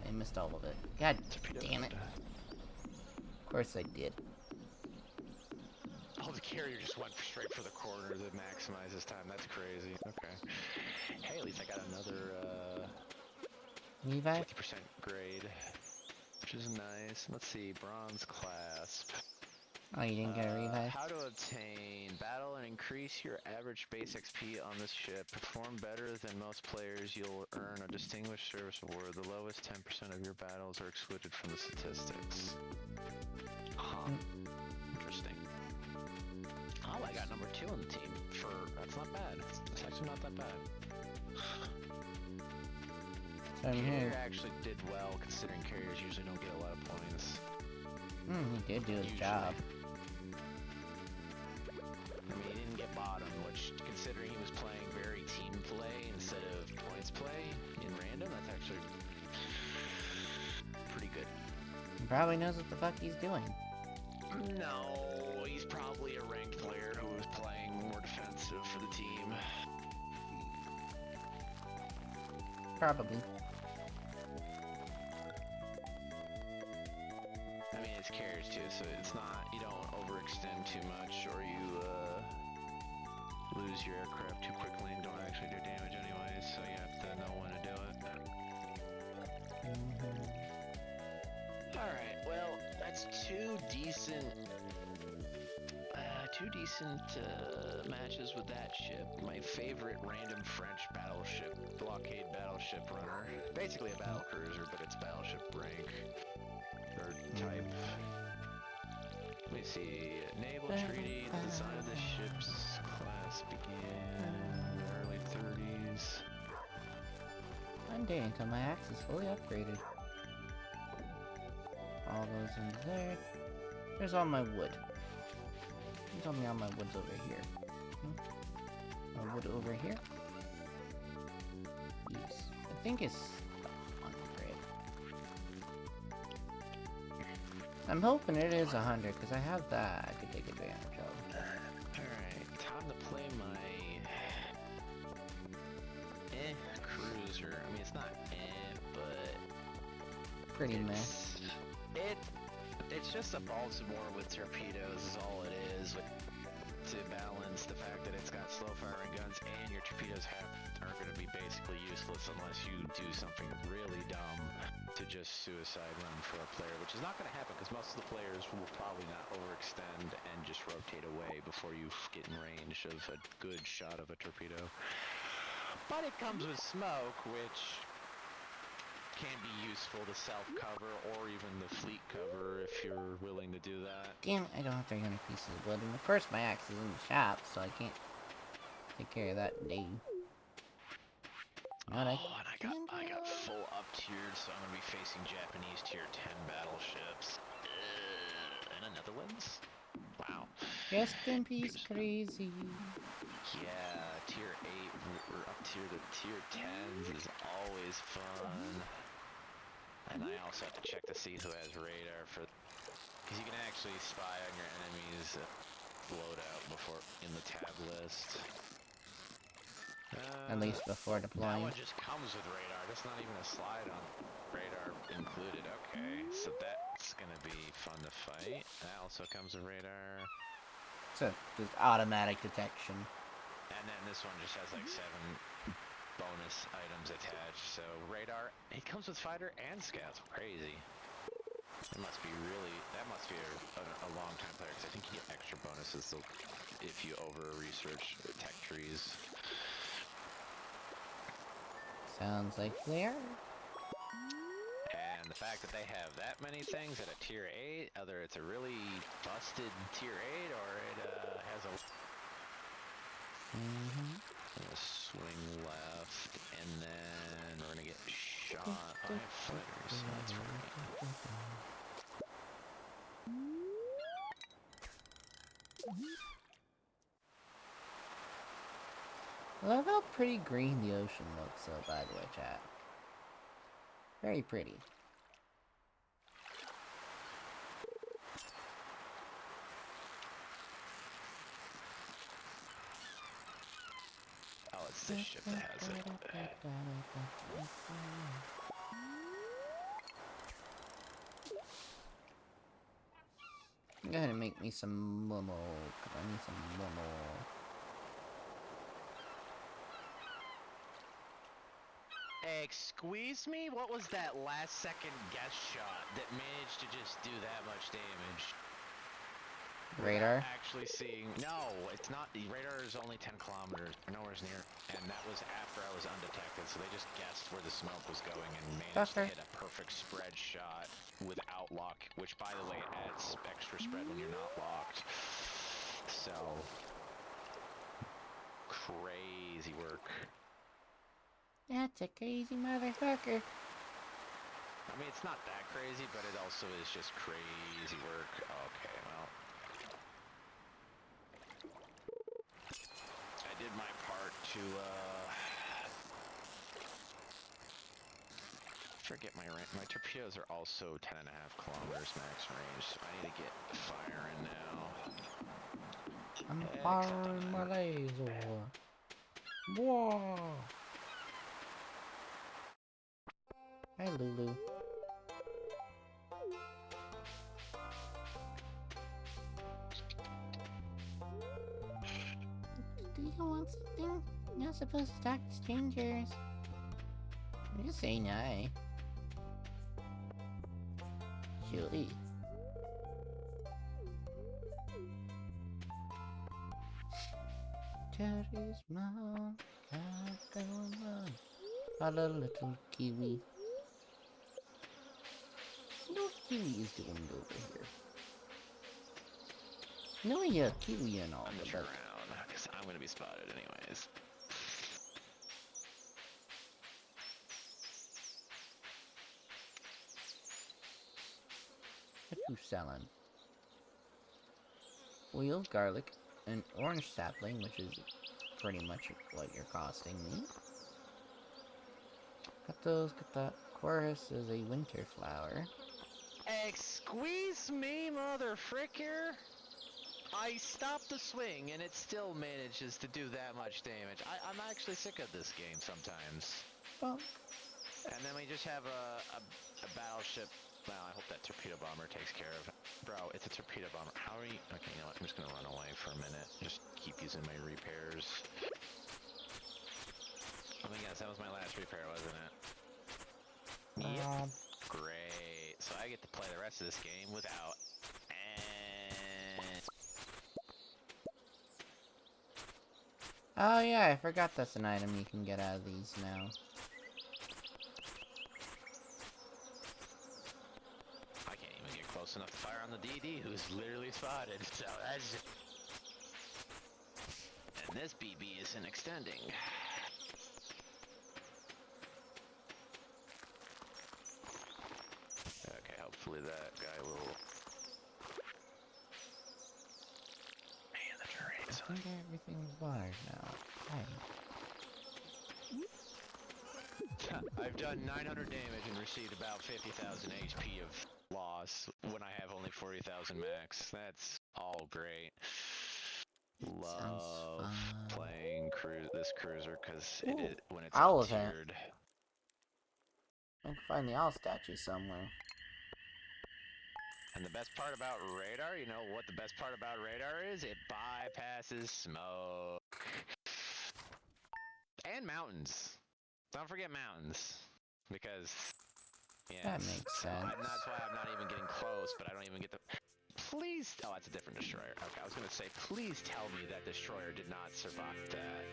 S2: I missed all of it. God
S1: to...
S2: damn it. Of course I did.
S1: Oh, the carrier just went straight for the corner to maximize his time. That's crazy. Okay. Hey, at least I got another,
S2: Levi?
S1: 50% grade, which is nice. Let's see, bronze clasp.
S2: Oh, you didn't get a revive?
S1: How to obtain battle and increase your average base XP on this ship. Perform better than most players, you'll earn a distinguished service award. The lowest 10% of your battles are excluded from the statistics. Huh. Interesting. Oh, I got number 2 on the team. That's not bad. It's actually not that bad.
S2: So I'm
S1: Carrier
S2: here.
S1: actually did well, considering carriers usually don't get a lot of points.
S2: He did do his
S1: Usually.
S2: job.
S1: I mean, he didn't get bottom, which, considering he was playing very team play instead of points play in random, that's actually pretty good.
S2: He probably knows what the fuck he's doing.
S1: No, he's probably a ranked player who was playing more defensive for the team.
S2: Probably.
S1: I mean, it's carriers too, so it's not, you don't overextend too much or you lose your aircraft too quickly and don't actually do damage anyways, so you have to know when to do it. Alright, well, that's two decent matches with that ship. My favorite random French battleship, blockade battleship runner. Basically a battle cruiser, but it's battleship rank or type. Let me see. Naval treaty. The design of the ship's class began in the early 30s.
S2: One day until my axe is fully upgraded. All those in there. There's all my wood. You told me all my wood's over here. My wood over here? Yes. I think it's 100. I'm hoping it is 100 because I have that I could take advantage of.
S1: Alright, time to play my cruiser. I mean, it's not but
S2: Pretty meh.
S1: It's just a Baltimore with torpedoes is all it is. To balance the fact that it's got slow firing guns and your torpedoes are going to be basically useless unless you do something really dumb to just suicide run for a player, which is not going to happen because most of the players will probably not overextend and just rotate away before you get in range of a good shot of a torpedo. But it comes with smoke, which can be useful to self-cover or even the fleet cover if you're willing to do that.
S2: Damn, I don't have 300 pieces of wood. And of course my axe is in the shop, so I can't take care of that today.
S1: And I got full up-tiered, so I'm gonna be facing Japanese tier 10 battleships. And a Netherlands? Wow.
S2: Rest in peace, crazy.
S1: Yeah, tier 8 or up tier to tier 10s is always fun. And I also have to check to see who has radar for, because you can actually spy on your enemies' loadout before in the tab list.
S2: At least before
S1: That
S2: deploying.
S1: one just comes with radar. That's not even a slide on radar included. Okay, so that's gonna be fun to fight. That also comes with radar.
S2: So just automatic detection.
S1: And then this one just has like 7 bonus items attached. So radar, it comes with fighter and scouts. Crazy. It must be that must be a long time player because I think you get extra bonuses if you over-research tech trees.
S2: Sounds like Flair.
S1: And the fact that they have that many things at a tier 8, either it's a really busted tier 8 or it has a... Gonna swing left, and then we're gonna get shot by fighters, so that's fine.
S2: I love how pretty green the ocean looks, though, by the way, chat. Very pretty.
S1: Oh, it's this ship that has it.
S2: Go ahead and make me some momo. I need some momo.
S1: Excuse me? What was that last second guess shot that managed to just do that much damage?
S2: Radar?
S1: Actually seeing... No, it's not. The radar is only 10 kilometers. Nowhere near. And that was after I was undetected, so they just guessed where the smoke was going and managed to hit a perfect spread shot without lock, which, by the way, adds extra spread when you're not locked. So... Crazy work.
S2: That's a crazy motherfucker.
S1: I mean, it's not that crazy, but it also is just crazy work. Okay, well... I did my part to, forget my range. My torpedoes are also 10.5 kilometers max range, so I need to get fire in now.
S2: I'm firing my laser. Whoa! Hi, Lulu. Do you want something? You're not supposed to talk to strangers. Just say no. Surely. Charisma, a little kiwi. What kiwi is doing over here? No, you kiwi and all.
S1: I'm gonna
S2: But
S1: turn around, because I'm gonna be spotted anyways.
S2: what you selling? Wheel, garlic, an orange sapling, which is pretty much what you're costing me. Got those, got that. Chorus is a winter flower.
S1: Excuse me, mother fricker. I stopped the swing and it still manages to do that much damage. I'm actually sick of this game sometimes.
S2: Well,
S1: And then we just have a battleship. Well, I hope that torpedo bomber takes care of it. Bro, it's a torpedo bomber. How are you? Okay, you know what? I'm just gonna run away for a minute. Just keep using my repairs. Let me guess, that was my last repair, wasn't it? Yep. Great. So I get to play the rest of this game without.
S2: oh yeah, I forgot that's an item you can get out of these now.
S1: I can't even get close enough to fire on the DD, who's literally spotted. So that's. And this BB isn't extending. Okay, hopefully that guy will. Man, the terrain's
S2: I think everything's watered now. Hey.
S1: I've done 900 damage and received about 50,000 HP of loss when I have only 40,000 max. That's all great. Love playing this cruiser because when it's
S2: Owl event.
S1: tiered.
S2: I can find the owl statue somewhere.
S1: And the best part about radar, you know what the best part about radar is? It bypasses smoke. And mountains. Don't forget mountains. Because, yeah.
S2: That makes sense.
S1: That's why I'm not even getting close, but I don't even get the... Please... Oh, that's a different destroyer. Okay, I was going to say, please tell me that destroyer did not survive that.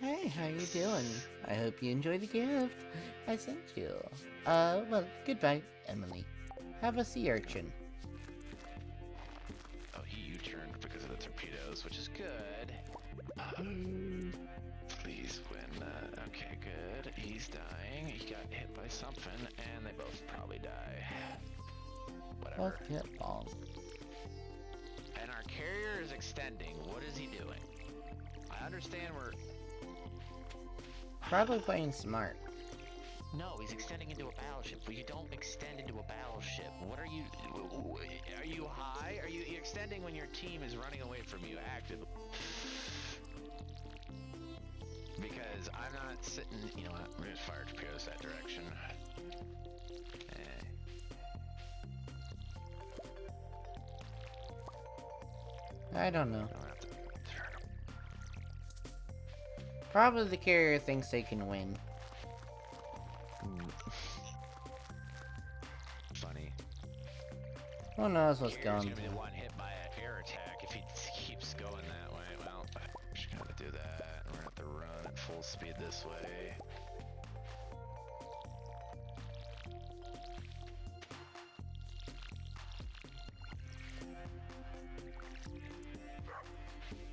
S2: Hey, how you doing? I hope you enjoy the gift I sent you. Well, goodbye, Emily. Have a sea urchin.
S1: Oh, he U-turned because of the torpedoes, which is good. Please win that. Okay, good. He's dying. He got hit by something, and they both probably die. Whatever.
S2: Both hit balls.
S1: And our carrier is extending. What is he doing? I understand we're...
S2: Probably playing smart.
S1: No, he's extending into a battleship. Well, you don't extend into a battleship. What are you... Are you high? Are you extending when your team is running away from you actively? Because I'm not sitting... You know what? We're gonna fire torpedoes that direction.
S2: I don't know. Probably the carrier thinks they can win.
S1: Funny.
S2: Who knows what's
S1: Carrier's
S2: going
S1: gonna be
S2: on?
S1: the one hit by an air attack if he keeps going that way. Well, we're just gonna do that. We're gonna have to run at full speed this way.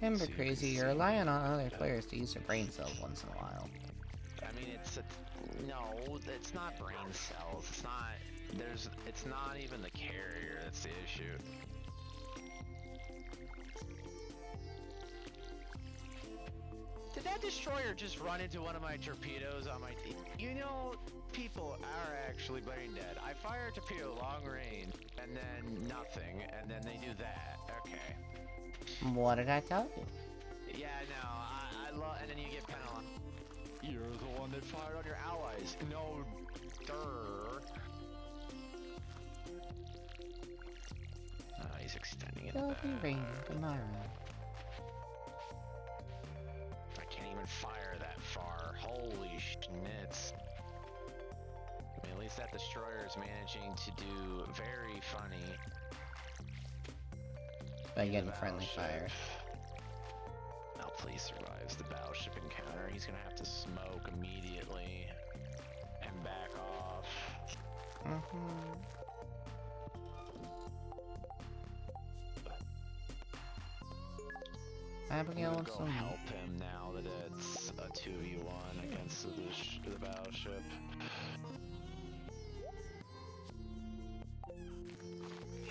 S2: Remember, Crazy, you're relying on other players to use their brain cells once in a while.
S1: I mean, no, it's not brain cells. It's not even the carrier that's the issue. Did that destroyer just run into one of my torpedoes on my team? You know, people are actually brain dead. I fire a torpedo long range, and then nothing, and then they do that. Okay.
S2: What did I tell you?
S1: Yeah, no, I love, and then you get penalized. You're the one that fired on your allies. No, durr. Oh, he's extending it
S2: It'll
S1: back.
S2: be raining tomorrow.
S1: I can't even fire that far. Holy schnitz. I mean, at least that destroyer is managing to do very funny.
S2: By getting friendly fire.
S1: Now please survives the battleship encounter. He's gonna have to smoke immediately and back off.
S2: Abigail
S1: I'm
S2: wants
S1: gonna go
S2: some.
S1: help him now that it's a 2v1 against the battleship.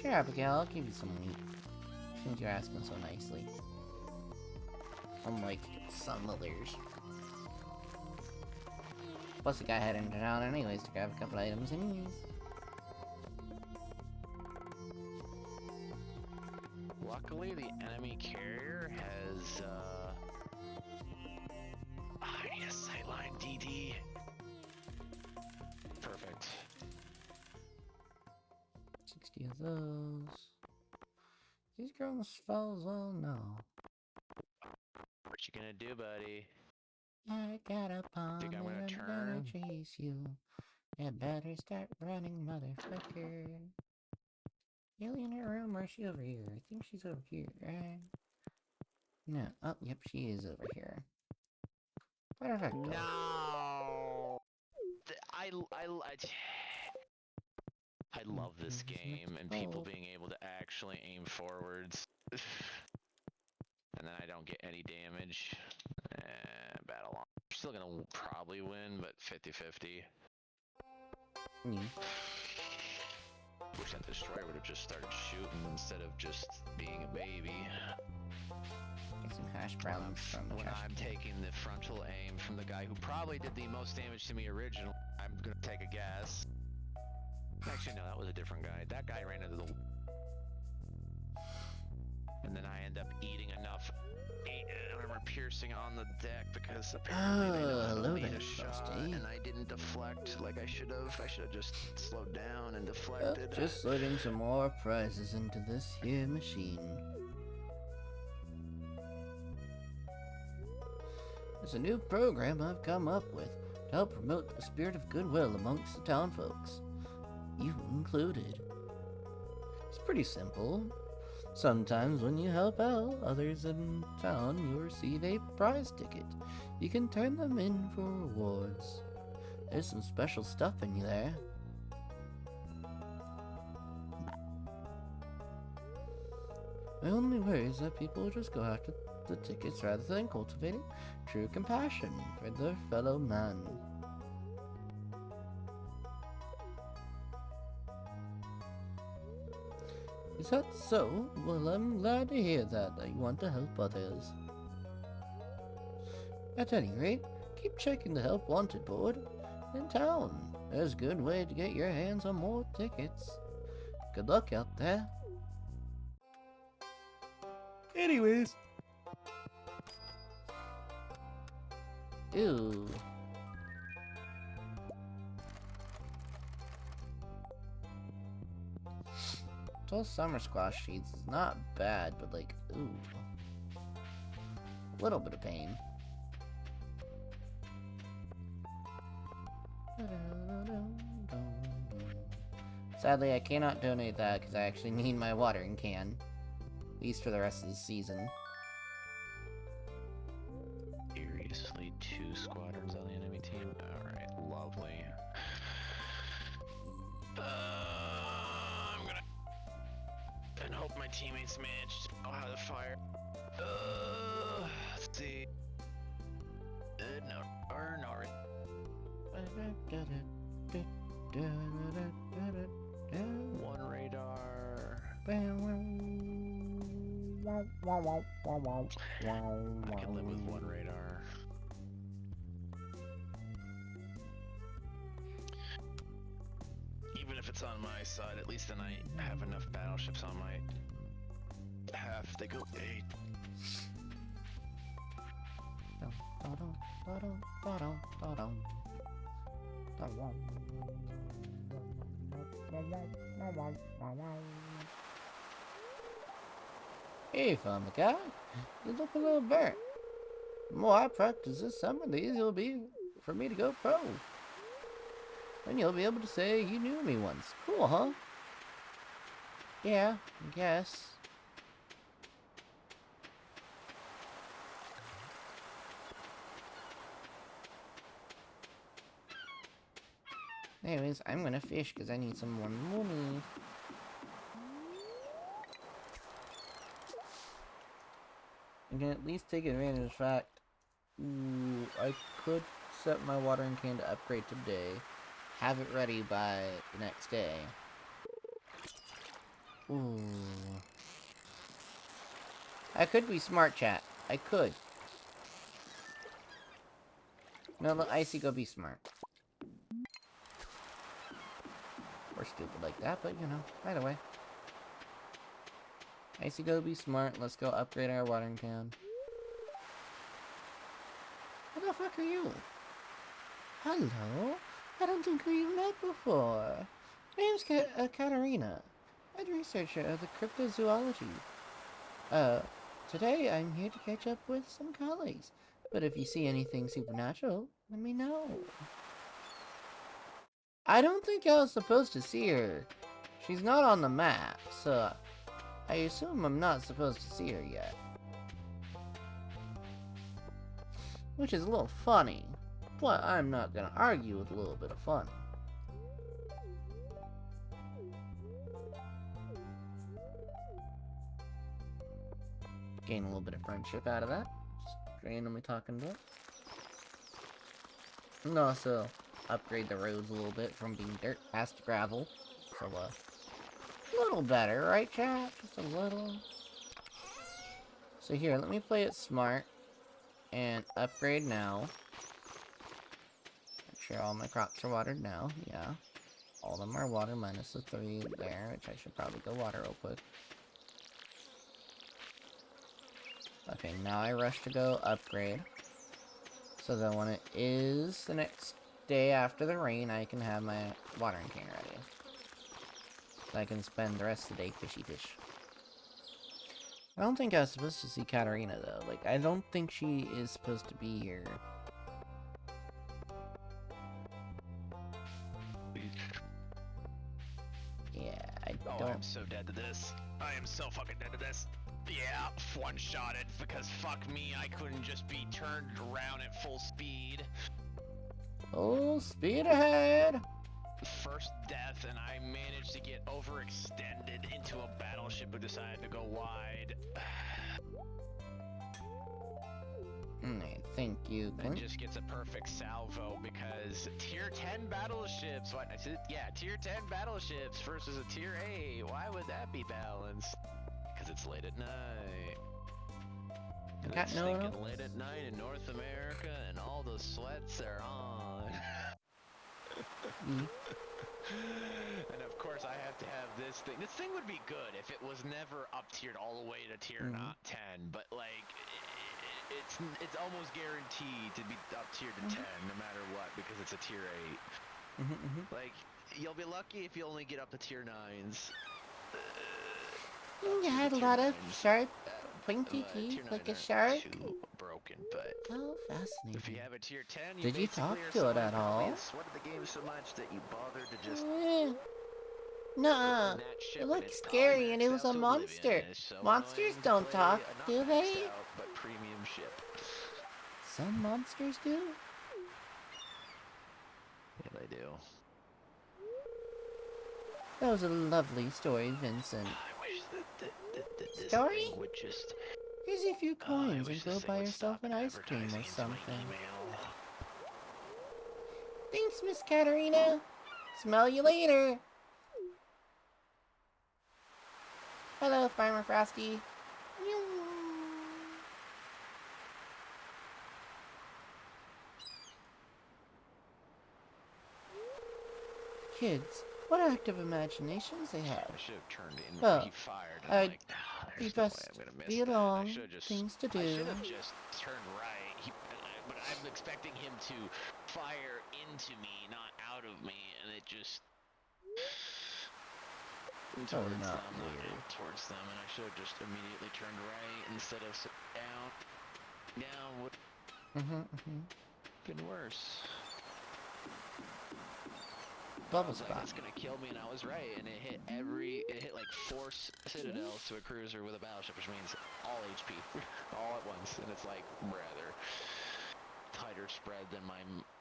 S2: Sure, Abigail, I'll give you some meat. Since you're asking so nicely. Unlike some others. Plus, the guy heading into town anyways to grab a couple items anyways.
S1: Luckily, the enemy carrier has, I need a sightline DD. Perfect.
S2: 60 of those. These girls spells well, no.
S1: What you gonna do, buddy?
S2: I got a palm
S1: Think I'm
S2: and
S1: gonna
S2: I'm gonna
S1: turn?
S2: chase you. You better start running, motherfucker. Alien in her room, or is she over here? I think she's over here, right? No. Oh, yep, she is over here. Perfecto.
S1: No. I love this game and people being able to actually aim forwards. And then I don't get any damage. Battle on. Still gonna probably win, but 50-50. Wish that destroyer would have just started shooting instead of just being a baby.
S2: Get some hash browns from the
S1: When
S2: trash
S1: I'm
S2: can.
S1: taking the frontal aim from the guy who probably did the most damage to me originally, I'm gonna take a guess. Actually, no, that was a different guy. That guy ran into the... And then I end up eating enough... I remember piercing on the deck because apparently they know how to lead a shot, and I didn't deflect like I should have. I should have just slowed down and deflected.
S2: Just loading some more prizes into this here machine. There's a new program I've come up with to help promote the spirit of goodwill amongst the town folks. You included. It's pretty simple. Sometimes when you help out others in town, you receive a prize ticket. You can turn them in for rewards. There's some special stuff in there. My only worry is that people just go after the tickets rather than cultivating true compassion for their fellow man. Is that so? Well, I'm glad to hear that you want to help others. At any rate, keep checking the Help Wanted board in town. There's a good way to get your hands on more tickets. Good luck out there. Anyways. Ew. Those summer squash seeds is not bad, but like, ooh. A little bit of pain. Sadly, I cannot donate that because I actually need my watering can. At least for the rest of the season.
S1: Seriously, 2 squadrons on the enemy team? Alright, lovely. I'm gonna... And hope my teammates manage to know how to fire. Let's see. No, or no. One radar. I can live with 1 radar. Even if it's on my side, at least then I have enough battleships on my half. They go 8.
S2: Hey, Farmer Guy. You look a little burnt. The more I practice this summer, the easier it'll be for me to go pro. Then you'll be able to say you knew me once. Cool, huh? Yeah, I guess. Anyways, I'm gonna fish because I need some more money. I can at least take advantage of the fact. Ooh, I could set my watering can to upgrade today. Have it ready by the next day. Ooh. I could be smart, chat. I could. No, let Icy go be smart. We're stupid like that, but you know, either way. Icy go be smart. Let's go upgrade our watering can. What the fuck are you? Hello? I don't think we've met before. My name's Katarina. Head researcher of the cryptozoology. Today I'm here to catch up with some colleagues. But if you see anything supernatural, let me know. I don't think I was supposed to see her. She's not on the map, so I assume I'm not supposed to see her yet. Which is a little funny, but I'm not gonna argue with a little bit of fun. Gain a little bit of friendship out of that. Just randomly talking to it. And also upgrade the roads a little bit from being dirt past gravel. So a little better, right chat? Just a little. So here, let me play it smart and upgrade now. Make sure all my crops are watered now, yeah. All of them are water minus the 3 there, which I should probably go water real quick. Okay, now I rush to go upgrade. So that when it is the next day after the rain, I can have my watering can ready. So I can spend the rest of the day fishy fish. I don't think I was supposed to see Katarina though. Like, I don't think she is supposed to be here. Yeah, I don't.
S1: Oh, I'm so dead to this. I am so fucking dead to this. Yeah, one-shotted because fuck me, I couldn't just be turned around at full speed.
S2: Oh, speed ahead!
S1: First death, and I managed to get overextended into a battleship who decided to go wide.
S2: Thank you,
S1: And
S2: Clint.
S1: just gets a perfect salvo because tier 10 battleships. What I said? Yeah, tier 10 battleships versus a tier 8. Why would that be balanced? Because it's late at night. And
S2: Got
S1: it's
S2: no
S1: thinking
S2: one
S1: late at night in North America, and all the sweats are on. And of course, I have to have this thing. This thing would be good if it was never up tiered all the way to tier not 10, but like it's almost guaranteed to be up tiered to 10 no matter what because it's a tier 8. Like you'll be lucky if you only get up to tier 9s.
S2: You had a lot of sharp, pointy teeth like a shark.
S1: Too broken, but
S2: Oh,
S1: if
S2: fascinating.
S1: you have a tier 10, you
S2: Did you
S1: basically
S2: talk
S1: are
S2: to it
S1: someone
S2: at
S1: who probably
S2: all?
S1: has sweated the game so much that you bothered to just
S2: Nuh-uh.
S1: in that ship,
S2: It
S1: and
S2: looked
S1: it's
S2: scary and it
S1: maxed
S2: was
S1: out
S2: a
S1: to
S2: monster.
S1: oblivion. It's so
S2: Monsters
S1: annoying to
S2: don't
S1: play
S2: talk,
S1: a not
S2: do
S1: maxed
S2: they?
S1: out, but premium ship.
S2: Some monsters do.
S1: Yeah, they do.
S2: That was a lovely story, Vincent.
S1: I wish that this
S2: Story?
S1: thing would just.
S2: Here's a few
S1: I
S2: coins
S1: wish
S2: and
S1: this
S2: go
S1: thing
S2: buy
S1: would
S2: yourself
S1: stop
S2: an ice cream or
S1: advertising into my
S2: something.
S1: email.
S2: Thanks, Miss Katarina. Smell you later. Hello, Farmer Frosty. Kids, what active imaginations they have.
S1: I should have turned in.
S2: Well,
S1: He fired. And
S2: I'd
S1: I'm like, nah,
S2: be
S1: there's no way
S2: best
S1: I'm gonna miss
S2: be
S1: that.
S2: along.
S1: I should have just.
S2: Things to
S1: I
S2: do.
S1: should have just turned right. But I'm expecting him to fire into me, not out of me, and it just. Towards
S2: not
S1: them,
S2: weird.
S1: not towards them, and I should have just immediately turned right instead of down. Down would have been worse.
S2: Bubble
S1: I was like,
S2: spot.
S1: it's gonna kill me, and I was right, and it hit like 4 citadels to a cruiser with a battleship, which means all HP, all at once, and it's like rather tighter spread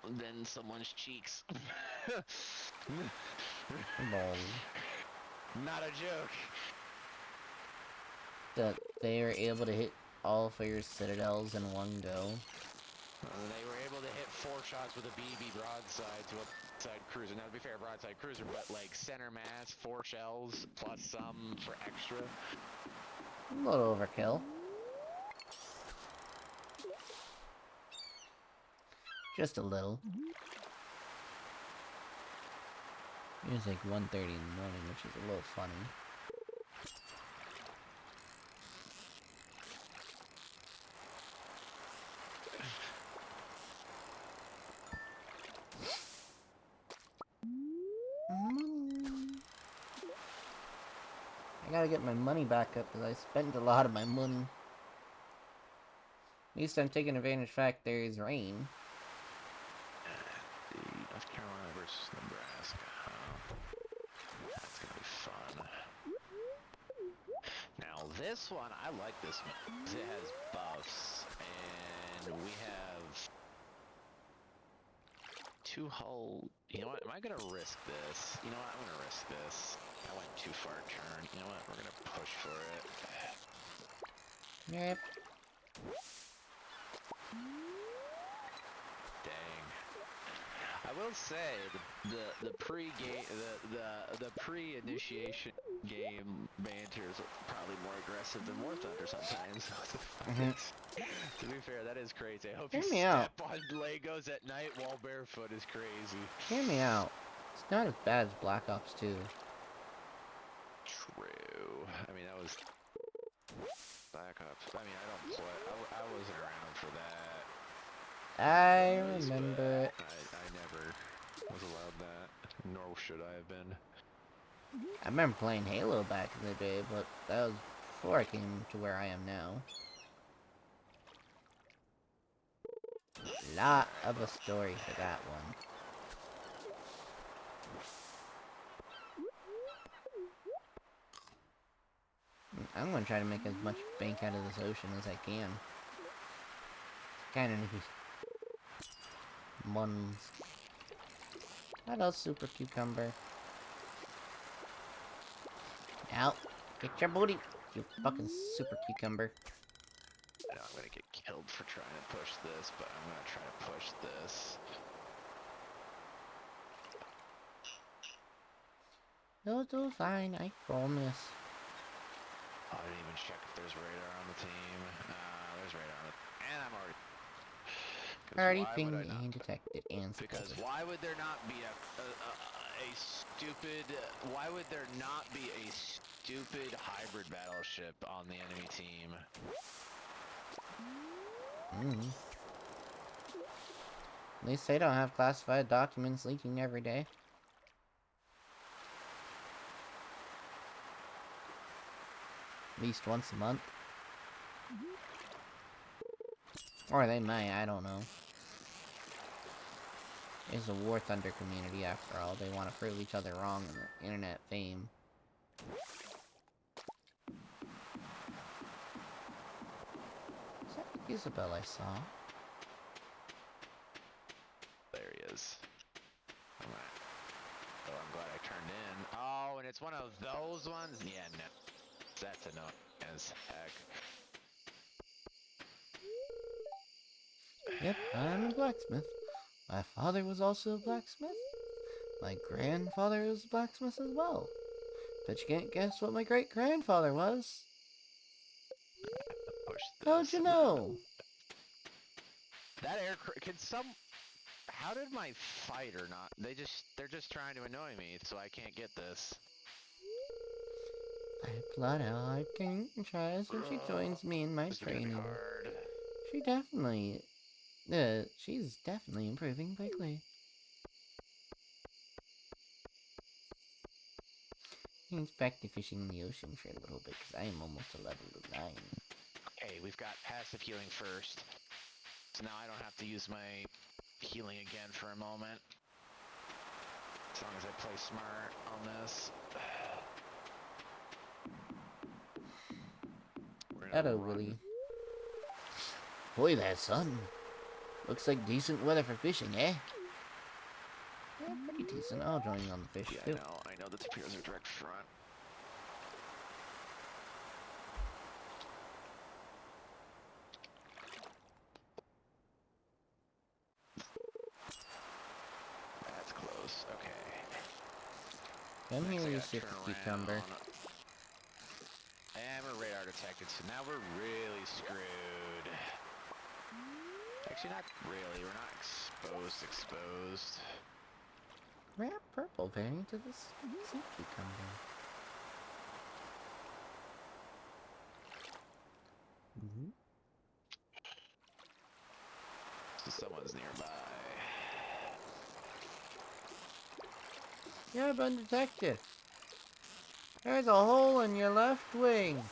S1: than someone's cheeks.
S2: Lol.
S1: Not a joke.
S2: That they are able to hit all for your citadels in one go.
S1: They were able to hit 4 shots with a BB broadside to a broadside cruiser. Now, to be fair, broadside cruiser, but like center mass, 4 shells plus some for extra.
S2: A little overkill. Just a little. It was like 1:30 in the morning, which is a little funny. I gotta get my money back up because I spent a lot of my money. At least I'm taking advantage of the fact there is rain.
S1: The North Carolina versus Nebraska. That's gonna be fun. Now this one, I like this one. It has buffs, and we have 2 hull. You know what? Am I gonna risk this? You know what? I'm gonna risk this. I went too far turn. You know what? We're gonna push for it.
S2: Yep.
S1: Dang. I will say the pre-game the pre-initiation game banter is probably more aggressive than War Thunder sometimes. To be fair, that is crazy. I hope
S2: Hear
S1: you
S2: me
S1: step
S2: out.
S1: on Legos at night while barefoot is crazy.
S2: Hear me out. It's not as bad as Black Ops 2.
S1: True. I mean, that was Black Ops. I mean, I don't play. I wasn't around for that.
S2: I
S1: Anyways, but
S2: remember it.
S1: I never was allowed that, nor should I have been.
S2: I remember playing Halo back in the day, but that was before I came to where I am now. Lot of a story for that one. I'm gonna try to make as much bank out of this ocean as I can. Kinda need ones. Hello, Super Cucumber. Out. Get your booty, you fucking Super Cucumber.
S1: I know I'm gonna get killed for trying to push this, but I'm gonna try to push this.
S2: You'll do fine, I promise.
S1: I didn't even check if there's radar on the team. There's radar on it, and I'm already.
S2: Already pinged and detected and
S1: Because
S2: spotted.
S1: why would there not be a stupid? Why would there not be a stupid hybrid battleship on the enemy team?
S2: At least they don't have classified documents leaking every day. At least once a month. Or they might, I don't know. It's a War Thunder community after all. They want to prove each other wrong in the internet fame. Is that Isabel I saw?
S1: There he is. Oh, I'm glad I turned in. Oh, and it's one of those ones? Yeah, no. That's a no as heck.
S2: Yep, I'm a blacksmith. My father was also a blacksmith. My grandfather was a blacksmith as well. Bet you can't guess what my great-grandfather was.
S1: Push this.
S2: How'd you know?
S1: That aircraft, how did my fighter not, they're just trying to annoy me, so I can't get this.
S2: I plot how I can try so she joins me in my
S1: This is gonna be
S2: training.
S1: hard.
S2: She's definitely improving quickly. I expect to fishing in the ocean for a little bit, because I am almost a level 9.
S1: Okay, we've got passive healing first. So now I don't have to use my healing again for a moment. As long as I play smart on this.
S2: Hello, Willie. Boy, that sun. Looks like decent weather for fishing, eh? Yeah, pretty decent. I'll join you on the fish,
S1: Yeah,
S2: too.
S1: I know the torpedoes are direct front.
S2: Come
S1: Next,
S2: here,
S1: I
S2: you
S1: gotta
S2: super
S1: turn
S2: cucumber.
S1: around. And we're radar detected, so now we're really screwed. Actually, not really. We're not exposed.
S2: Rare purple variant of the sea cucumber. Mm-hmm.
S1: So someone's nearby.
S2: You have been detected. There's a hole in your left wing.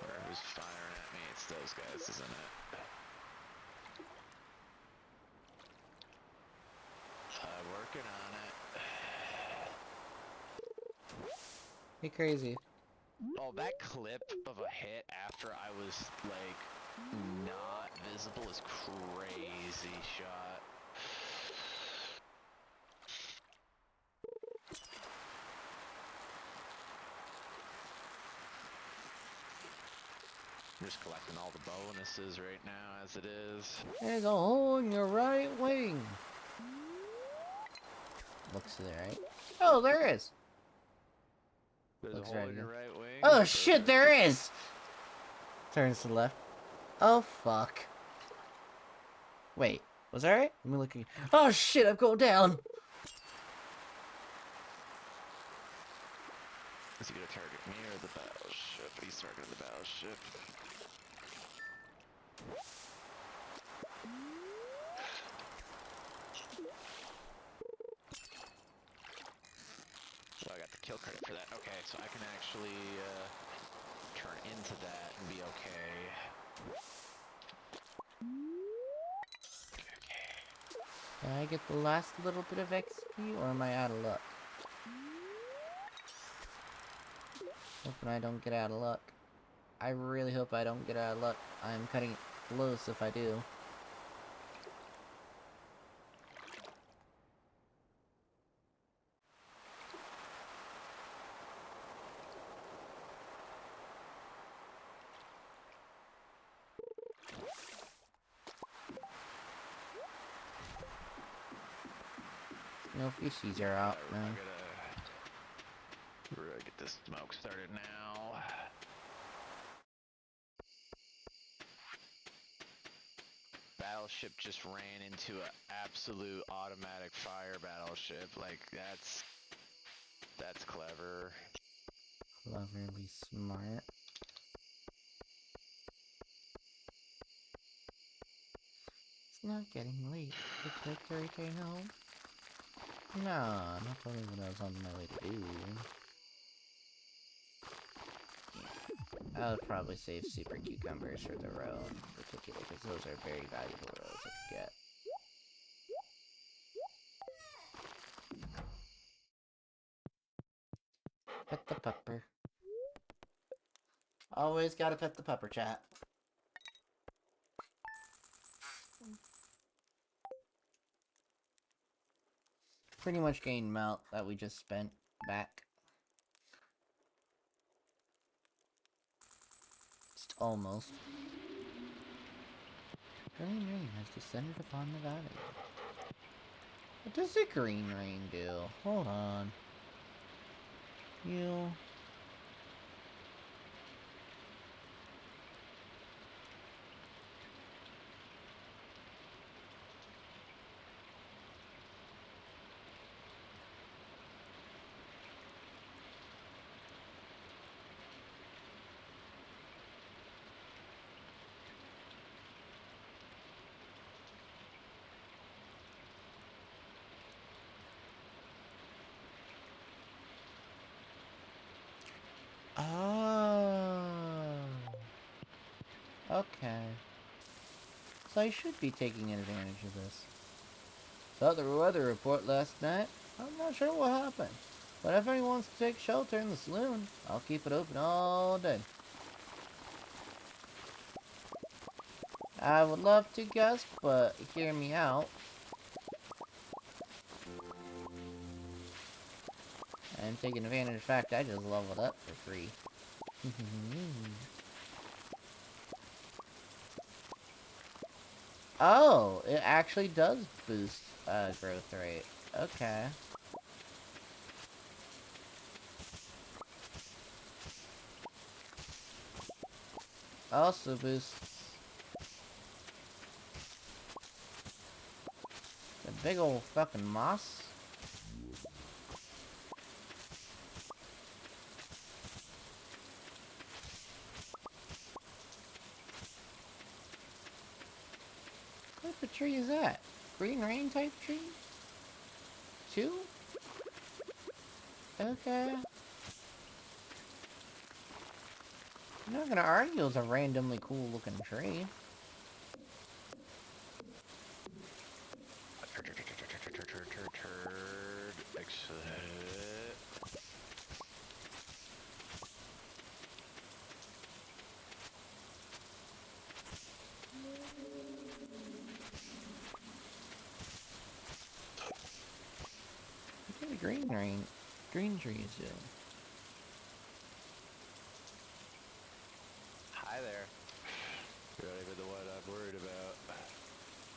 S1: Or who's firing at me? It's those guys, isn't it? Working on it.
S2: Hey, crazy.
S1: Oh, that clip of a hit after I was, like, not visible is crazy shot. I'm just collecting all the bonuses right now as it is.
S2: There's a hole in your right wing. Looks to the right. Oh, there is.
S1: There's
S2: Looks
S1: a hole
S2: right
S1: in your
S2: again.
S1: right wing.
S2: Oh shit,
S1: Perfect.
S2: there is. Turns to the left. Oh fuck. Wait, was that right? Let me look again. Oh shit, I'm going down.
S1: Is he gonna target me or the battleship? He's targeting the battleship. So I got the kill credit for that. Okay, so I can actually turn into that and be okay.
S2: Can I get the last little bit of XP, or am I out of luck? Hoping I don't get out of luck. I really hope I don't get out of luck. I'm cutting it close if I do. No fishies are out now.
S1: We're gonna get this smoke started now. Battleship just ran into an absolute automatic fire battleship. Like, that's clever.
S2: Cleverly smart. It's not getting late. Would you like to return home? No, not only what I was on my way to do. Yeah, I would probably save super cucumbers for the row in particular, because those are very valuable rows I could get. Pet the pupper. Always gotta pet the pupper, chat. Pretty much gained melt that we just spent back. Just almost. Green rain has descended upon the valley. What does the green rain do? Hold on. You... Oh. Okay. So I should be taking advantage of this. Saw the weather report last night. I'm not sure what happened. But if anyone wants to take shelter in the saloon, I'll keep it open all day. I would love to guess, but hear me out. I'm taking advantage of the fact I just leveled up for free. Oh, it actually does boost growth rate. Okay. also boosts the big old fucking moss. What type of tree is that? Green rain type tree? 2? Okay. I'm not gonna argue it's a randomly cool looking tree.
S1: Exit.
S2: What do the green trees do?
S1: Hi there. You're not even the one I'm worried about.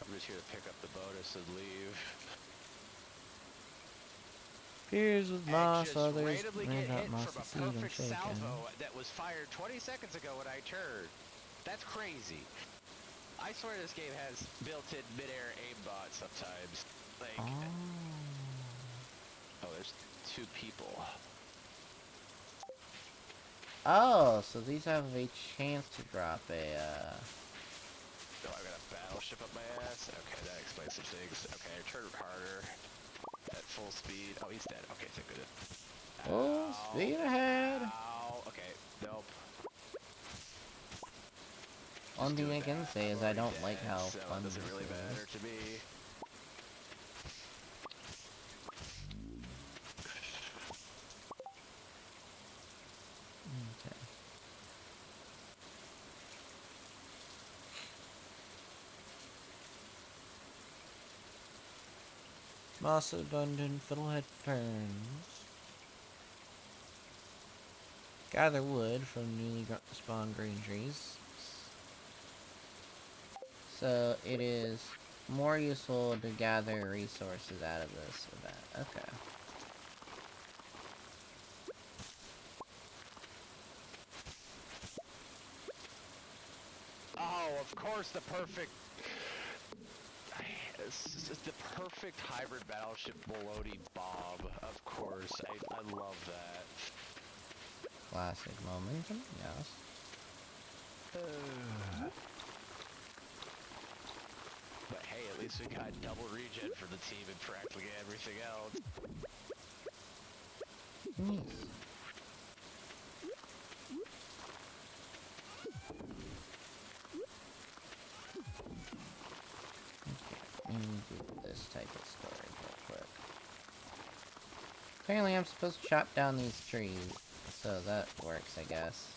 S1: I'm just here to pick up the bonus and leave.
S2: Peers with
S1: And
S2: moss,
S1: just
S2: others
S1: randomly
S2: made
S1: get
S2: up
S1: hit
S2: moss
S1: from
S2: and
S1: a
S2: seed and
S1: perfect
S2: shaken.
S1: salvo that was fired 20 seconds ago when I turned. That's crazy. I swear this game has built-in mid-air aimbot sometimes. Like, oh, there's 2 people.
S2: Oh, so these have a chance to drop a,
S1: Oh, I got a battleship up my ass? Okay, that explains some things. Okay, I turned harder. At full speed. Oh, he's dead. Okay, thank goodness.
S2: full speed ahead.
S1: Ow. Okay, nope.
S2: One thing
S1: Just do
S2: I
S1: it
S2: can
S1: now.
S2: say
S1: I'm
S2: is I
S1: already
S2: don't
S1: dead,
S2: like how
S1: so
S2: fun
S1: it doesn't
S2: this
S1: really
S2: is.
S1: matter to me.
S2: Okay. Moss abundant fiddlehead ferns. Gather wood from newly spawned green trees. So it is more useful to gather resources out of this event. Okay.
S1: Oh, of course, the perfect... This is the perfect hybrid battleship Melody bomb. Of course, I love that.
S2: Classic momentum, yes.
S1: But hey, at least we got double regen for the team and practically everything else.
S2: Nice. Let me do this type of storage real quick. Apparently I'm supposed to chop down these trees, so that works, I guess.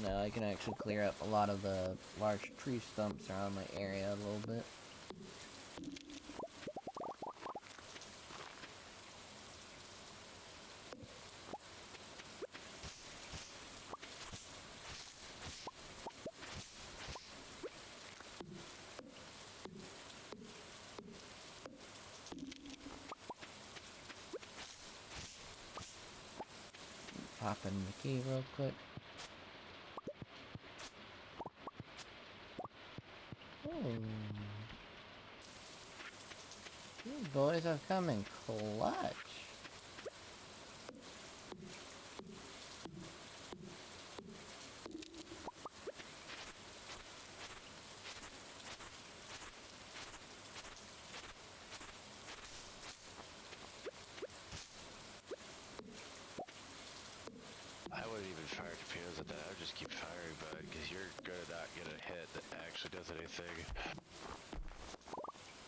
S2: Now I can actually clear up a lot of the large tree stumps around my area a little bit. Pop in the key real quick. Ooh. You boys have come in clutch.
S1: I wouldn't even fire torpedoes at that. I would just keep firing, bud, because you're gonna not get a hit that actually does anything.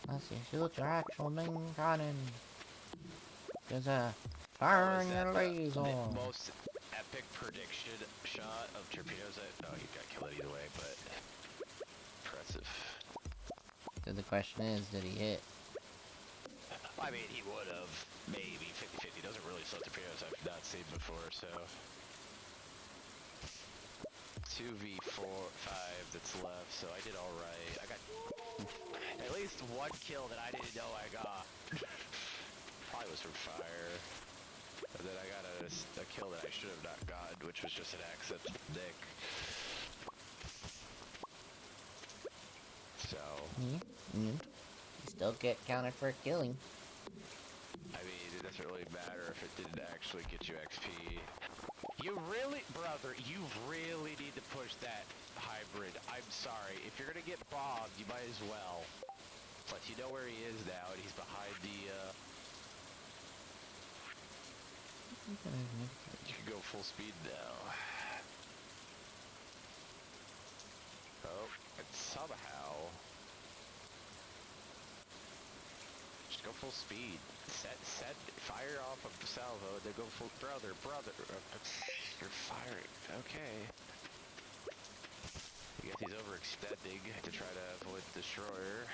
S2: Let's see, shoot your actual main cannon. There's a
S1: Oh,
S2: fire
S1: is
S2: in
S1: that
S2: your
S1: the
S2: laser.
S1: most epic prediction shot of torpedoes? Oh, he got killed either way, but impressive.
S2: So the question is, did he hit?
S1: I mean, he would have. Maybe 50-50. Doesn't really slow torpedoes I've not seen before, so. 2v4, 5 that's left, so I did alright. I got at least one kill that I didn't know I got. Probably was from fire. And then I got a kill that I should have not gotten, which was just an accident from Nick. So.
S2: You still get counted for killing.
S1: I mean, it doesn't really matter if it didn't actually get you XP. You really, brother, you really need to push that hybrid. I'm sorry. If you're gonna get bombed, you might as well. But you know where he is now, and he's behind the, You can go full speed now. Oh, and somehow... Just go full speed. Set fire off of the salvo, then go full... Brother, you're firing. Okay. I guess he's overextending to try to avoid the destroyer.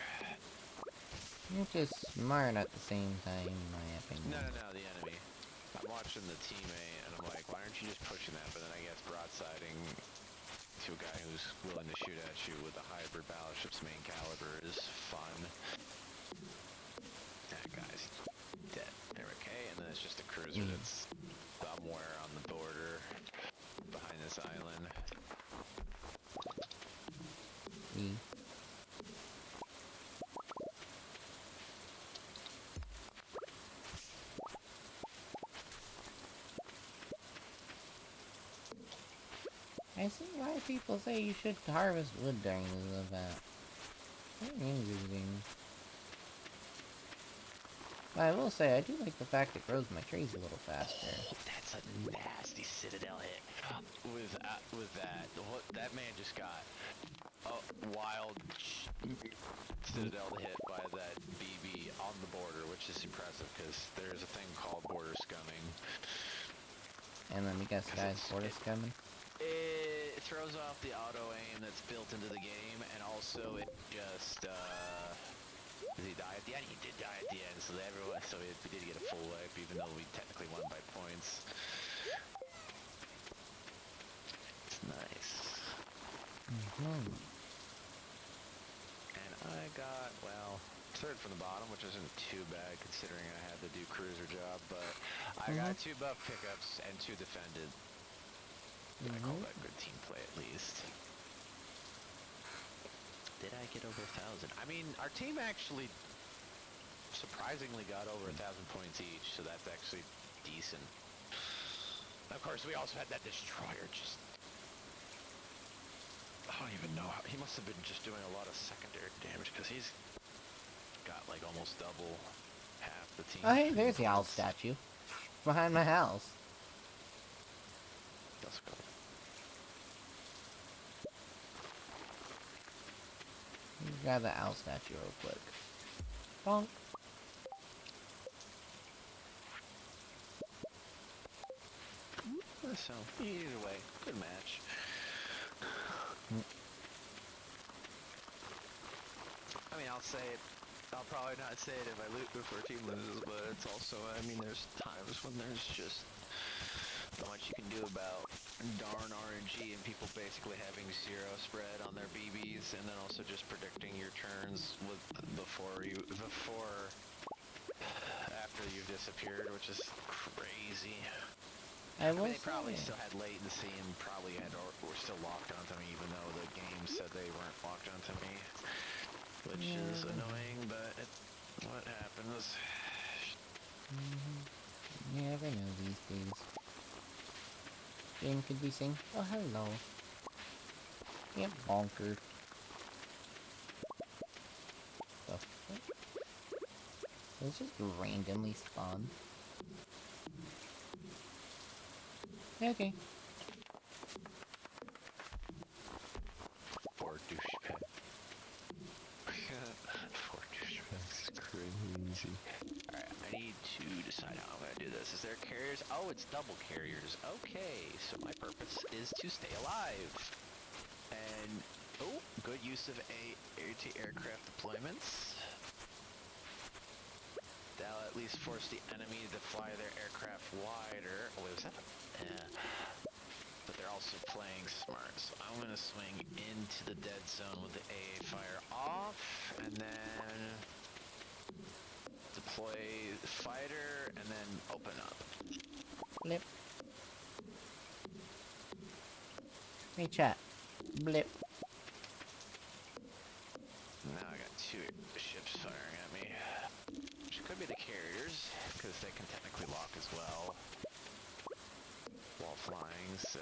S2: You're just smart at the same time, in my opinion.
S1: No, the enemy. I'm watching the teammate, and I'm like, why aren't you just pushing that? But then I guess broadsiding to a guy who's willing to shoot at you with a hybrid battleship's main caliber is fun. That guy's dead. They're okay, and then it's just a cruiser that's somewhere on the border behind this island.
S2: I see why people say you should harvest wood during this event. Very interesting. But I will say, I do like the fact it grows my trees a little faster.
S1: Oh, that's a nasty Citadel hit. With that, that man just got a wild Citadel hit by that BB on the border, which is impressive because there's a thing called border scumming.
S2: And then we got Sky's border scumming.
S1: It throws off the auto aim that's built into the game, and also it just did he die at the end? He did die at the end, so we did get a full wipe, even though we technically won by points. It's nice. And I got, well, third from the bottom, which isn't too bad considering I had to do cruiser job, but I got 2 buff pickups and 2 defended. I call that good team play at least. Did I get over 1,000? I mean, our team actually surprisingly got over 1,000 points each, so that's actually decent. Of course, we also had that destroyer just... I don't even know how... He must have been just doing a lot of secondary damage, because he's got like almost double half the team.
S2: Oh hey, there's the owl statue. Behind my house.
S1: Let's go.
S2: Grab the owl statue real quick. Bonk.
S1: So, either way, good match. I mean, I'll say it. I'll probably not say it if I loot before a team loses, but it's also, I mean, there's times when there's just not much you can do about darn RNG and people basically having 0 spread on their BBs, and then also just predicting your turns with after you've disappeared, which is crazy. I mean, they probably still had latency and probably were still locked onto me, even though the game said they weren't locked onto me, which is annoying, but what happens?
S2: You never know these days. Game could be saying, oh hello. Yeah, bonker. The fuck? Let's just randomly spawn. Okay.
S1: Poor douchebag. Poor douchebag. This is crazy. Alright, I need to decide how I'm gonna do this. Is there carriers? Oh, it's double carriers. Okay, so my purpose is to stay alive. And Oh, good use of air-to-aircraft deployments. That'll at least force the enemy to fly their aircraft wider. Oh, wait, was that? Yeah. But they're also playing smart, so I'm gonna swing into the dead zone with the AA fire off, and then deploy the fighter, and then open up.
S2: Blip. Hey, chat. Blip.
S1: Now I got two ships firing at me, which could be the carriers, because they can technically lock as well while flying, so...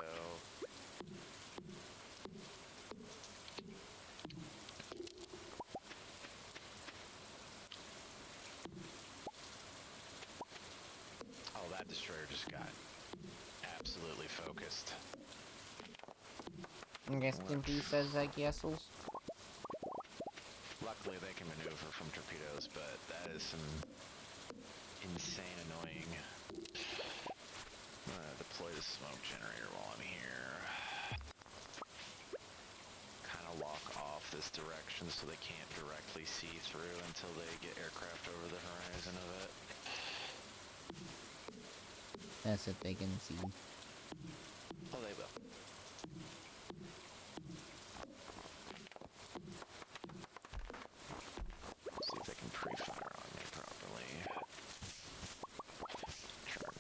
S1: Oh, that destroyer just got absolutely focused.
S2: Rest in peace, as I guessels.
S1: Luckily they can maneuver from torpedoes, but that is some insane annoying. I'm gonna deploy the smoke generator while I'm here. Kind of lock off this direction so they can't directly see through until they get aircraft over the horizon of it.
S2: That's if they can see.
S1: Oh, they will. See if they can pre-fire on me properly. Sure.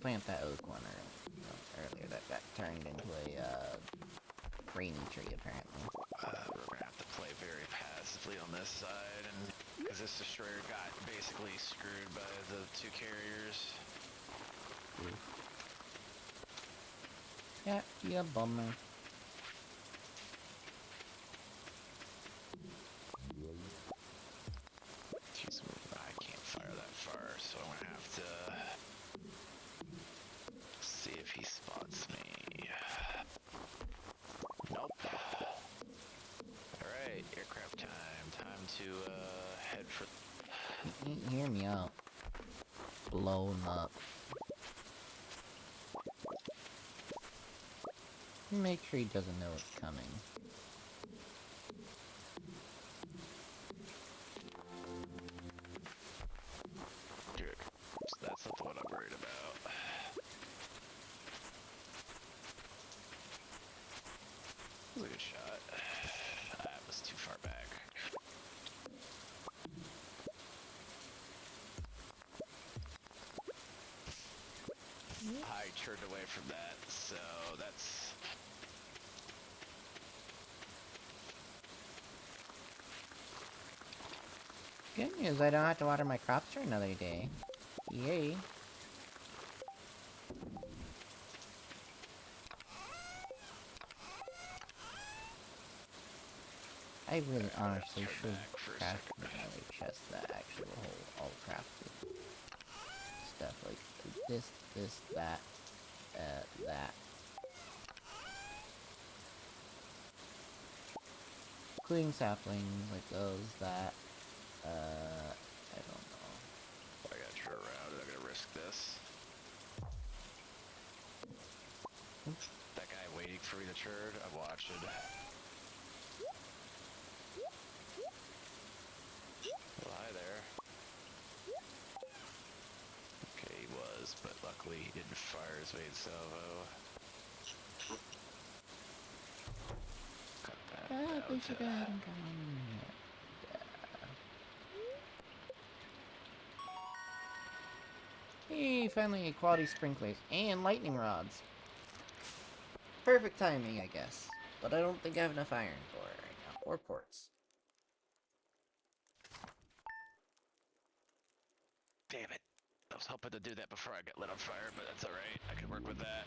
S2: Plant that oak one earlier that got turned into a rainy tree, apparently.
S1: We're gonna have to play very passively on this side, and because this destroyer got basically screwed by the two carriers.
S2: Yeah, bummer.
S1: Jeez, I can't fire that far, so I'm gonna have to see if he spots me. Nope. Alright, aircraft time. Time to head for...
S2: Hear me out. Blow him up. Make sure he doesn't know it's coming.
S1: Good. So that's not the one I'm worried about. That was a good shot. That was too far back. I turned away from that, so that's...
S2: Good news, I don't have to water my crops for another day. Yay. I really honestly should craft another chest that actually will hold all crafted stuff like this, that, that. Including saplings like those, that, I don't know.
S1: I gotta turn around and I'm gonna risk this.
S2: Oops.
S1: That guy waiting for me to turn, I'm watching. Well, hi there. Okay, he was, but luckily he didn't fire his main salvo. Cut that out.
S2: We should go ahead and come on. Hey, finally quality sprinklers and lightning rods. Perfect timing, I guess. But I don't think I have enough iron for it right now. Or quartz.
S1: Damn it. I was hoping to do that before I got lit on fire, but that's alright. I can work with that.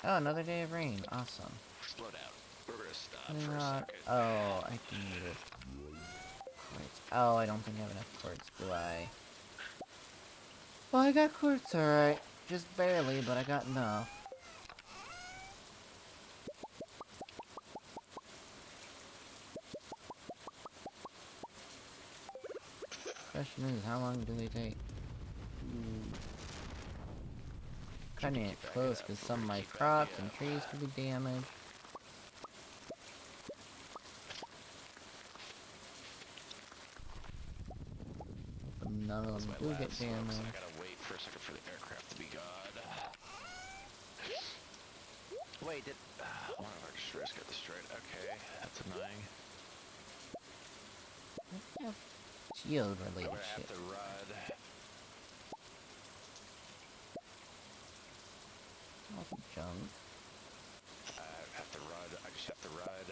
S2: Oh, another day of rain. Awesome.
S1: Slow down. We're gonna stop
S2: Lightning
S1: for a
S2: rod.
S1: second.
S2: Oh, I can use it. Quartz. Oh, I don't think I have enough quartz, do I? Well, I got quartz, alright. Just barely, but I got enough. Question is, how long do they take? Kinda
S1: Keep backing
S2: close,
S1: up.
S2: because
S1: We're
S2: some of
S1: gonna
S2: my
S1: keep
S2: crops
S1: backing
S2: and
S1: up.
S2: trees could be damaged. But none of
S1: That's
S2: them
S1: my
S2: do
S1: last
S2: get
S1: smoke, so I
S2: damaged.
S1: gotta wait for a second for the aircraft to be gone. Wait, did one of our destroyers got destroyed? Okay, that's annoying.
S2: Yeah, shield
S1: I'm
S2: related
S1: gonna have
S2: shit.
S1: to run.
S2: Awesome junk.
S1: I have to run. I just have to run.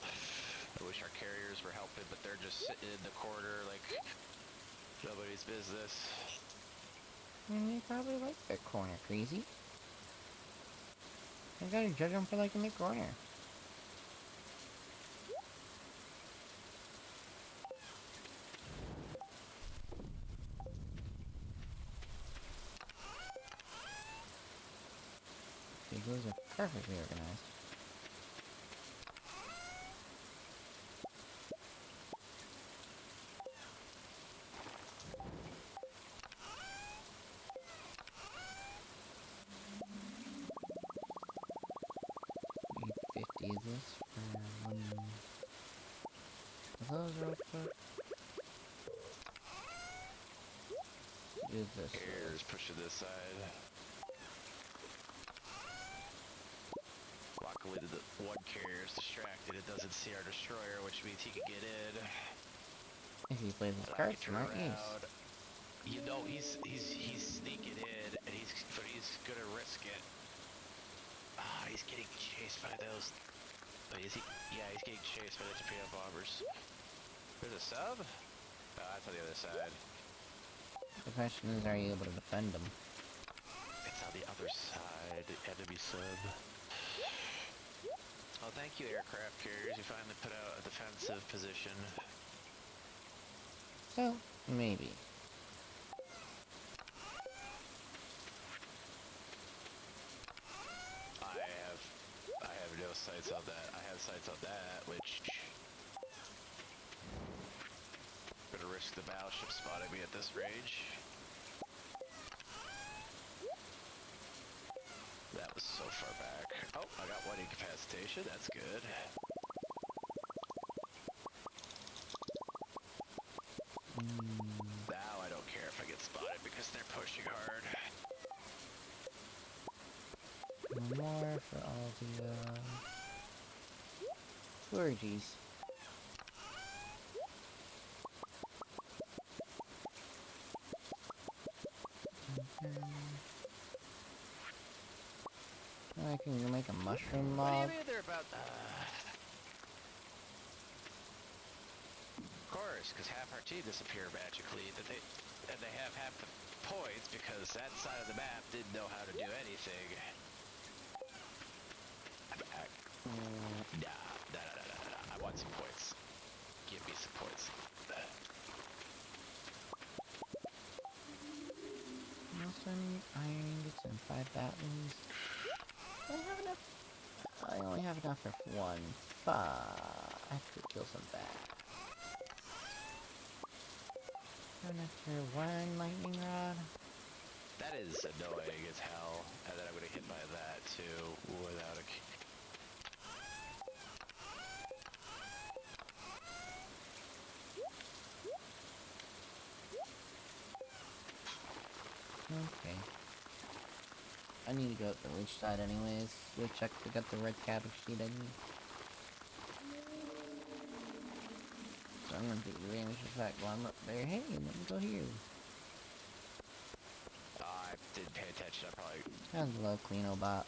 S1: I wish our carriers were helping, but they're just sitting in the corner like nobody's business.
S2: And they probably like their corner, crazy. I gotta judge them for liking their corner. Those are perfectly organized. $8.50 is this for one of those real quick. Do this
S1: Carriers
S2: with.
S1: pushing this side. Luckily, the one carrier is distracted. It doesn't see our destroyer, which means he can get in.
S2: If you play this
S1: And I
S2: card
S1: can turn
S2: smart, yes.
S1: around. You know, he's sneaking in, and but he's gonna risk it. Ah, he's getting chased by those. Wait, is he? Yeah, he's getting chased by the torpedo bombers. There's a sub? Oh, that's on the other side.
S2: The question is, are you able to defend them?
S1: It's on the other side, the enemy sub. Oh, thank you, aircraft carriers. You finally put out a defensive position.
S2: So, maybe.
S1: I have no sights on that. I have sights on that, which I'm gonna risk the battleship spotting me at this range. That was so far back. Oh, I got one incapacitation. That's good. Now I don't care if I get spotted because they're pushing hard.
S2: One more for all the, orgies. I can make a mushroom
S1: What do you
S2: mob.
S1: mean they're about? Of course, because half our team disappear magically. And they have half the points because that side of the map didn't know how to do anything. Nah. I want some points. Give me some points.
S2: Also need iron ingots and 5 battens. I have enough. I only have enough for one. Fuck. I have to kill some bats. Enough for one lightning rod.
S1: That is annoying as hell. And then I'm gonna hit by that too without a.
S2: Okay. I need to go up the leech side anyways. Go check if we got the red cabbage seed I need. So I'm gonna take advantage of the fact while I'm up there. Hey, let me go here.
S1: I didn't pay attention. I probably.
S2: Hello, Cleanobot.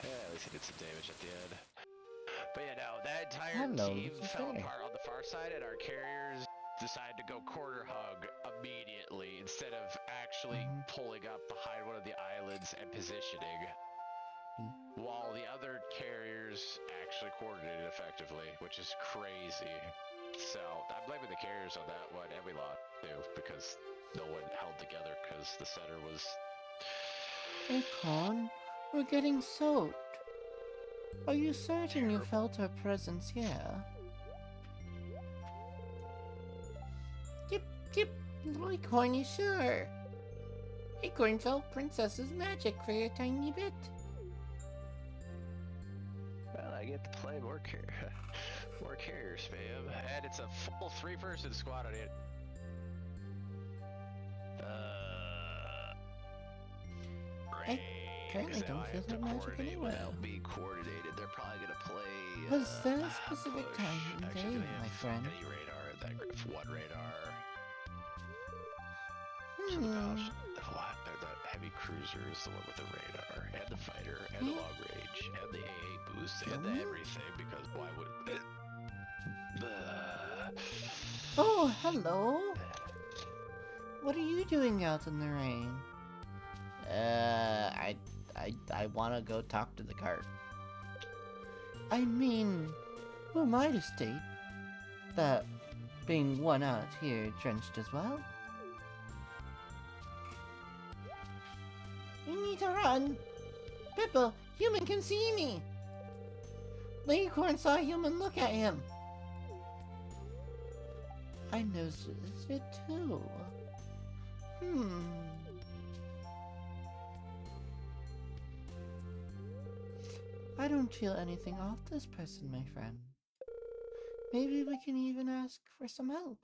S1: Yeah, at least I did some damage at the end. But yeah, no, that entire
S2: Hello,
S1: team
S2: Lucifer.
S1: fell apart on the far side, and our carriers decided to go quarter hug immediately instead of actually pulling up behind one of the islands and positioning. While the other carriers actually coordinated effectively, which is crazy. So I'm blaming the carriers on that one, and we lost too because no one held together because the center was.
S2: Hey, Con. We're getting soaked. Are you certain you felt our presence here? Yip, yip, little acorn, you sure? Acorn felt Princess's magic for a tiny bit.
S1: Well, I get to play more more carrier spam, and it's a full 3-person squad on it.
S2: I currently don't feel that magic anywhere.
S1: Without being coordinated, they're probably gonna play.
S2: Was there a specific
S1: push.
S2: time and
S1: Actually,
S2: day,
S1: do they
S2: my
S1: have
S2: friend?
S1: any radar in that group? One radar. So
S2: Hmm.
S1: the battleship, the heavy cruiser is the one with the radar, and the fighter, and the long range, and the AA boost, and the everything. Because why would?
S2: Oh, hello. What are you doing out in the rain? I wanna go talk to the cart. I mean, who am I to state that being one out here drenched as well? You need to run! Pippa, human can see me! Leghorn saw a human look at him. I noticed it too. I don't feel anything off this person, my friend. Maybe we can even ask for some help.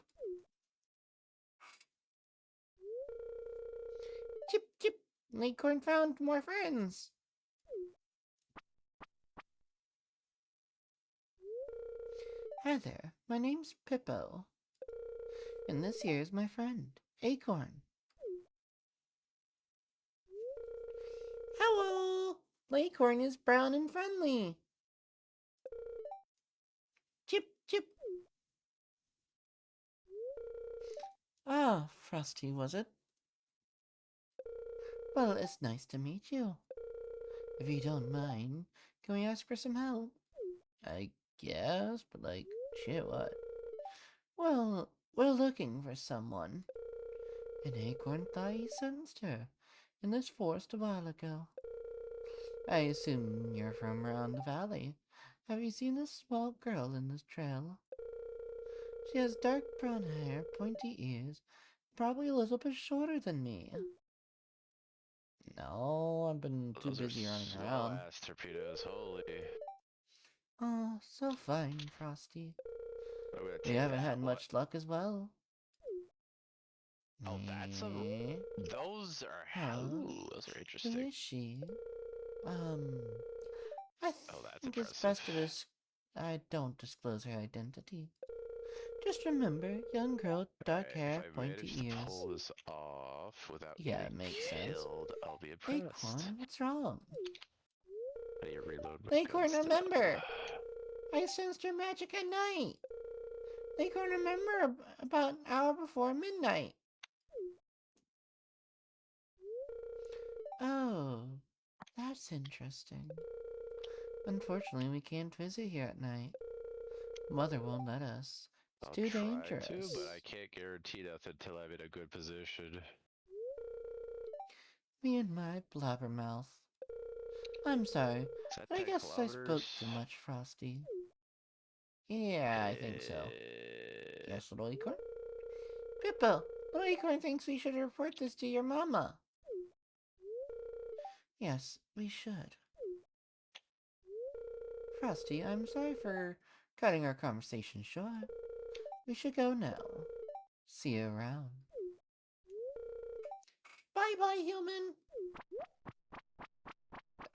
S2: Chip, chip! Leghorn found more friends! Hi there, my name's Pippo. And this here is my friend, Acorn. Hello! Leghorn is brown and friendly. Chip, chip. Ah, Frosty, was it? Well, it's nice to meet you. If you don't mind, can we ask for some help? I guess, but like, shit, what? Well, we're looking for someone. An Acorn thought he sensed her in this forest a while ago. I assume you're from around the valley. Have you seen this small girl in this trail? She has dark brown hair, pointy ears, probably a little bit shorter than me. No, I've been too busy running around.
S1: Slow-ass torpedoes, holy.
S2: Oh, so fine, Frosty.
S1: I'm gonna
S2: We
S1: take
S2: haven't
S1: that
S2: had
S1: one.
S2: much luck as well.
S1: Oh, that's a.
S2: Eh?
S1: Those are.
S2: Huh?
S1: Ooh, those are
S2: Who
S1: interesting.
S2: is she? I
S1: Oh, that's
S2: think it's
S1: impressive.
S2: best I don't disclose her identity. Just remember, young girl, dark hair,
S1: If I
S2: pointy
S1: manage to
S2: ears.
S1: pull this off without
S2: Yeah, it
S1: getting
S2: makes sense.
S1: killed, I'll be impressed.
S2: Acorn, what's wrong?
S1: I need to reload my
S2: Acorn,
S1: gun
S2: remember!
S1: still.
S2: I sensed your magic at night. Acorn, remember about an hour before midnight. Oh, that's interesting. Unfortunately, we can't visit here at night. Mother won't let us. It's
S1: I'll
S2: too
S1: try
S2: dangerous.
S1: to, but I can't guarantee nothing until I'm in a good position.
S2: Me and my blabbermouth. I'm sorry,
S1: Is that
S2: but I
S1: 10
S2: guess I
S1: kilometers?
S2: spoke too much, Frosty. Yeah, I think so. Yes, little Acorn? Pippo, little Acorn thinks we should report this to your mama. Yes, we should. Frosty, I'm sorry for cutting our conversation short. We should go now. See you around. Bye-bye, human!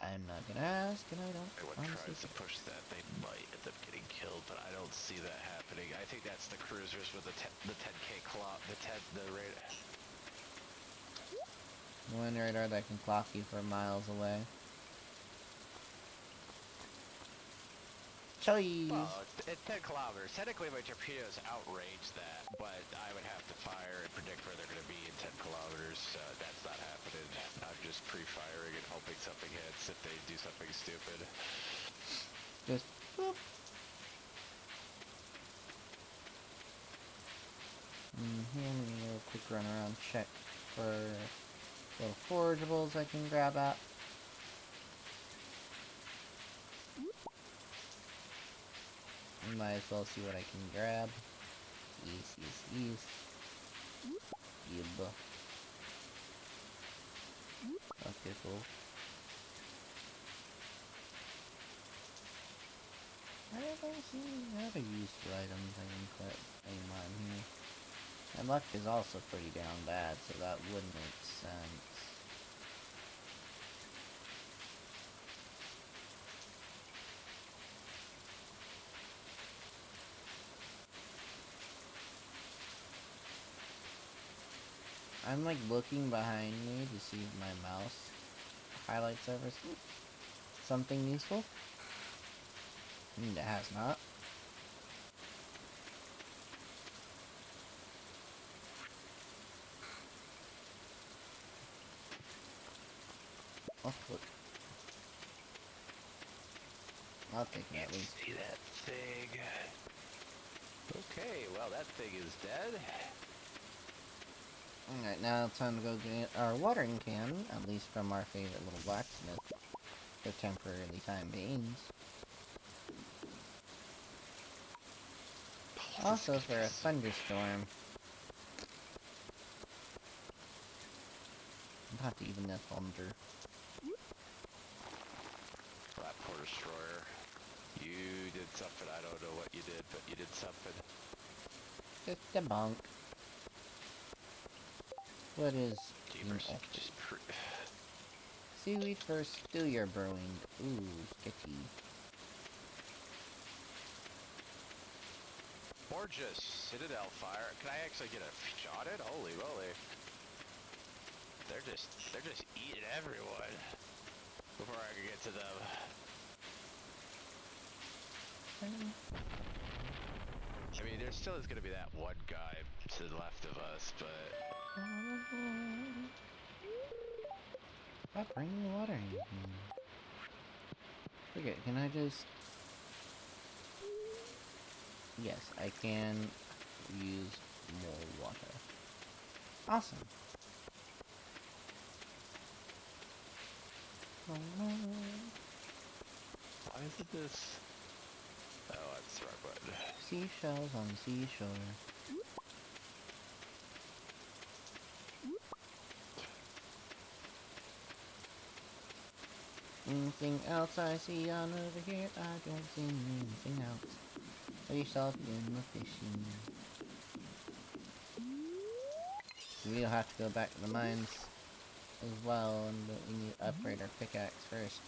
S2: I'm not gonna ask, and I don't
S1: Anyone
S2: honestly
S1: tries to push that, they might end up getting killed, but I don't see that happening. I think that's the cruisers with the 10k clock, the rate.
S2: One radar that can clock you for miles away. Choice!
S1: Well, it's 10 kilometers. Technically, my torpedoes outrange that, but I would have to fire and predict where they're going to be in 10 kilometers. That's not happening. I'm just pre-firing and hoping something hits if they do something stupid.
S2: Just boop. Here, let me do a quick run around, check for little forageables I can grab at. I might as well see what I can grab. Yes. Yub. Okay, cool. I don't see any other useful items I can put aim on here. My luck is also pretty down bad, so that would make sense. I'm like looking behind me to see if my mouse highlights ever something useful. And it has not. Let's look. I'll take it at least.
S1: See that thing? Okay, well that thing is dead.
S2: Alright, now it's time to go get our watering can, at least from our favorite little blacksmith, for temporarily time beings. Also for a thunderstorm. Not even a thunder.
S1: That poor destroyer. You did something, I don't know what you did, but you did something.
S2: Just a bonk. What is
S1: Jeepers, just
S2: seaweed first, do your brewing. Ooh, sketchy.
S1: Gorgeous Citadel fire. Can I actually get a shot at? Holy moly. They're just eating everyone before I can get to them. I mean, there still is going to be that one guy to the left of us, but...
S2: I'll bring the watering can. Forget, can I just... Yes, I can use more water. Awesome.
S1: Why isn't this... Oh, that's the wrong button.
S2: Seashells on seashore. Anything else I see on over here? I don't see anything else. We shall begin the fishing. We'll have to go back to the mines as well, but we need to upgrade our pickaxe first.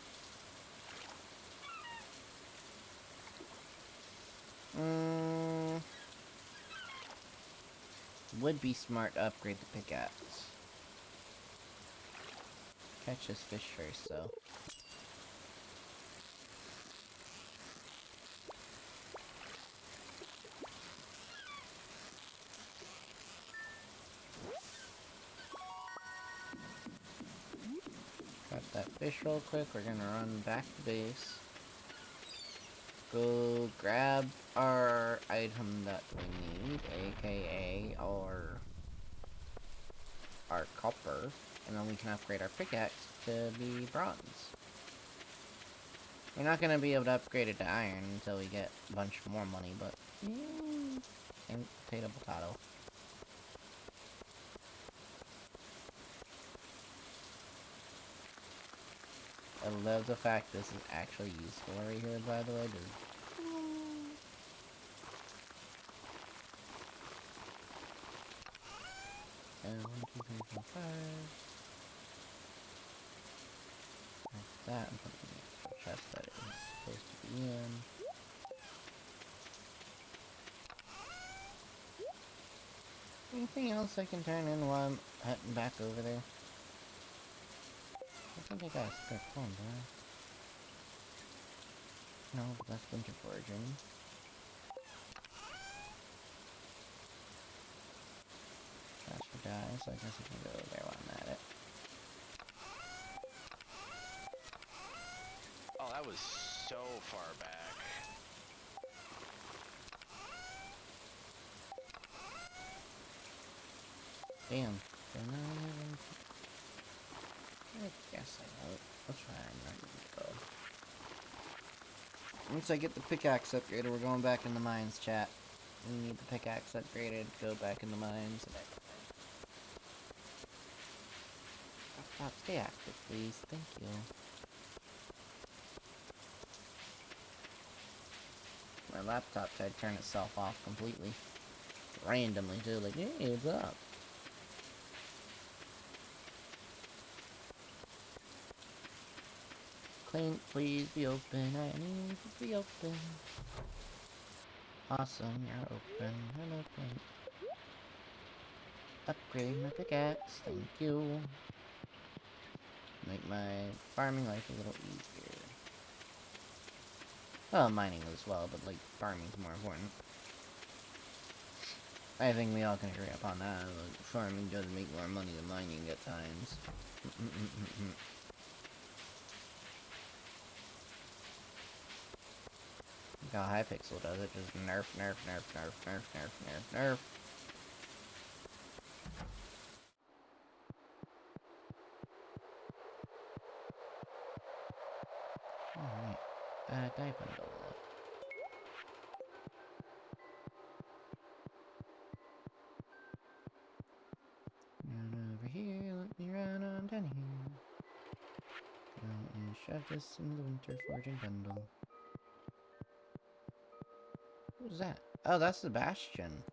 S2: Would be smart to upgrade the pickaxe. Catch this fish first, though. Got that fish real quick. We're gonna run back to base. Go grab our item that we need, aka our copper, and then we can upgrade our pickaxe to be bronze. We're not gonna be able to upgrade it to iron until we get a bunch more money, but and potato. I love the fact this is actually useful right here, by the way, dude. And 1, 2, 3, 4, 5. Like that, and put the chest that it was supposed to be in. Anything else I can turn in while I'm heading back over there? I think I got a spare phone, do I? No, but that's winter foraging. Transfer dies, so I guess I can go there while I'm at it.
S1: Oh, that was so far back.
S2: Damn. I guess I won't. Let's try and run and go. Once I get the pickaxe upgraded, we're going back in the mines, chat. We need the pickaxe upgraded, go back in the mines. Stop, stay active, please. Thank you. My laptop tried to turn itself off completely. Randomly, too. Like, hey, what's up? Clink, please be open. I need to be open. Awesome, you're open. Hello, Clink. Upgrade my pickaxe. Thank you. Make my farming life a little easier. Well, mining as well, but, like, farming's more important. I think we all can agree upon that. Like, farming does make more money than mining at times. Look how Hypixel does it. Just nerf, nerf, nerf, nerf, nerf, nerf, nerf, nerf. Alright. Die bundle. Run over here, let me run on down here. And shove this into the winter forging bundle. Who's that? Oh, that's Sebastian.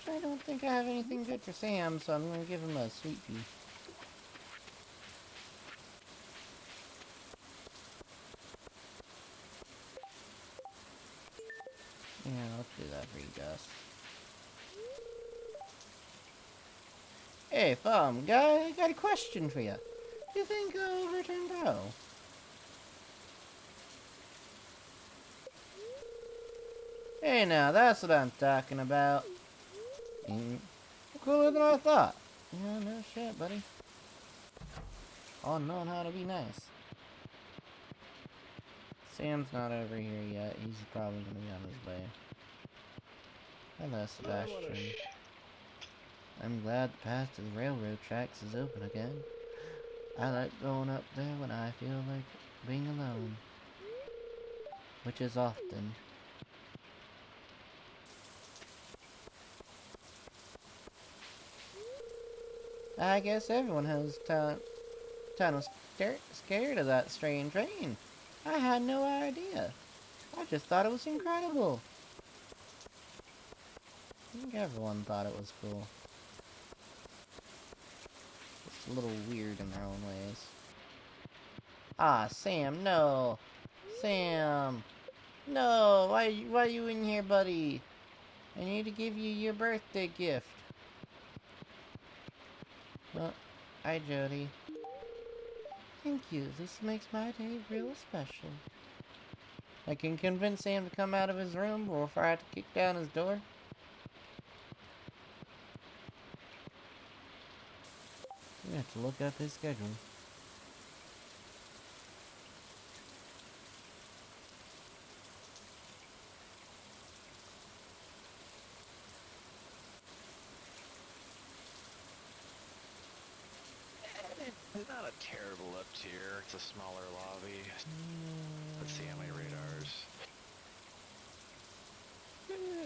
S2: I don't think I have anything good for Sam, so I'm gonna give him a sweet pea. Yeah, let's do that for you, Gus. Hey, guy, I got a question for you. Do you think I'll return Bro? Hey, now, that's what I'm talking about. Cooler than I thought. Yeah, no shit, buddy. All knowing how to be nice. Sam's not over here yet. He's probably gonna be on his way. Hello, Sebastian. I'm glad the path to the railroad tracks is open again. I like going up there when I feel like being alone. Which is often. I guess everyone has ton of scared of that strange rain. I had no idea. I just thought it was incredible. I think everyone thought it was cool. It's a little weird in their own ways. Ah, Sam, no! Sam! No! Why are you in here, buddy? I need to give you your birthday gift. Well, hi, Jody. Thank you. This makes my day real special. I can convince Sam to come out of his room before I have to kick down his door. We have to look up his schedule.
S1: It's not a terrible up tier. It's a smaller lobby. Let's see how many radars.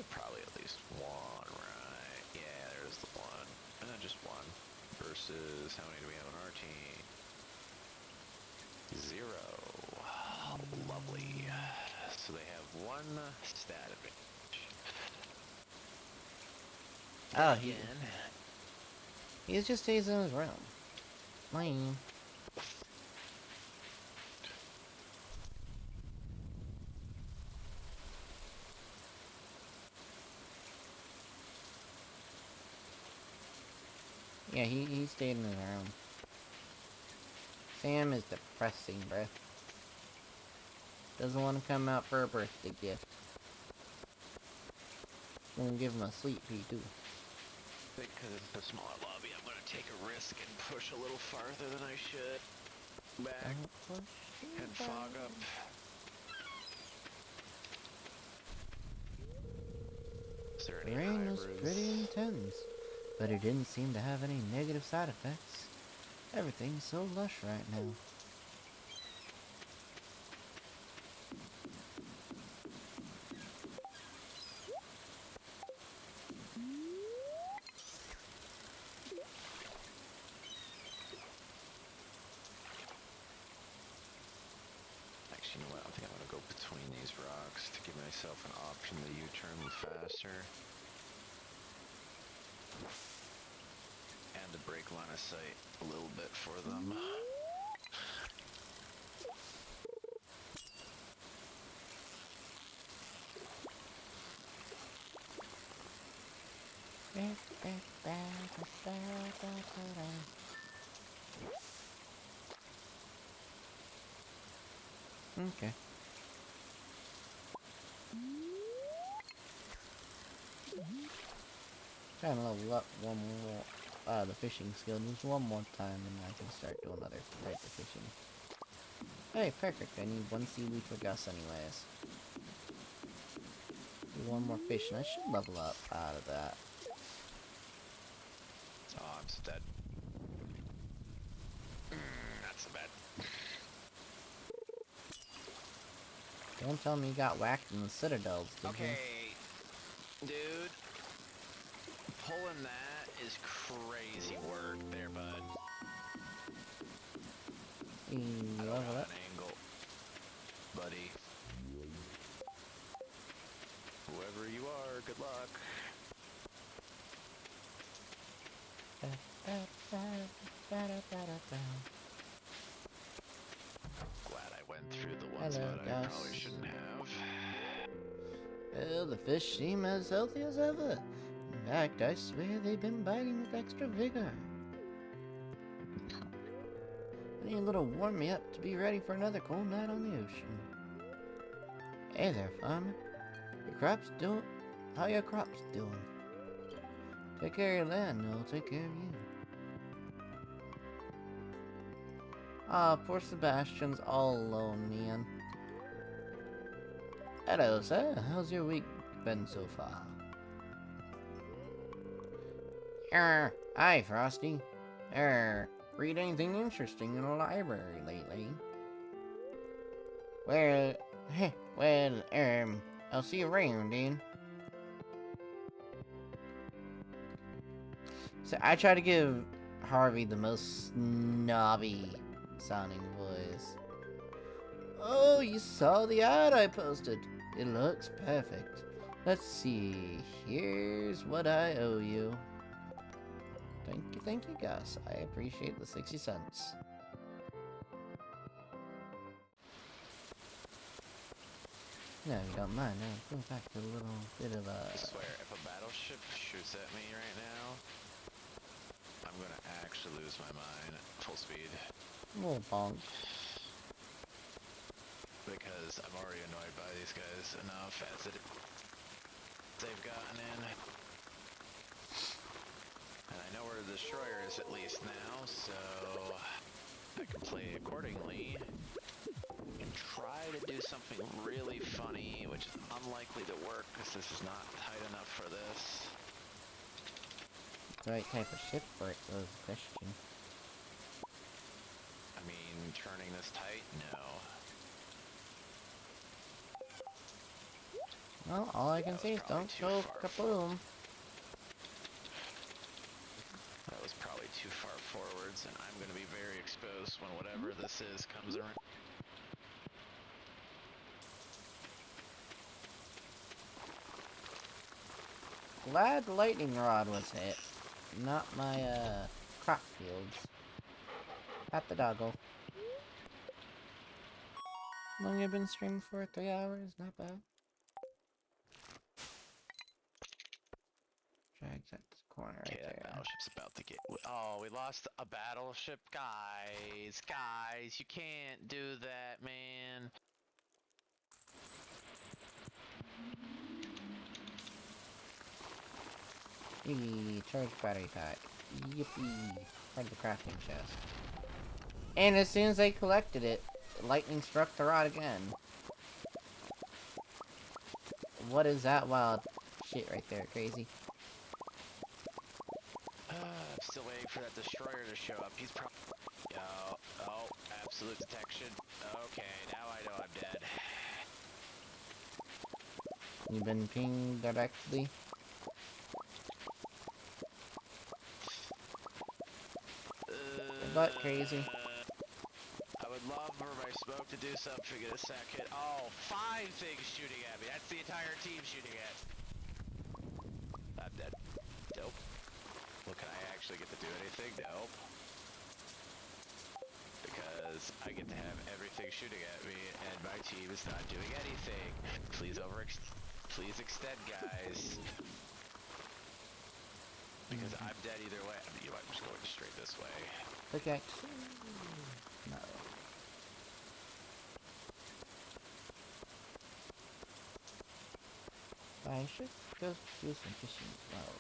S1: Probably at least one, right? Yeah, there's the one. Just one. Versus, how many do we have on our team? 0. Oh, lovely. So they have one stat advantage.
S2: Oh, he just stays in his room. Mine. Yeah, he stayed in his room. Sam is depressing, bruh. Doesn't want to come out for a birthday gift. I'm gonna give him a sweet pea, too.
S1: I think because it's a smaller lobby, I'm going to take a risk and push a little farther than I should. Back and fog up. Is there any
S2: The rain was
S1: hybrids?
S2: pretty intense. but it didn't seem to have any negative side effects. Everything's so lush right now.
S1: Actually, you know what? I think I'm gonna go between these rocks to give myself an option to U-turn faster. And to break line of sight a little bit for them.
S2: Okay. Trying to level up one more, the fishing skill just one more time, and I can start doing other types of fishing. Hey, perfect. I need one seaweed for Gus anyways. Do one more fish, and I should level up out of that.
S1: Oh, I'm so dead. Not so bad.
S2: Don't tell me you got whacked in the citadels, did
S1: Okay, dude. Pulling that is crazy work there, bud.
S2: you?
S1: I don't
S2: Level
S1: know
S2: up.
S1: an angle, buddy. Whoever you are, good luck. Glad I went through the one
S2: Hello,
S1: spot I
S2: Gus.
S1: probably shouldn't have.
S2: Well, the fish seem as healthy as ever. In fact, I swear they've been biting with extra vigor. I need a little warm me up to be ready for another cold night on the ocean. Hey there, farmer. How your crops doing? Take care of your land, and I'll take care of you. Ah, poor Sebastian's all alone, man. Hello, sir. How's your week been so far? Hi, Frosty. Read anything interesting in the library lately? I'll see you around, then. So I try to give Harvey the most snobby sounding voice. Oh, you saw the ad I posted. It looks perfect. Let's see. Here's what I owe you. Thank you, Gus. I appreciate the 60 cents. No, you don't mind. I'll go back to a little bit of
S1: I swear, if a battleship shoots at me right now, I'm gonna actually lose my mind. Full speed.
S2: little bonk.
S1: Because I'm already annoyed by these guys enough as they've gotten in. And I know where the destroyer is at least now, so I can play accordingly and try to do something really funny, which is unlikely to work because this is not tight enough for this.
S2: The right type of ship for it was the question.
S1: I mean, turning this tight? No.
S2: Well, all I can say is don't go kaboom.
S1: That was probably too far forwards, and I'm going to be very exposed when whatever this is comes around.
S2: Glad the lightning rod was hit, not my, crop fields. Pat the doggo. How long have you been streaming for? 3 hours? Not bad. Drags at the corner right
S1: Okay, that
S2: there.
S1: battleship's about to get... Oh, we lost a battleship? Guys, you can't do that, man.
S2: Eee, charge battery pack. Yippee. Part of the crafting chest. And as soon as they collected it, lightning struck the rod again. What is that wild shit right there, crazy?
S1: still waiting for that destroyer to show up. He's probably... Oh, absolute detection. Okay, now I know I'm dead.
S2: You've been pinged directly. But crazy.
S1: I would love for my smoke to do something in a second. Oh, 5 things shooting at me. That's the entire team shooting at me. I'm dead. Nope. Well, can I actually get to do anything? Nope. Because I get to have everything shooting at me, and my team is not doing anything. Please please extend, guys. Because I'm dead either way. I mean, I'm just going straight this way.
S2: Pickaxe. No. I should go do some fishing as well.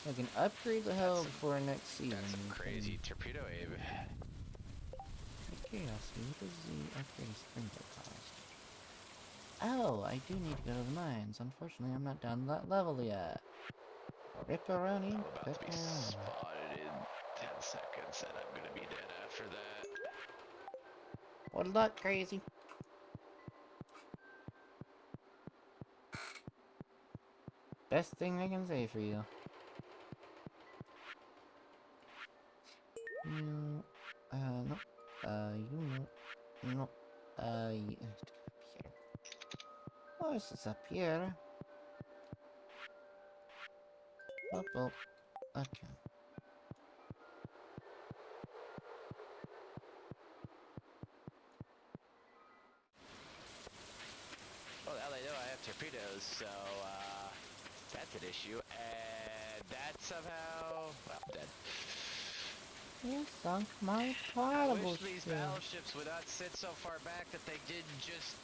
S2: So I can upgrade the hell before next season.
S1: That's some crazy torpedo aim.
S2: Curiosity, what does the upgrade sprinkler cost? Oh, I do need to go to the mines. Unfortunately, I'm not down to that level yet. Ripperoni,
S1: I'm about to be spotted in 10 seconds, and I'm gonna be dead after that.
S2: What luck, crazy? Best thing I can say for you. No. No. You know. No. Here. Oh, this is up here. Oh, well. Okay.
S1: Well, now they know I have torpedoes, so, that's an issue. And that somehow... Well, I'm dead.
S2: You sunk my
S1: I
S2: portable
S1: wish these
S2: ship.
S1: battleships would not sit so far back that they didn't just...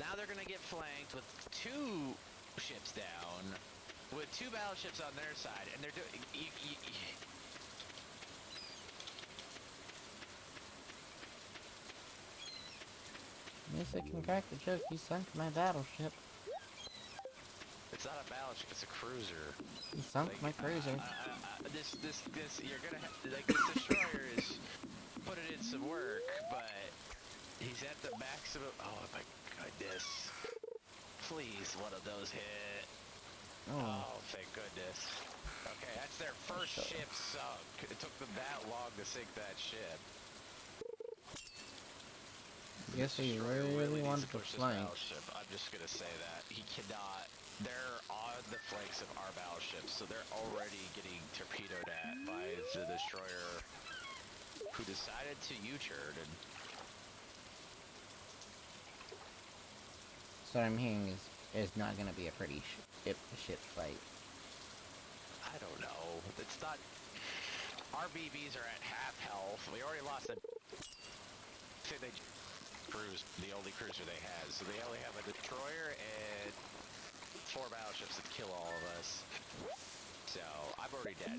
S1: Now they're gonna get flanked with 2 ships down, with 2 battleships on their side, and they're doing...
S2: Yes, I can crack the joke. You sunk my battleship.
S1: It's not a battleship, it's a cruiser.
S2: You sunk my cruiser.
S1: You're gonna have, like, this destroyer is putting in some work, but he's at the maximum. Oh my goodness. Please, one of those hit. Oh, thank goodness. Okay, that's their first ship sunk. It took them that long to sink that ship.
S2: I guess he really wanted to flank.
S1: I'm just gonna say that. He cannot. They're on the flanks of our battleships, so they're already getting torpedoed at by the destroyer who decided to U-turn. And
S2: So what I'm hearing is it's not gonna be a pretty ship fight.
S1: I don't know. It's not. Our BBs are at half health. We already lost a. They cruise, the only cruiser they had, so they only have a destroyer and 4 battleships that kill all of us. So I'm already dead.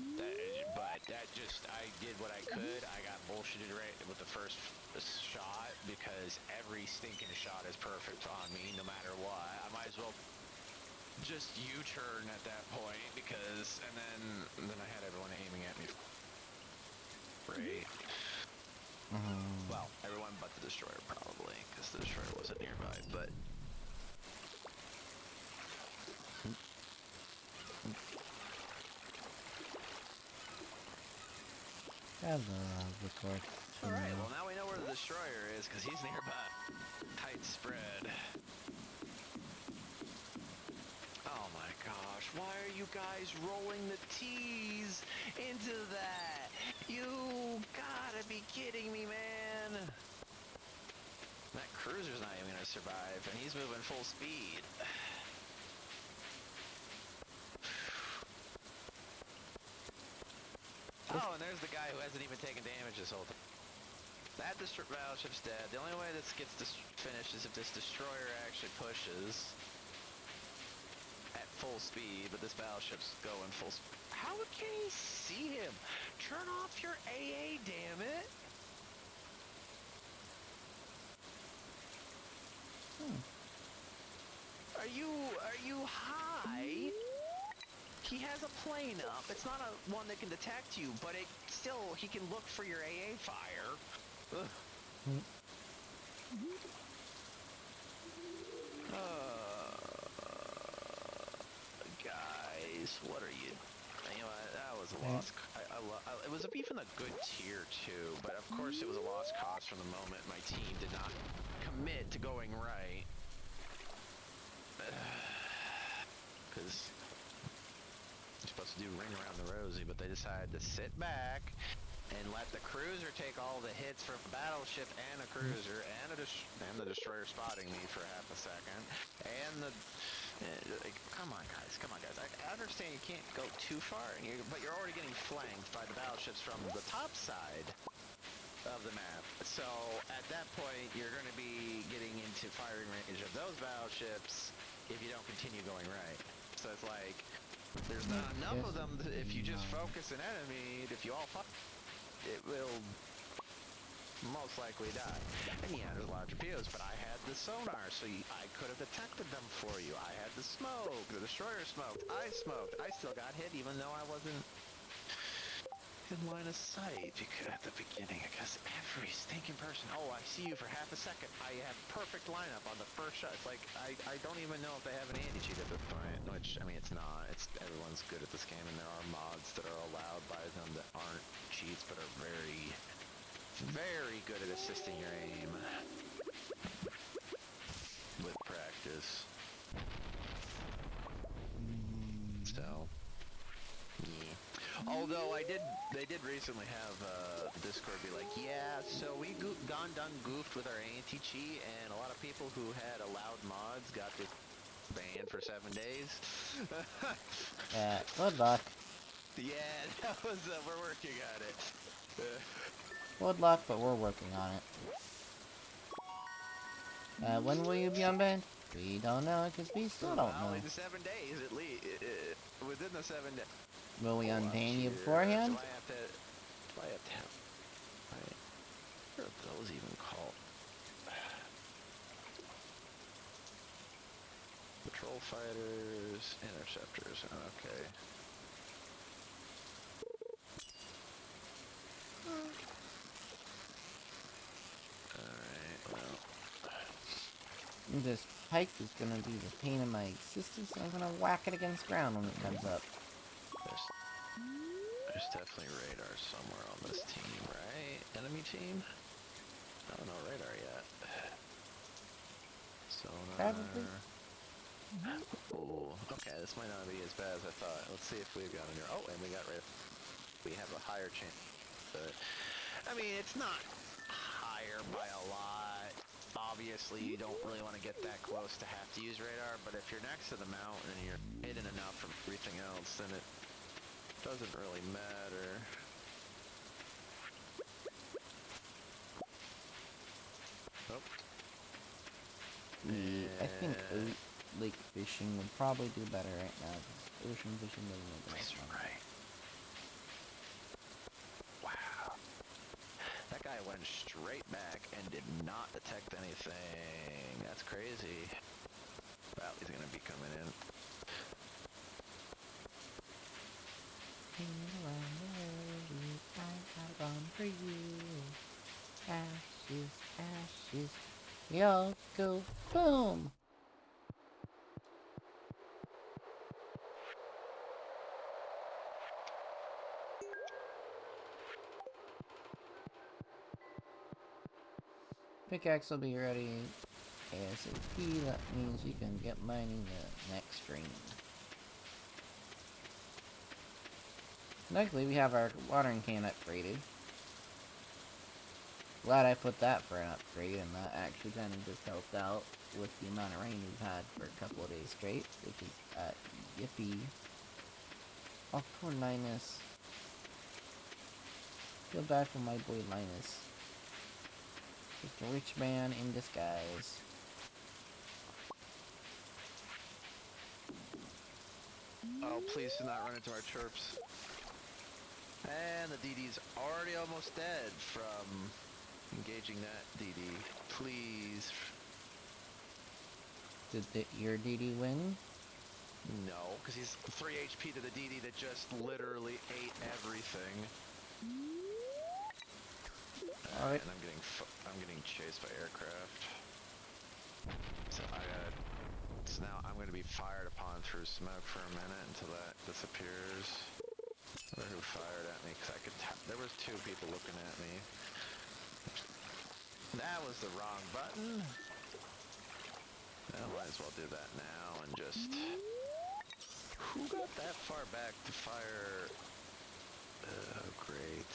S1: But that just, I did what I could. I got bullshitted right with the first shot because every stinking shot is perfect on me, no matter what. I might as well just U-turn at that point because, and then I had everyone aiming at me. Right. Well, everyone but the destroyer probably, because the destroyer wasn't nearby, but... Alright, well now we know where the destroyer is, because he's nearby. Tight spread. Oh my gosh, why are you guys rolling the T's into that? You gotta be kidding me, man. That cruiser's not even gonna survive, and he's moving full speed. Oh, and there's the guy who hasn't even taken damage this whole time. That battleship's dead. The only way this gets finished is if this destroyer actually pushes at full speed, but this battleship's going full speed. How can he see him? Turn off your AA, damn it! Are you high? He has a plane up. It's not a one that can detect you, but it still he can look for your AA fire. Ugh. Guys, what are you? You know, that was a lost. It was even a good tier too, but of course it was a lost cause from the moment my team did not commit to going right. Because you're supposed to do ring around the rosy, but they decided to sit back and let the cruiser take all the hits from a battleship and a cruiser and the destroyer spotting me for half a second, and the come on guys, I understand you can't go too far, but you're already getting flanked by the battleships from the top side of the map. So at that point, you're going to be getting into firing range of those battleships if you don't continue going right. So it's like there's not enough of them if you just focus an enemy. If you all fight, it will most likely die. And yeah, there's a lot of torpedoes, but I had the sonar, so I could have detected them for you. I had the smoke, the destroyer smoked, I smoked. I still got hit even though I wasn't in line of sight at the beginning, because every stinking person, oh, I see you for half a second. I have perfect lineup on the first shot. It's like, I don't even know if they have an anti-cheat at this point, which, I mean, it's not. It's everyone's good at this game, and there are mods that are allowed by them that aren't cheats, but are very, very good at assisting your aim with practice. So, yeah. Although they did recently have Discord be like, yeah, so we done goofed with our anti-cheat, and a lot of people who had allowed mods got this banned for 7 days.
S2: Yeah, good luck.
S1: Yeah, that was we're working on it.
S2: Good luck, but we're working on it. When will you be unbanned? We don't know, because we still don't know.
S1: In 7 days, at least. Within the 7 days.
S2: Will we unban you beforehand?
S1: Do I have to have... Right. What are those even called? Patrol fighters, interceptors, okay. Alright, well...
S2: This pike is gonna be the pain in my existence, and I'm gonna whack it against ground when it comes up.
S1: There's definitely radar somewhere on this team, right? Enemy team? I don't know radar yet. Sonar.
S2: Probably.
S1: Ooh, okay, this might not be as bad as I thought. Let's see if we've got any. Oh, and we got radar. We have a higher chance. But, I mean, it's not higher by a lot. Obviously, you don't really want to get that close to have to use radar, but if you're next to the mountain and you're hidden enough from everything else, then it doesn't really matter. Oh.
S2: Yeah, I think lake fishing would probably do better right now, because ocean fishing doesn't make much sense.
S1: Right. Wow. That guy went straight back and did not detect anything. That's crazy. Well, he's gonna be coming in.
S2: Around the world, I have gone for you. Ashes, ashes, we all go boom. Pickaxe will be ready ASAP. That means you can get mining the next stream. Luckily, we have our watering can upgraded. Glad I put that for an upgrade, and that actually kind of just helped out with the amount of rain we've had for a couple of days straight, which is yippee. Oh, poor Linus. Feel bad for my boy Linus. Just a rich man in disguise.
S1: Oh, please do not run into our chirps. And the DD's already almost dead from engaging that DD. Please.
S2: Did your DD win?
S1: No, because he's 3 HP to the DD that just literally ate everything.
S2: Alright.
S1: And I'm getting chased by aircraft. So now I'm gonna be fired upon through smoke for a minute until that disappears. I wonder who fired at me, because I could there was 2 people looking at me. That was the wrong button. I might as well do that now and just... Who got that far back to fire? Oh, great.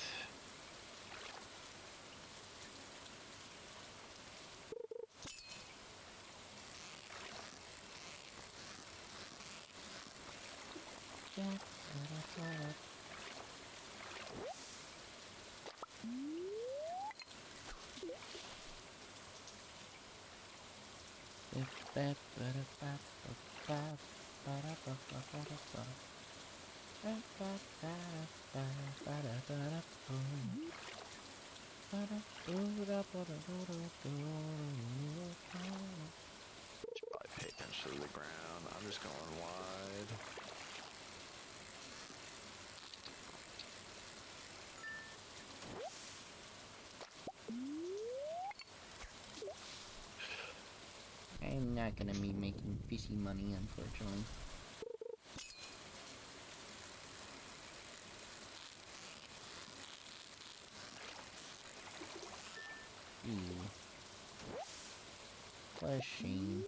S1: Should probably pay attention to the ground. I'm just going wide.
S2: I'm not gonna be making fishy money, unfortunately. Ew. What a shame.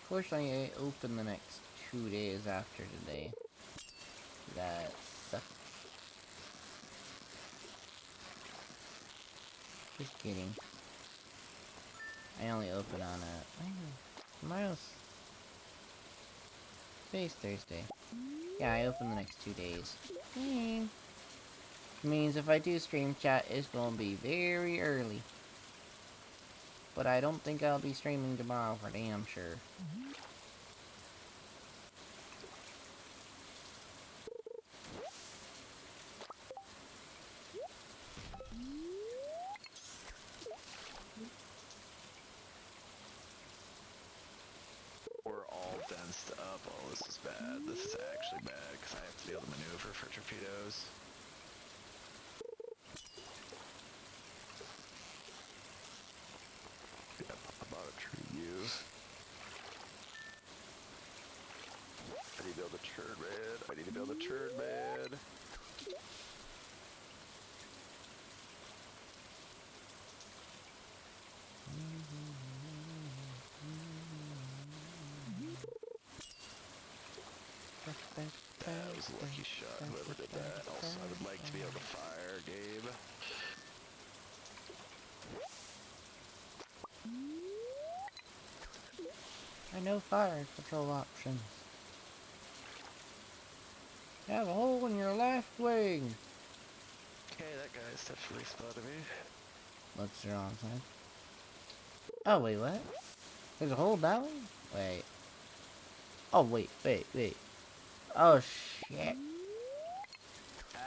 S2: Fortunately, I open the next 2 days after today. That sucks. Just kidding. I only open on tomorrow's today's Thursday. Yeah, I open the next 2 days. Which means if I do stream chat, it's gonna be very early. But I don't think I'll be streaming tomorrow for damn sure.
S1: We're all densed up. Oh, this is bad. This is actually bad, because I have to be able to maneuver for torpedoes. Yep, about a true U. I need to build a turd bed. I need to build a turd bed. That was a lucky shot, whoever did that. Also, I would like to be able to fire, Gabe.
S2: I know fire control options. You have a hole in your left wing.
S1: Okay, that guy's definitely spotted me.
S2: What's the wrong side? Oh, wait, what? There's a hole that way? Wait. Oh, wait. Oh, shit.
S1: Ow.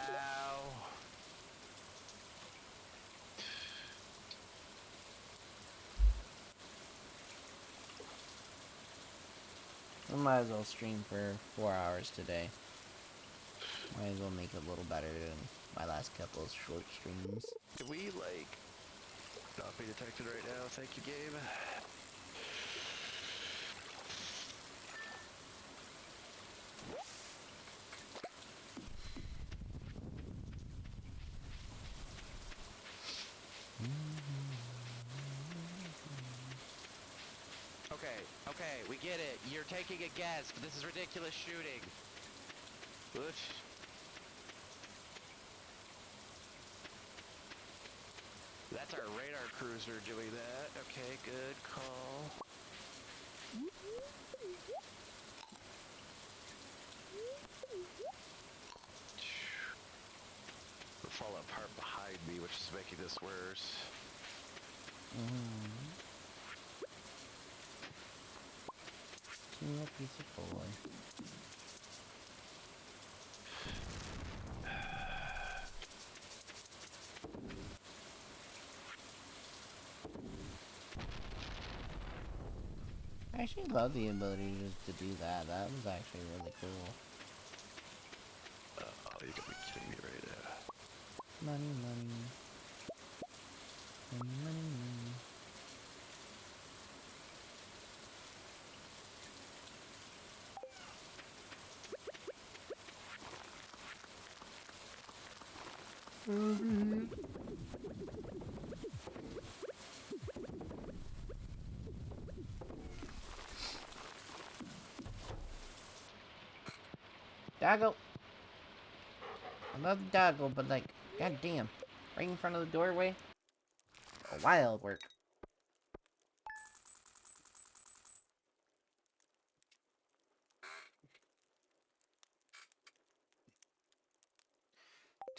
S2: I might as well stream for 4 hours today. Might as well make it a little better than my last couple of short streams.
S1: Can we, like, not be detected right now? Thank you, Gabe. Okay, we get it. You're taking a guess, but this is ridiculous shooting. Oof. That's our radar cruiser doing that. Okay, good call. We're falling apart behind me, which is making this worse.
S2: Little piece of boy. I actually love the ability just to do that. That was actually really cool.
S1: Oh, you gotta be kidding me right now.
S2: Money, money. Money, money, money. Doggo! I love the doggo, but like, goddamn. Right in front of the doorway? Wild work.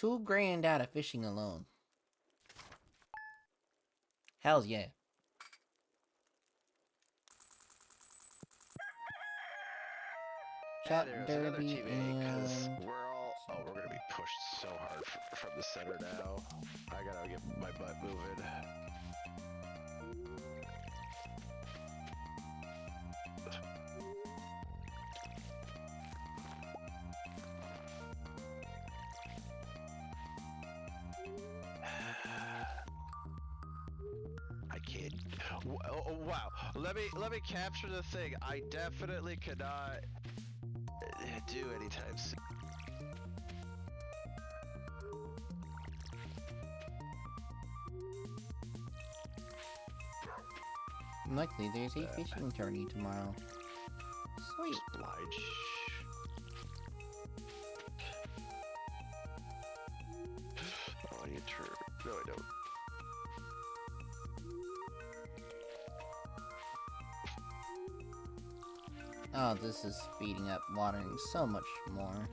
S2: $2,000 out of fishing alone. Hells yeah. Shot
S1: There's another
S2: derby
S1: teammate, because
S2: and...
S1: we're gonna be pushed so hard from the center now. I gotta get my butt moving. I can't. Oh, wow. Let me capture the thing. I definitely cannot do anytime soon.
S2: Luckily, there's a fishing tourney tomorrow. Sweet.
S1: Oblige. Oh, I need to. No, I don't.
S2: Oh, this is speeding up watering so much more.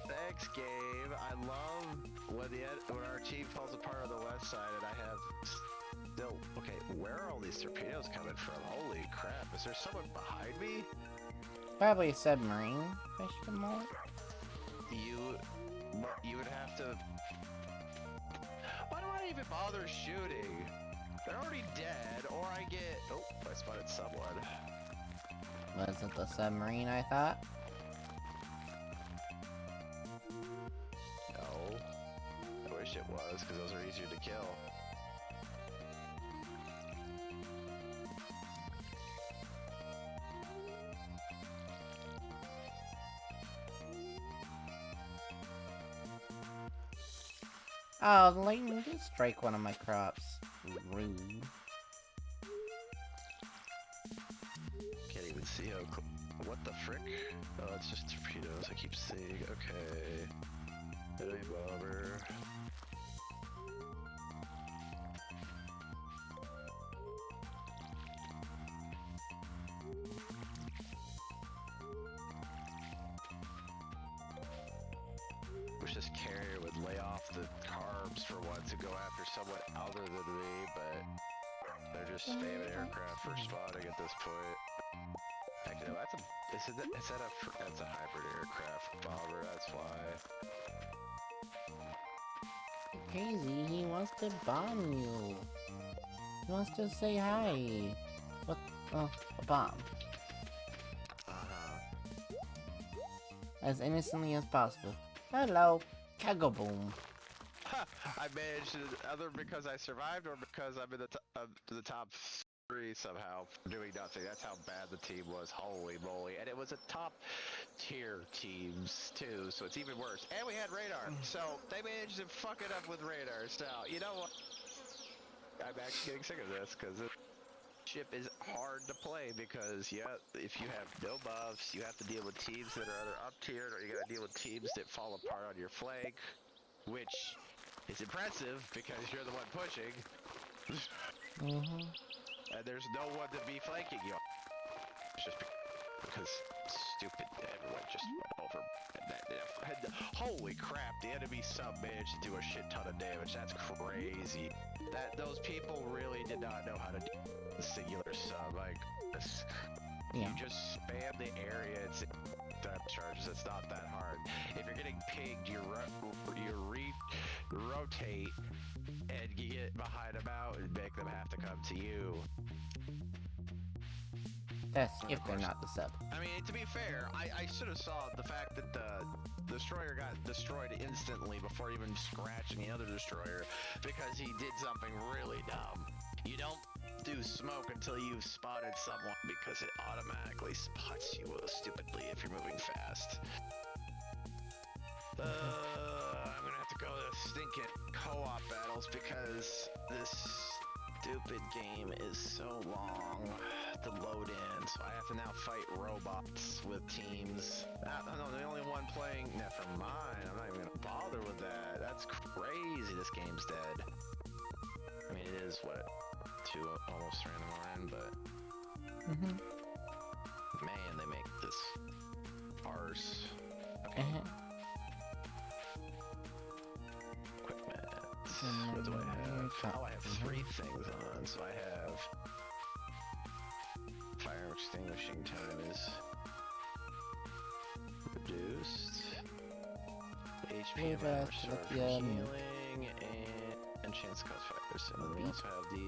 S1: Thanks, game. I love when our team falls apart on the west side, and I have still. Okay, where are all these torpedoes coming from? Holy crap! Is there someone behind me?
S2: Probably a submarine, question mark?
S1: You would have to. Why do I even bother shooting? They're already dead, or I get. Oh, I spotted someone.
S2: Was it the submarine, I thought?
S1: No. I wish it was, because those are easier to kill.
S2: Oh, the lightning did strike one of my crops. Rude.
S1: Can't even see how. What the frick? Oh, it's just torpedoes. I keep seeing. Okay. Heavy bomber. Wish this carrier would lay off the carbs for once and go after someone other than me, but they're just spamming aircraft for spotting at this point. Heck no, that's a hybrid aircraft bomber, that's why.
S2: Crazy, he wants to bomb you. He wants to say hi. What? Oh, a bomb. As innocently as possible. Hello. Kagaboom.
S1: I managed it either because I survived or because I'm in the top 3 somehow for doing nothing. That's how bad the team was. Holy moly. And it was a top tier teams too, so it's even worse. And we had radar, so they managed to fuck it up with radar. So, you know what? I'm actually getting sick of this because this ship is hard to play because, yeah, if you have no buffs, you have to deal with teams that are either up tiered or you gotta deal with teams that fall apart on your flank, which is impressive because you're the one pushing. And there's no one to be flanking you. It's just because stupid. Everyone just went over. Holy crap! The enemy sub managed to do a shit ton of damage. That's crazy. Those people really did not know how to do the singular sub. Like, you just spam the area. It's depth charges. It's not that hard. If you're getting pinged, you rotate and get behind them out and make them have to come to you.
S2: That's if they're not the sub.
S1: I mean, to be fair, I should have saw the fact that the destroyer got destroyed instantly before even scratching the other destroyer because he did something really dumb. You don't do smoke until you've spotted someone because it automatically spots you stupidly if you're moving fast. I'm gonna have to go to stinking co-op battles because this stupid game is so long to load in, so I have to now fight robots with teams. No, the only one playing. Never mind. I'm not even gonna bother with that. That's crazy. This game's dead. I mean, it is what, 2 almost 3 in the morning, but man, they make this arse. Okay. Equipment. What do I have? Oh, I have 3 things on. So I have fire extinguishing time is reduced. HP and restore for healing and chance to cause fires. And then we also have the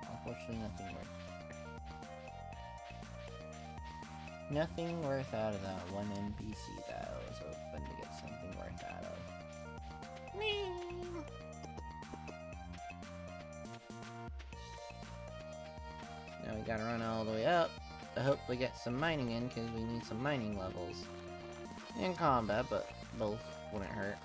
S2: unfortunately, nothing worth. Nothing worth out of that one NPC that I was hoping to get something worth out of. Now we gotta run all the way up to hopefully get some mining in, because we need some mining levels in combat, but both wouldn't hurt.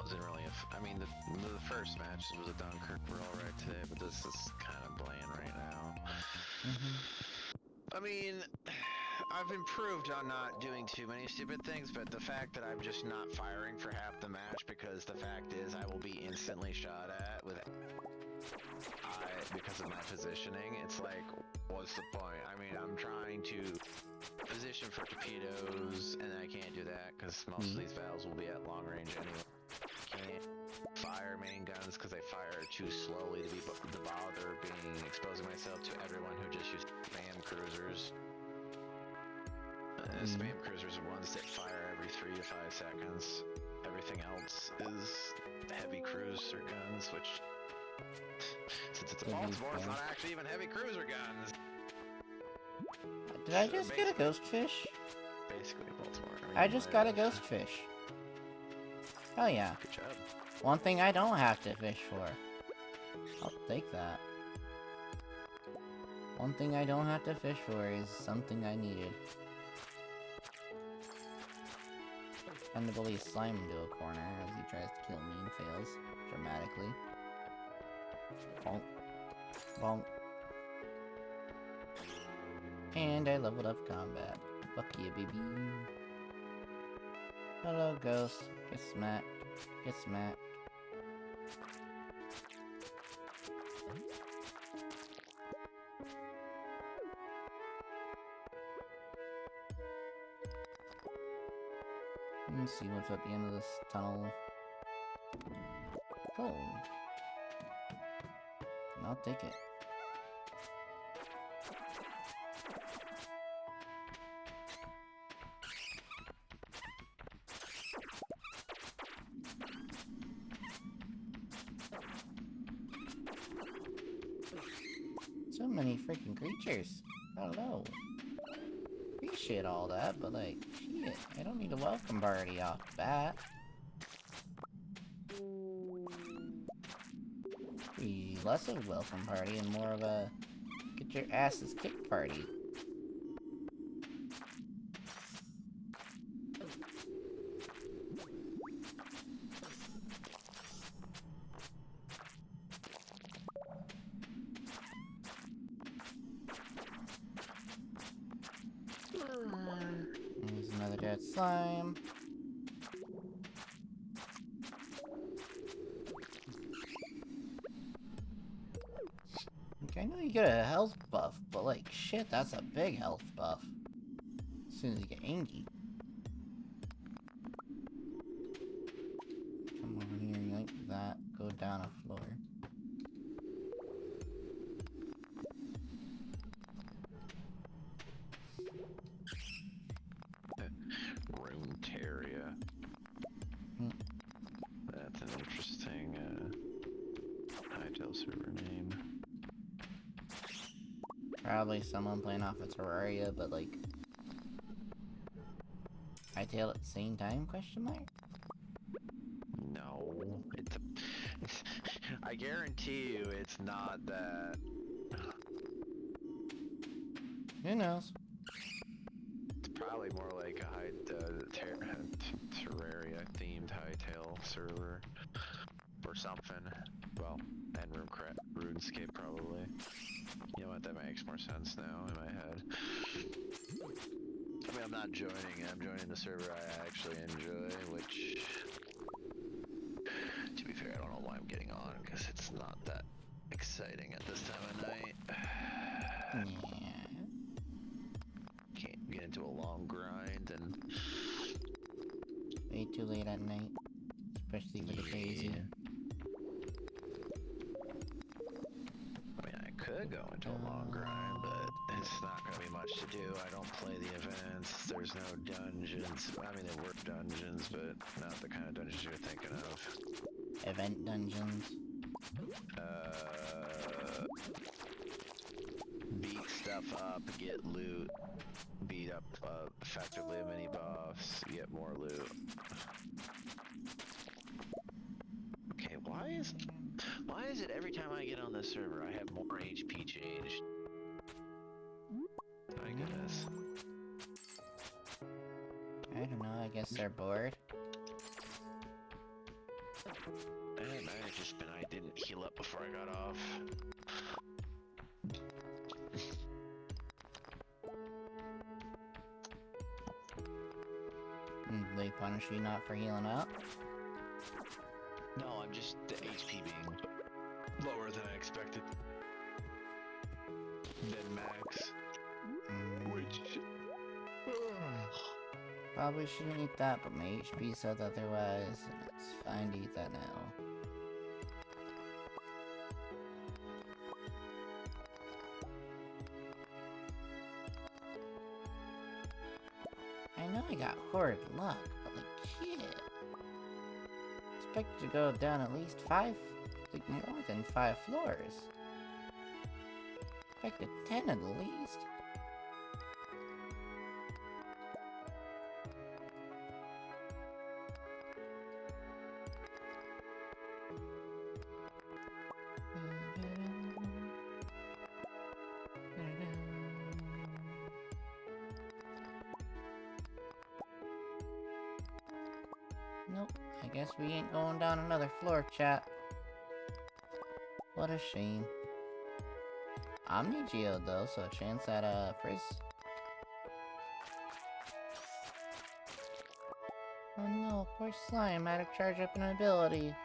S1: wasn't really I mean, the first match was a Dunkirk. We're all right today, but this is kind of bland right now. I mean, I've improved on not doing too many stupid things, but the fact that I'm just not firing for half the match because the fact is I will be instantly shot at with because of my positioning, it's like, what's the point? I mean, I'm trying to position for torpedoes, and I can't do that because most of these battles will be at long range anyway. Can't fire main guns because they fire too slowly to bother exposing myself to everyone who just used spam cruisers. Spam cruisers are ones that fire every 3 to 5 seconds. Everything else is heavy cruiser guns, which since it's a Baltimore, it's not actually even heavy cruiser guns.
S2: Did I just get a ghost fish?
S1: Basically a Baltimore.
S2: I just got a ghost fish. Hell yeah.
S1: Good job.
S2: One thing I don't have to fish for. I'll take that. One thing I don't have to fish for is something I needed. And to bully Slime into a corner as he tries to kill me and fails dramatically. Bonk. Bonk. And I leveled up combat. Fuck yeah, baby. Hello, ghost. Get smacked. Get smacked. Let's see what's at the end of this tunnel. Cool. I'll take it. So many freaking creatures. Hello. Appreciate all that, but like, shit, I don't need a welcome party off the bat. Be less of a welcome party and more of a get your asses kicked party. get slime. Okay, I know you get a health buff, but like, shit, that's a big health buff. As soon as you get Angie. Come over here, like that, go down a floor.
S1: Runeteria.
S2: Hmm.
S1: That's an interesting Hytale server name.
S2: Probably someone playing off of Terraria, but like... Hytale at the same time, question mark?
S1: No, I guarantee you it's not that.
S2: Who knows?
S1: It's probably more like a Terraria themed Hytale server or something. Well, and RuneScape probably. You know what? That makes more sense now in my head. I mean, I'm not joining it. I'm joining the server I actually enjoy, which, to be fair, I don't know why I'm getting on, because it's not that exciting at this time of night.
S2: Yeah.
S1: Can't get into a long grind and...
S2: Way too late at night. Especially for the daisy.
S1: I mean, I could go into a long grind, but it's not going to be much to do. I don't play the events. There's no dungeons. I mean, there were dungeons, but not the kind of dungeons you're thinking of.
S2: Event dungeons.
S1: Beat stuff up, get loot. Beat up effectively a mini boss, get more loot. Okay, why is it every time I get on this server I have more HP changed? My goodness.
S2: I don't know, I guess they're bored.
S1: It might have just been I didn't heal up before I got off.
S2: They punish you not for healing up?
S1: No, I'm just the HP being lower than I expected. Than max. Which...
S2: Probably shouldn't eat that, but my HP said otherwise, and it's fine to eat that now. I know I got horrid luck, but like, shit. Expected to go down at least 5, like more than 5 floors. Expected 10 at the least. Nope, I guess we ain't going down another floor, chat. What a shame. Omni Geode though, so a chance at Frizz. Oh no, poor slime had to charge up an ability,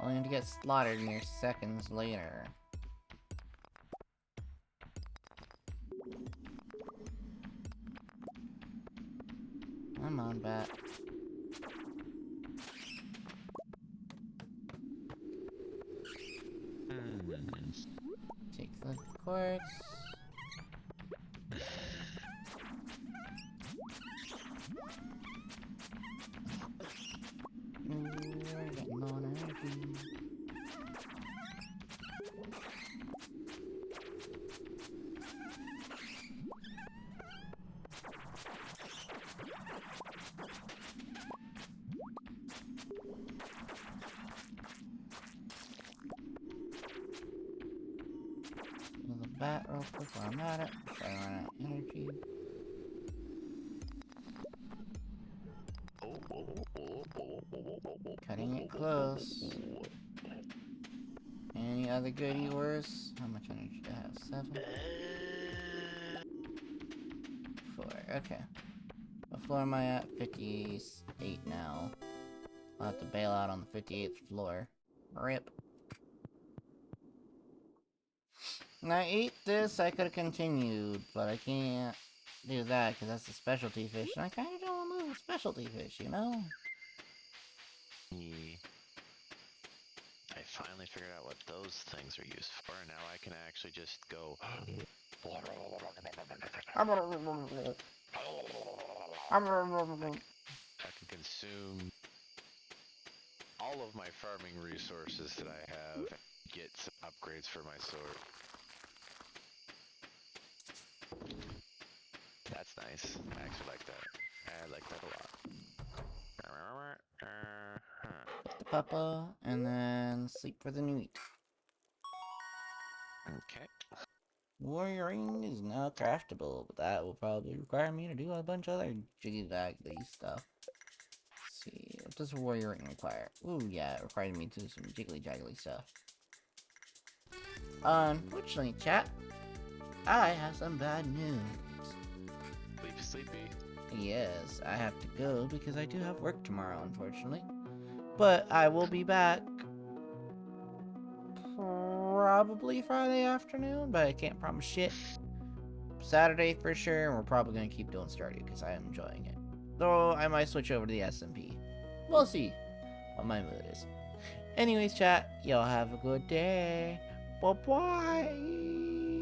S2: only to get slaughtered mere seconds later. Come on, bat. Take the quartz. Ooh, we're getting low on energy. Heal the bat real quick while I'm at it. Try to run out of energy. Cutting it close. Any other goodie worse? How much energy do I have? 7? 4, okay. floor am I at? 58 now. I'll have to bail out on the 58th floor. RIP. When I ate this, I could have continued, but I can't do that because that's a specialty fish, and I kind of don't want to lose a specialty fish, you know?
S1: Yeah. I finally figured out what those things are used for, and now I can actually just go. I can consume all of my farming resources that I have, get some upgrades for my sword. That's nice. I actually like that. I like that a lot.
S2: The papa, and then sleep for the night.
S1: Okay.
S2: Warrioring is now craftable, but that will probably require me to do a bunch of other jiggy-daggly stuff. Let's see, what does warrioring require? Ooh, yeah, it required me to do some jiggly-jaggly stuff. Unfortunately, chat, I have some bad news.
S1: Sleepy.
S2: Yes, I have to go because I do have work tomorrow, unfortunately. But I will be back probably Friday afternoon, but I can't promise shit. Saturday for sure, and we're probably going to keep doing Stardew because I am enjoying it. Though I might switch over to the SMP. We'll see what my mood is. Anyways, chat, y'all have a good day. Bye-bye.